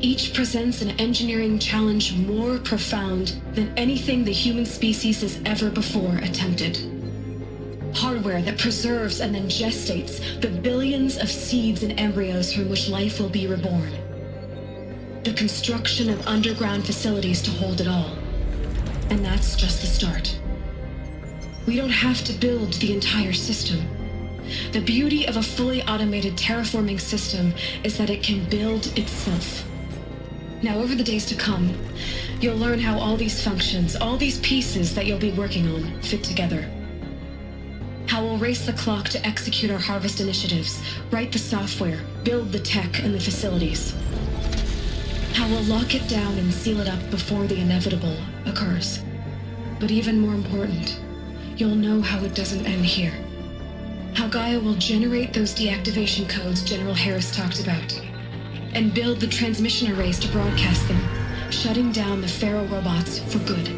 each presents an engineering challenge more profound than anything the human species has ever before attempted. Hardware that preserves and then gestates the billions of seeds and embryos from which life will be reborn. The construction of underground facilities to hold it all. And that's just the start. We don't have to build the entire system. The beauty of a fully automated terraforming system is that it can build itself. Now, over the days to come, you'll learn how all these functions, all these pieces that you'll be working on, fit together. How we'll race the clock to execute our harvest initiatives, write the software, build the tech and the facilities. How we'll lock it down and seal it up before the inevitable occurs. But even more important, you'll know how it doesn't end here. How Gaia will generate those deactivation codes General Harris talked about, and build the transmission arrays to broadcast them, shutting down the Pharaoh robots for good.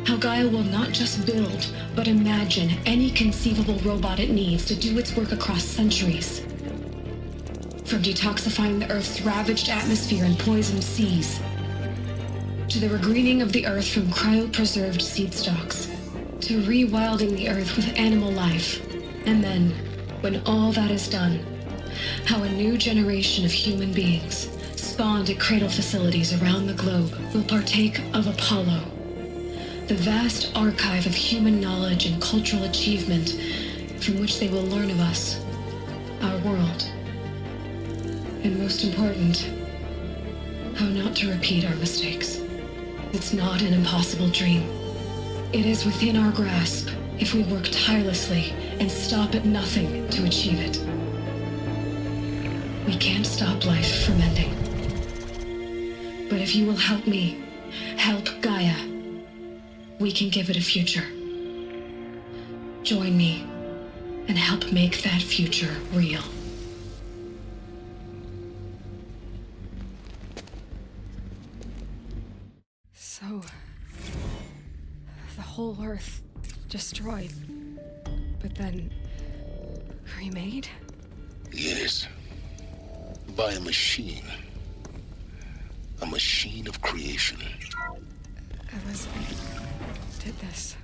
How Gaia will not just build, but imagine any conceivable robot it needs to do its work across centuries. From detoxifying the Earth's ravaged atmosphere and poisoned seas, to the regreening of the Earth from cryopreserved seed stalks, to rewilding the Earth with animal life. And then, when all that is done, how a new generation of human beings, spawned at cradle facilities around the globe, will partake of Apollo, the vast archive of human knowledge and cultural achievement from which they will learn of us, our world. And most important, how not to repeat our mistakes. It's not an impossible dream. It is within our grasp if we work tirelessly and stop at nothing to achieve it. We can't stop life from ending. But if you will help me, help Gaia, we can give it a future. Join me and help make that future real. So, the whole Earth destroyed, but then remade? Yes. By a machine. A machine of creation. Elizabeth did this.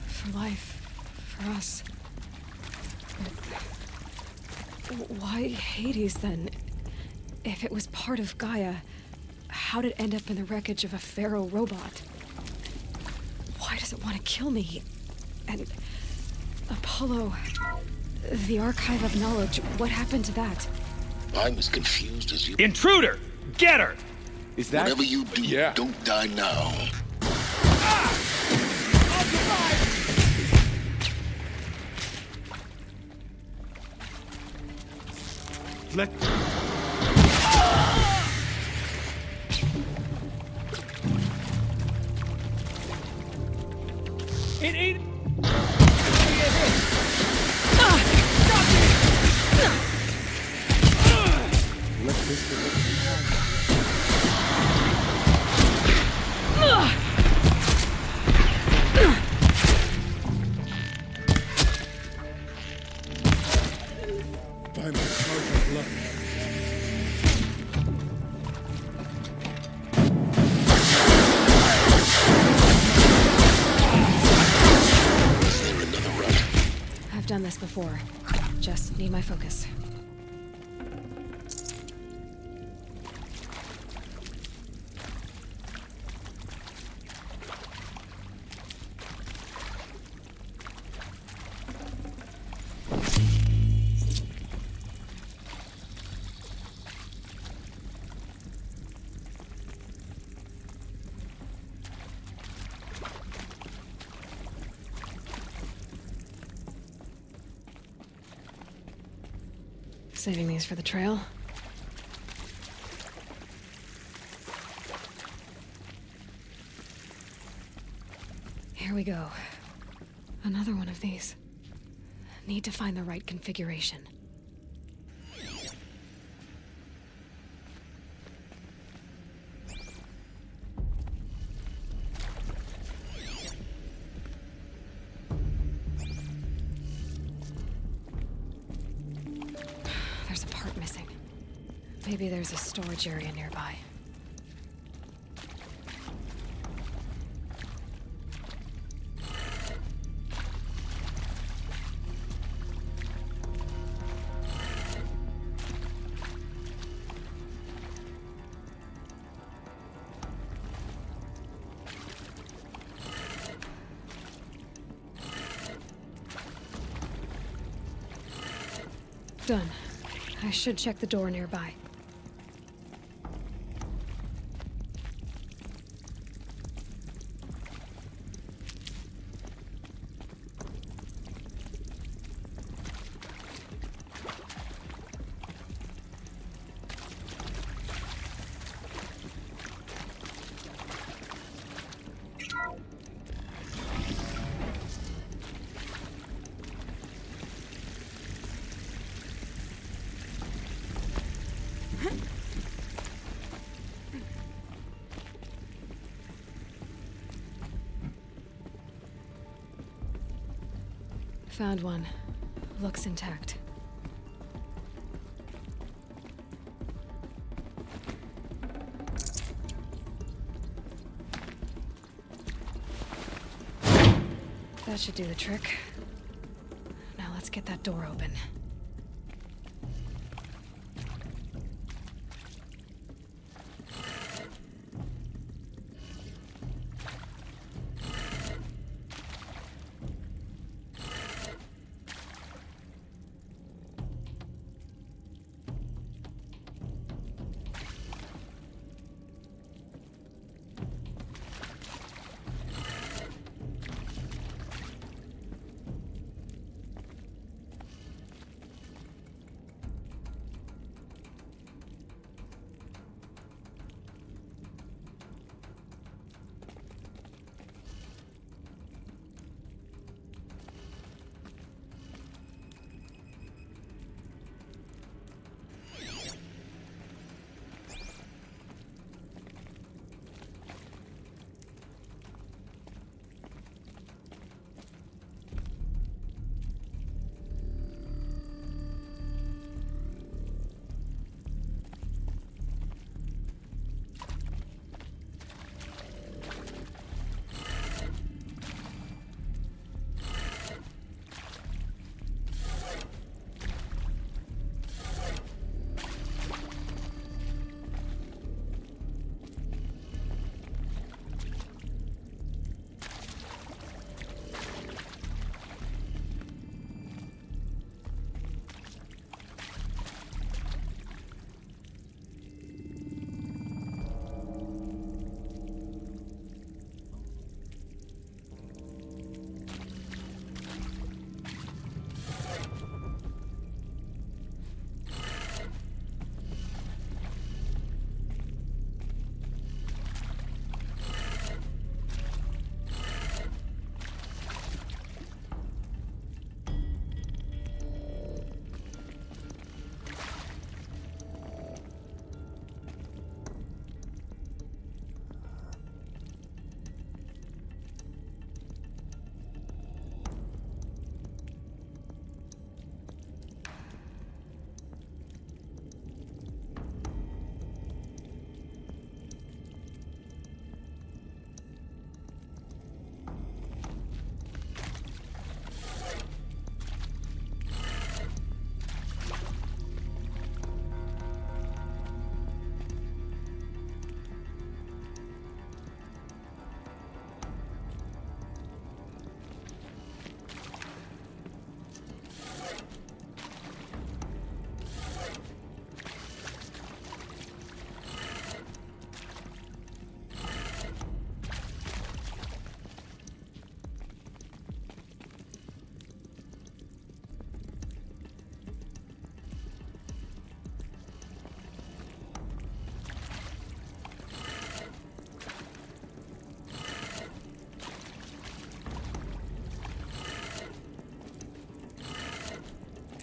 For life. For us. But why Hades, then? If it was part of Gaia, how'd it end up in the wreckage of a Pharaoh robot? Why does it want to kill me? And Apollo, the archive of knowledge, what happened to that? I'm as confused as you. Intruder! Get her! Is that... Whatever you do, don't die now. Let... It ain't... Let this be... By my heart of blood. Is there another route? I've done this before. Just need my focus. Saving these for the trail. Here we go. Another one of these. Need to find the right configuration. There's a part missing. Maybe there's a storage area nearby. Done. I should check the door nearby. Found one. Looks intact. That should do the trick. Now let's get that door open.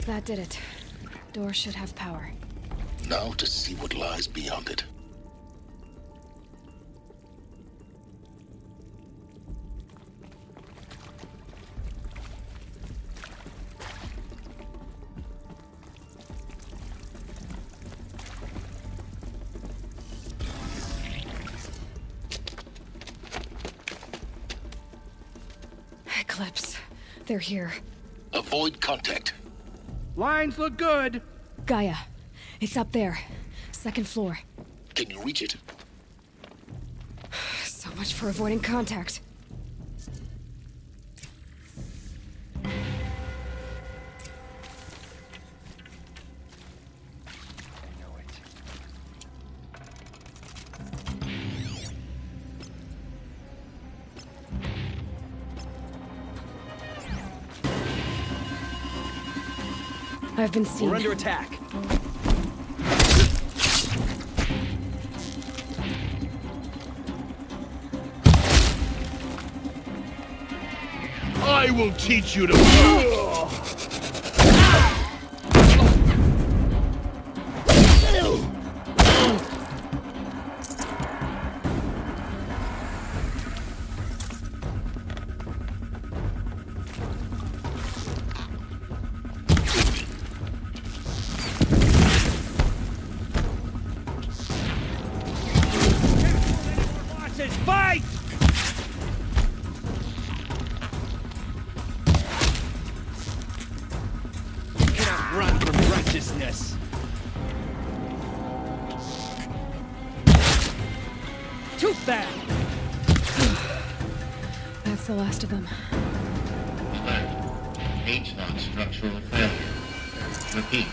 That did it. Door should have power. Now to see what lies beyond it. Eclipse. They're here. Avoid contact. Lines look good. Gaia. It's up there. Second floor. Can you reach it? So much for avoiding contact. I've been seen. We're under attack. I will teach you to... Fight! You cannot run from righteousness. Too fast! That's the last of them. H-lock structural failure. Repeat.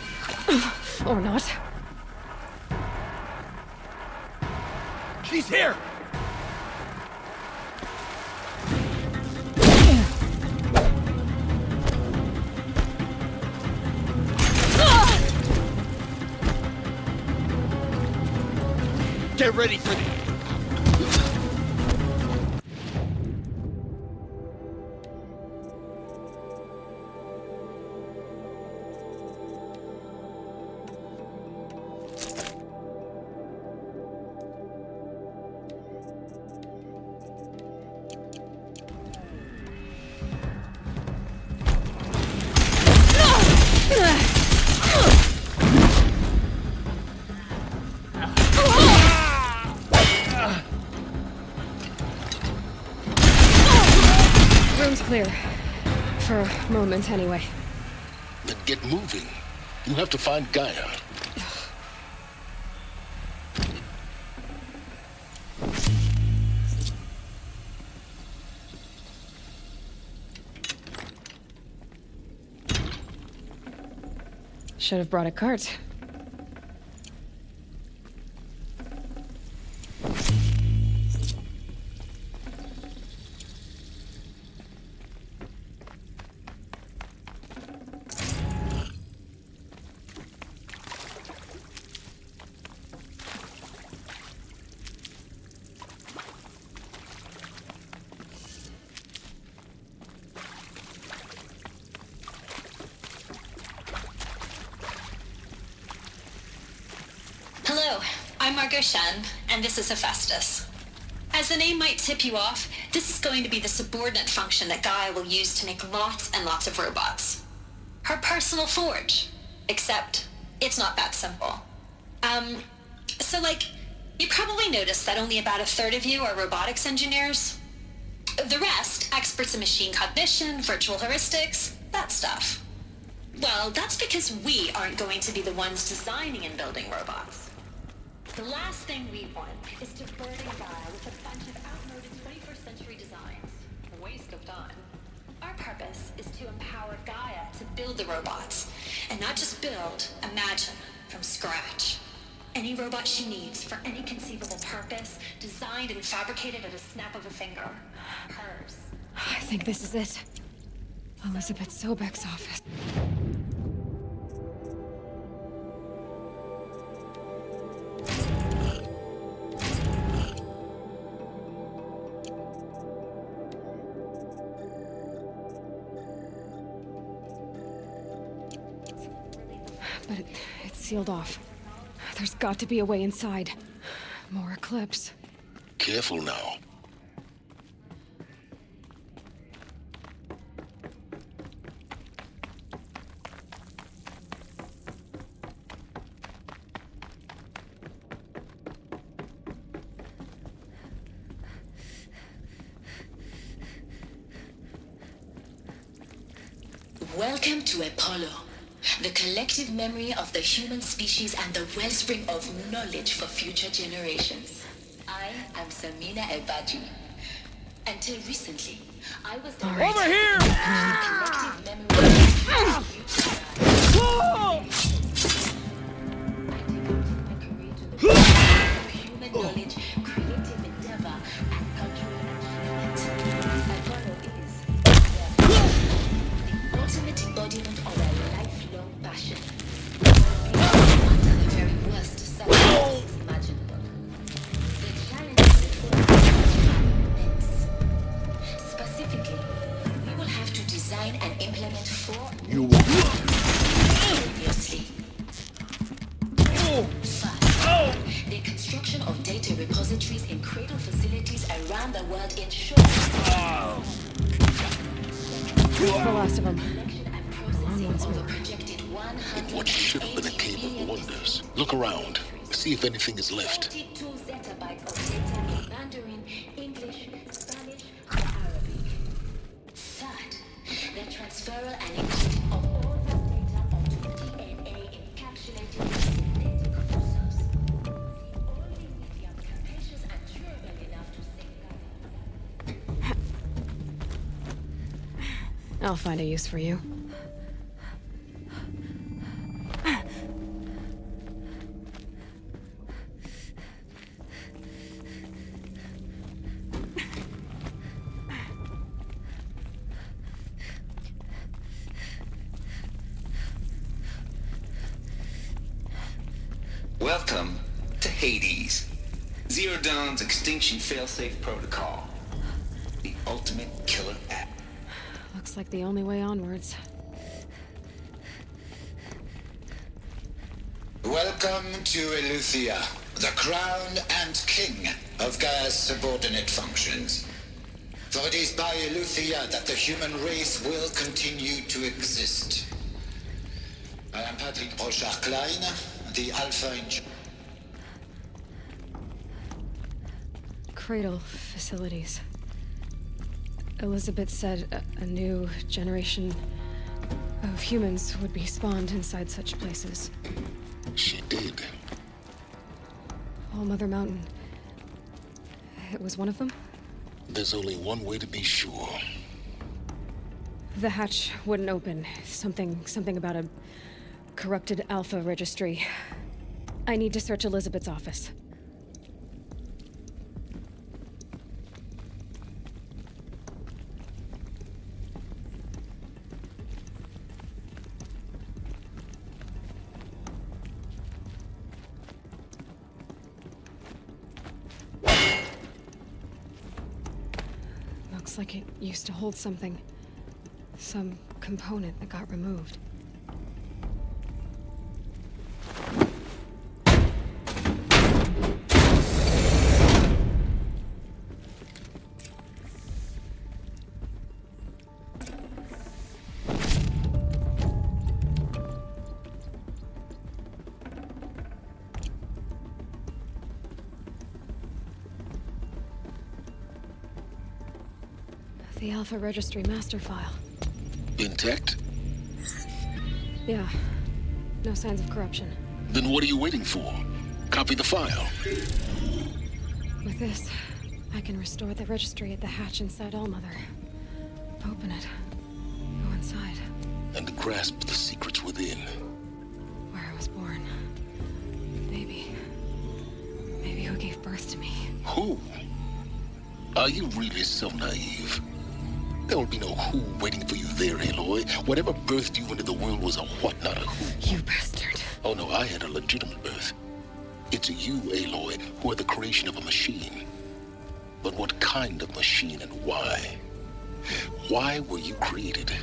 Or not. She's here! Get ready for the... Room's clear. For a moment, anyway. Then get moving. You have to find Gaia. Should have brought a cart. Hello, I'm Margot Shen, and this is Hephaestus. As the name might tip you off, this is going to be the subordinate function that Gaia will use to make lots and lots of robots. Her personal forge. Except, it's not that simple. You probably noticed that only about a third of you are robotics engineers. The rest, experts in machine cognition, virtual heuristics, that stuff. Well, that's because we aren't going to be the ones designing and building robots. The last thing we want is to burden Gaia with a bunch of outmoded 21st century designs. A waste of time. Our purpose is to empower Gaia to build the robots. And not just build, imagine, from scratch. Any robot she needs for any conceivable purpose, designed and fabricated at a snap of a finger. Hers. I think this is it. Elizabeth Sobek's office. but it's sealed off. There's got to be a way inside. More Eclipse. Careful now. Welcome to Apollo, the collective memory of the human species and the wellspring of knowledge for future generations. I am Samina Ebaji. Until recently, I was the Over here! collective memory of human knowledge, creative endeavor, and cultural achievement. Apollo is the ultimate embodiment of a lifelong passion. Under the very worst circumstances imaginable. The challenges before us are immense. Specifically, we will have to design and implement 4 new previously. First, the construction of data repositories in cradle facilities around the world ensures The last of them. In what should have been a cave of wonders. Look around. See if anything is left. 32 zettabytes of data in Mandarin, English, Spanish, and Arabic. Third, the transferal and encoding of all that data onto DNA encapsulated in genetic resources. The only medium capacious and durable enough to safeguard. I'll find a use for you. Welcome to Hades, Zero Dawn's extinction failsafe protocol. The ultimate killer app. Looks like the only way onwards. Welcome to Eleuthia, the crown and king of Gaia's subordinate functions. For it is by Eleuthia that the human race will continue to exist. I am Patrick Brochard-Klein, the Alpha Engineer. Cradle facilities. Elizabeth said a new generation of humans would be spawned inside such places. She did. All Mother Mountain. It was one of them? There's only one way to be sure. The hatch wouldn't open. Something about a corrupted Alpha registry. I need to search Elizabeth's office. Looks like it used to hold something. Some component that got removed. The Alpha Registry master file. Intact? Yeah. No signs of corruption. Then what are you waiting for? Copy the file. With this, I can restore the registry at the hatch inside Allmother. Open it. Go inside. And grasp the secrets within. Where I was born. Maybe who gave birth to me. Who? Are you really so naive? There will be no who waiting for you there, Aloy. Whatever birthed you into the world was a what, not a who. You bastard. Oh no, I had a legitimate birth. It's you, Aloy, who are the creation of a machine. But what kind of machine and why? Why were you created?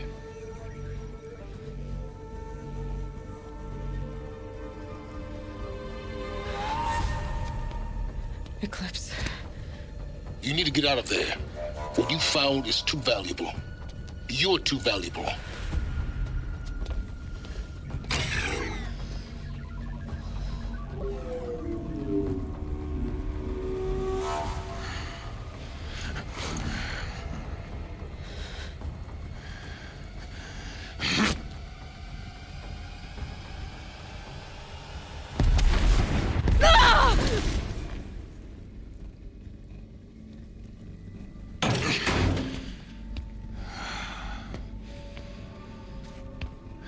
Eclipse. You need to get out of there. What you found is too valuable. You're too valuable.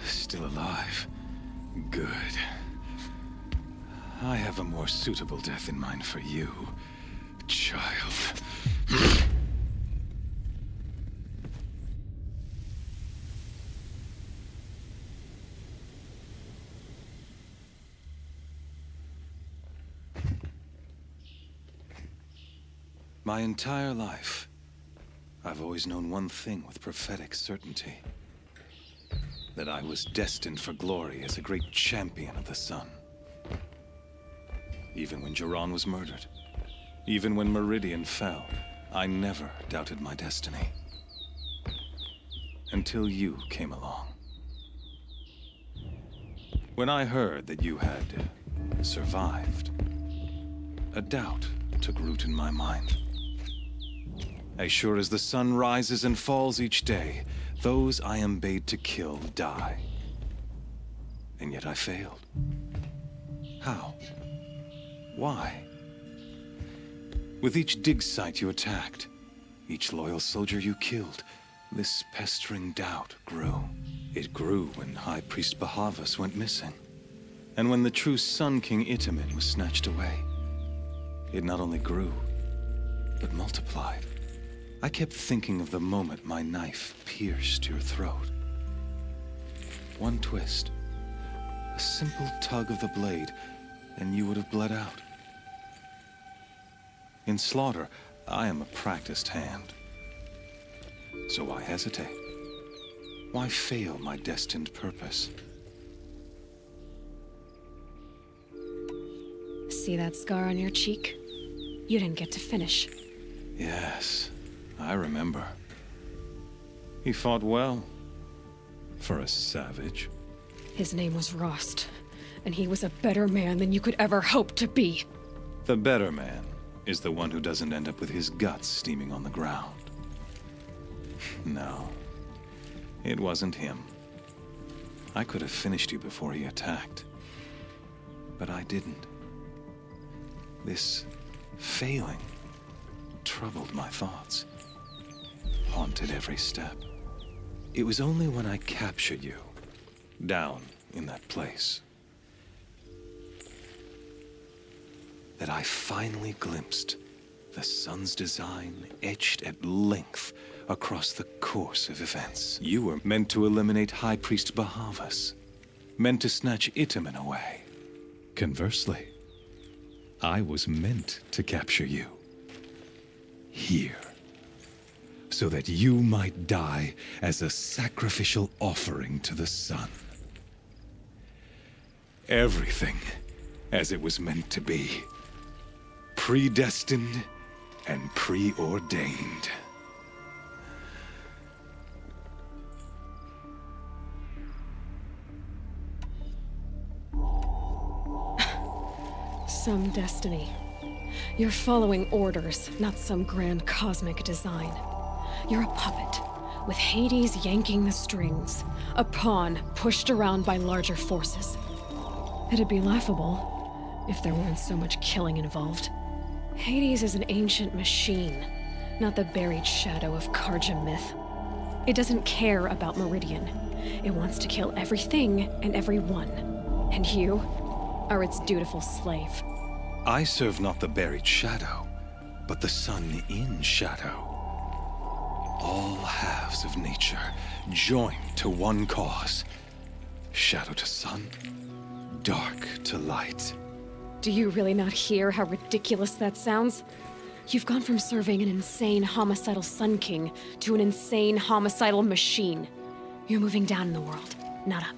Still alive. Good. I have a more suitable death in mind for you, child. My entire life, I've always known one thing with prophetic certainty. That I was destined for glory as a great champion of the sun. Even when Jiran was murdered, even when Meridian fell, I never doubted my destiny. Until you came along. When I heard that you had survived, a doubt took root in my mind. As sure as the sun rises and falls each day, those I am bade to kill die. And yet I failed. How? Why? With each dig site you attacked, each loyal soldier you killed, this pestering doubt grew. It grew when High Priest Bahavas went missing. And when the true Sun King Itamen was snatched away. It not only grew, but multiplied. I kept thinking of the moment my knife pierced your throat. One twist, a simple tug of the blade, and you would have bled out. In slaughter, I am a practiced hand. So why hesitate? Why fail my destined purpose? See that scar on your cheek? You didn't get to finish. Yes. I remember. He fought well. For a savage. His name was Rost, and he was a better man than you could ever hope to be. The better man is the one who doesn't end up with his guts steaming on the ground. No. It wasn't him. I could have finished you before he attacked. But I didn't. This failing troubled my thoughts. Haunted every step. It was only when I captured you, down in that place, that I finally glimpsed the sun's design etched at length across the course of events. You were meant to eliminate High Priest Bahavas, meant to snatch Itamen away. Conversely, I was meant to capture you. Here. So that you might die as a sacrificial offering to the sun. Everything as it was meant to be. Predestined and preordained. Some destiny. You're following orders, not some grand cosmic design. You're a puppet, with Hades yanking the strings. A pawn pushed around by larger forces. It'd be laughable if there weren't so much killing involved. Hades is an ancient machine, not the buried shadow of Karja myth. It doesn't care about Meridian. It wants to kill everything and everyone. And you are its dutiful slave. I serve not the buried shadow, but the sun in shadow. All halves of nature joined to one cause. Shadow to sun, dark to light. Do you really not hear how ridiculous that sounds? You've gone from serving an insane homicidal Sun King to an insane homicidal machine. You're moving down in the world, not up.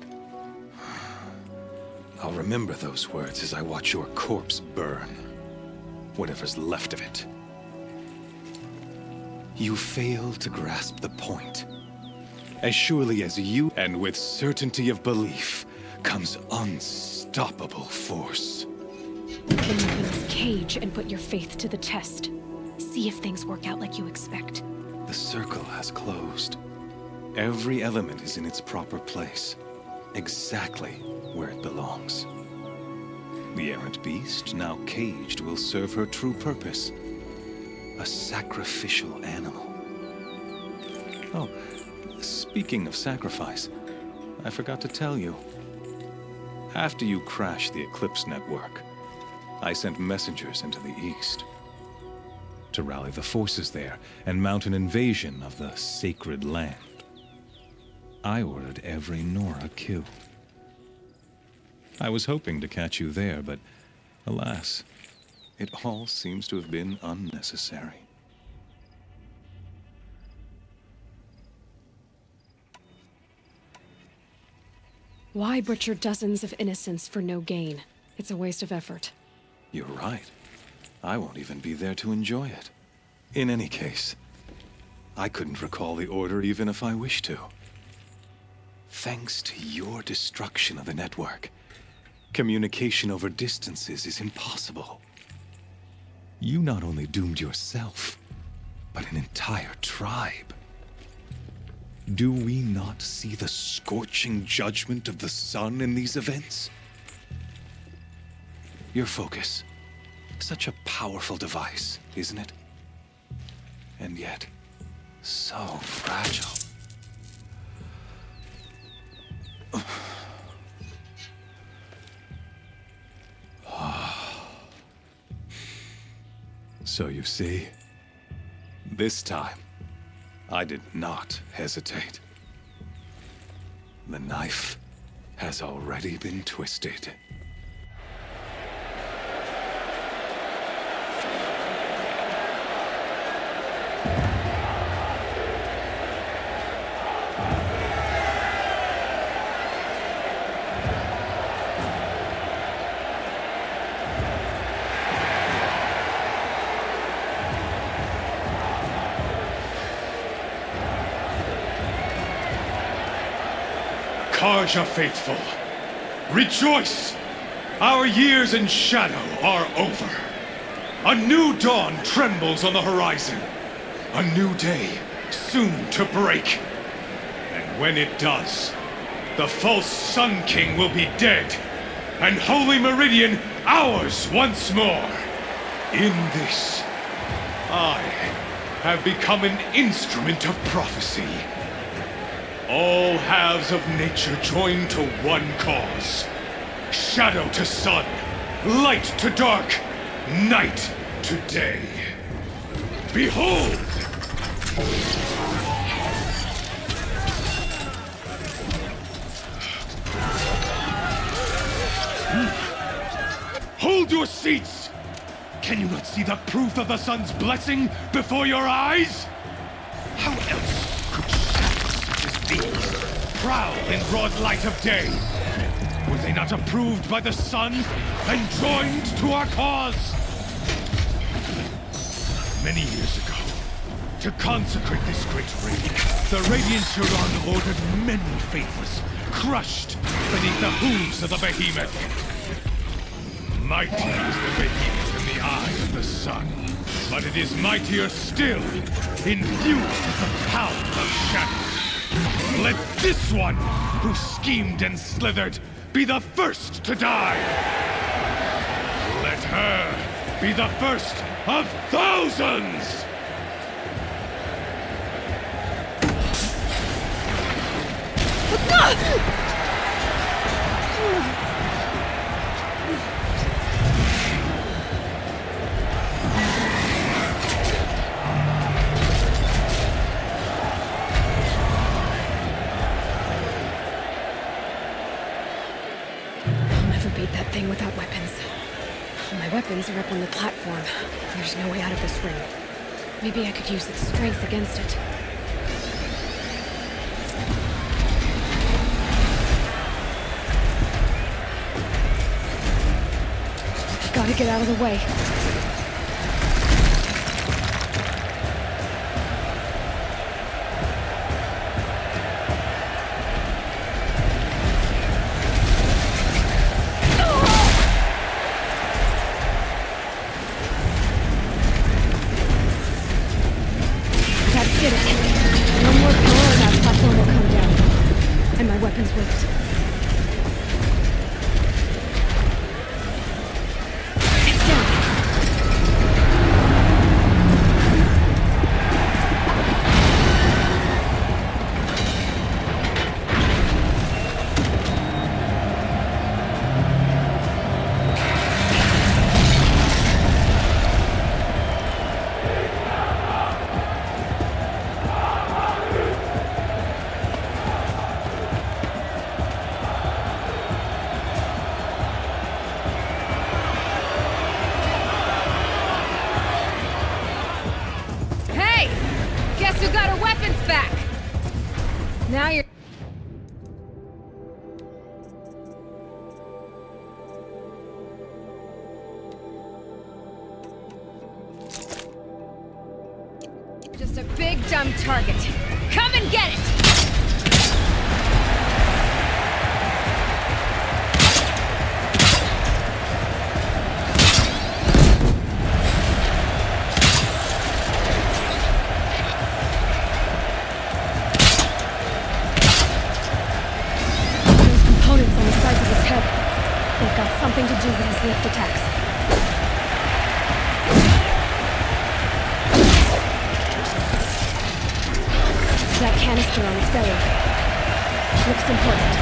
I'll remember those words as I watch your corpse burn. whatever's left of it. You fail to grasp the point. As surely as you, and with certainty of belief, comes unstoppable force. Then open this cage and put your faith to the test. See if things work out like you expect. The circle has closed. Every element is in its proper place, exactly where it belongs. The errant beast, now caged, will serve her true purpose. A sacrificial animal. Oh, speaking of sacrifice, I forgot to tell you. After you crashed the Eclipse network, I sent messengers into the east to rally the forces there and mount an invasion of the sacred land. I ordered every Nora killed. I was hoping to catch you there, but alas, it all seems to have been unnecessary. Why butcher dozens of innocents for no gain? It's a waste of effort. You're right. I won't even be there to enjoy it. In any case, I couldn't recall the order even if I wished to. Thanks to your destruction of the network, communication over distances is impossible. You not only doomed yourself, but an entire tribe. Do we not see the scorching judgment of the sun in these events? Your focus. Such a powerful device, isn't it? And yet, so fragile. So you see, this time, I did not hesitate. The knife has already been twisted. Karja faithful, rejoice! Our years in shadow are over. A new dawn trembles on the horizon. A new day soon to break. And when it does, the false Sun King will be dead, and Holy Meridian ours once more. In this, I have become an instrument of prophecy. All halves of nature join to one cause. Shadow to sun, light to dark, night to day. Behold! Hold your seats! Can you not see the proof of the sun's blessing before your eyes? How else could shadows such as these prowl in broad light of day? Were they not approved by the sun and joined to our cause? Many years ago, to consecrate this great raid, the Radiant Huron ordered many faithless, crushed beneath the hooves of the behemoth. Mighty is the behemoth in the eye of the sun, but it is mightier still, infused with the power of shadow. Let this one, who schemed and slithered, be the first to die. Let her be the first of thousands! That thing without weapons. My weapons are up on the platform. There's no way out of this ring. Maybe I could use its strength against it. Gotta get out of the way. weapons whipped. It's down. Now you're... just a big dumb target. Come and get it! Something to do with his lift attacks. That canister on its belly looks important.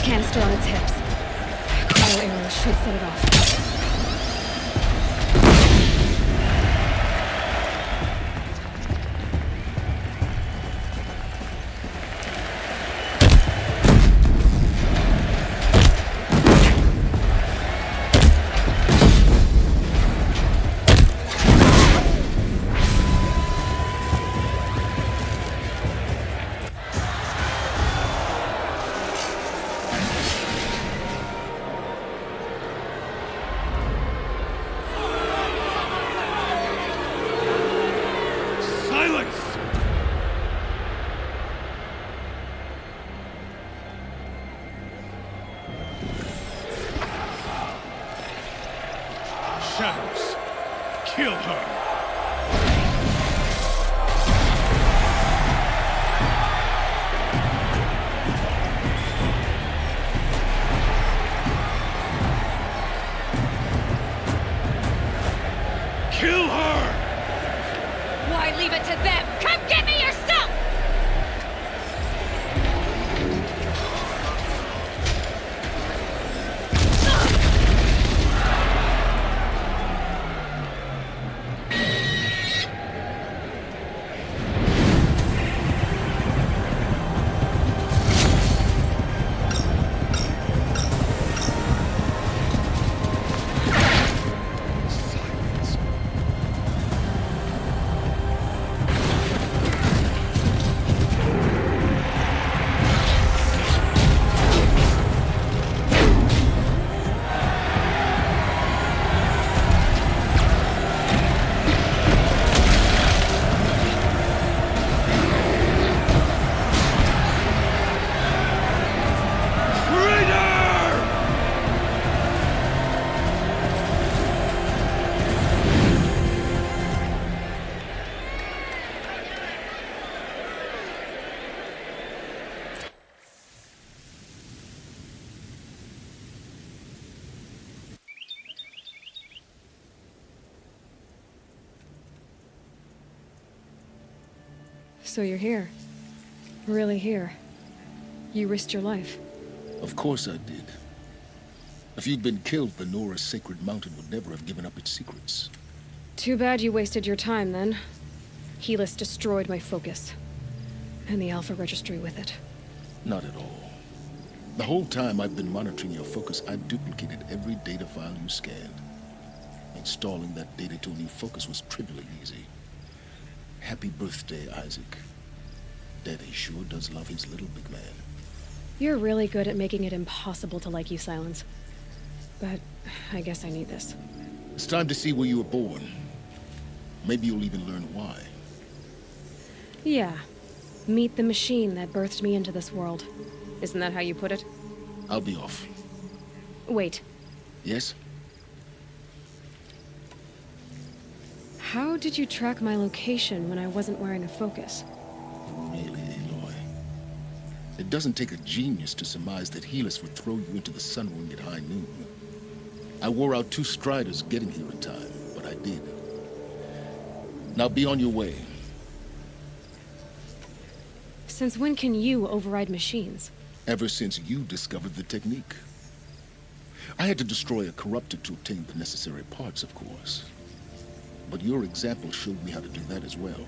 Canister on its hips. Cryo arrows should set it off. Shadows. Kill her. Kill her! Why leave it to them? Come get me yourself! So you're here. Really here. You risked your life. Of course I did. If you'd been killed, the Nora's sacred mountain would never have given up its secrets. Too bad you wasted your time, then. Helis destroyed my focus. And the Alpha Registry with it. Not at all. The whole time I've been monitoring your focus, I've duplicated every data file you scanned. Installing that data to a new focus was trivially easy. Happy birthday, Isaac. Daddy sure does love his little big man. You're really good at making it impossible to like you, Silence. But I guess I need this. It's time to see where you were born. Maybe you'll even learn why. Yeah. Meet the machine that birthed me into this world. Isn't that how you put it? I'll be off. Wait. Yes? How did you track my location when I wasn't wearing a focus? Really, Aloy? It doesn't take a genius to surmise that Helis would throw you into the sun ring at high noon. I wore out 2 striders getting here in time, but I did. Now be on your way. Since when can you override machines? Ever since you discovered the technique. I had to destroy a corruptor to obtain the necessary parts, of course. But your example showed me how to do that as well.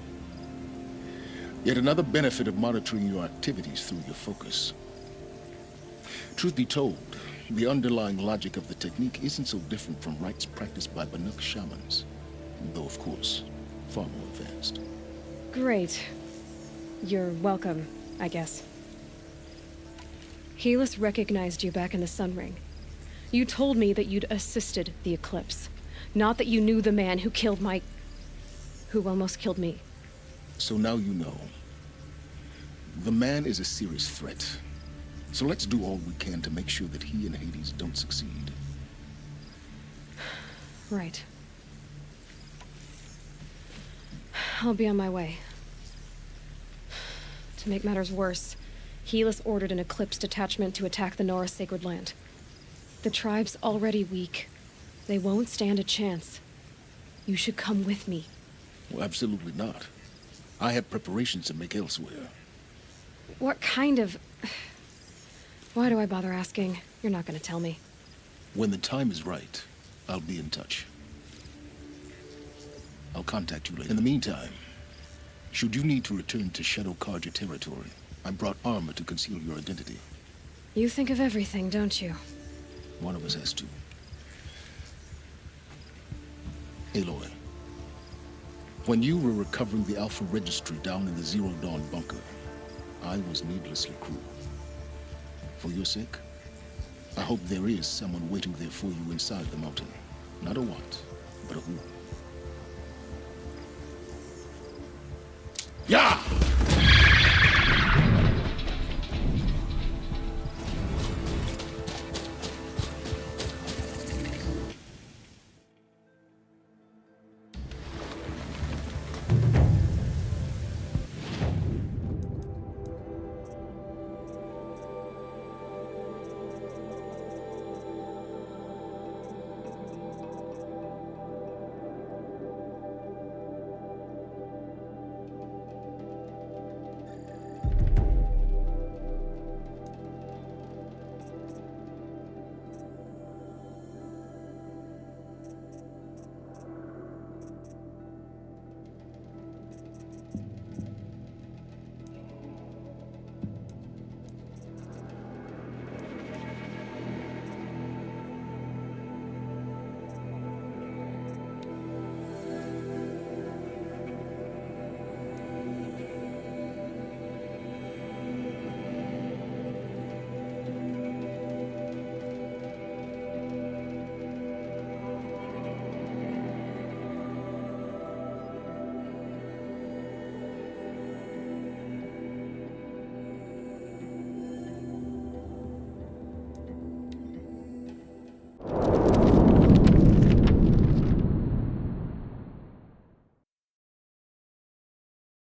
Yet another benefit of monitoring your activities through your focus. Truth be told, the underlying logic of the technique isn't so different from rites practiced by Banuk shamans, though of course, far more advanced. Great. You're welcome, I guess. Helis recognized you back in the Sun Ring. You told me that you'd assisted the Eclipse, not that you knew the man who killed who almost killed me. So now you know. The man is a serious threat. So let's do all we can to make sure that he and Hades don't succeed. Right. I'll be on my way. To make matters worse, Helis ordered an Eclipse detachment to attack the Nora Sacred Land. The tribe's already weak. They won't stand a chance. You should come with me. Well, absolutely not. I have preparations to make elsewhere. What kind of... Why do I bother asking? You're not gonna tell me. When the time is right, I'll be in touch. I'll contact you later. In the meantime, should you need to return to Shadow Karja territory, I brought armor to conceal your identity. You think of everything, don't you? One of us has to. Aloy, when you were recovering the Alpha Registry down in the Zero Dawn bunker, I was needlessly cruel. For your sake, I hope there is someone waiting there for you inside the mountain. Not a what, but a who. Yeah!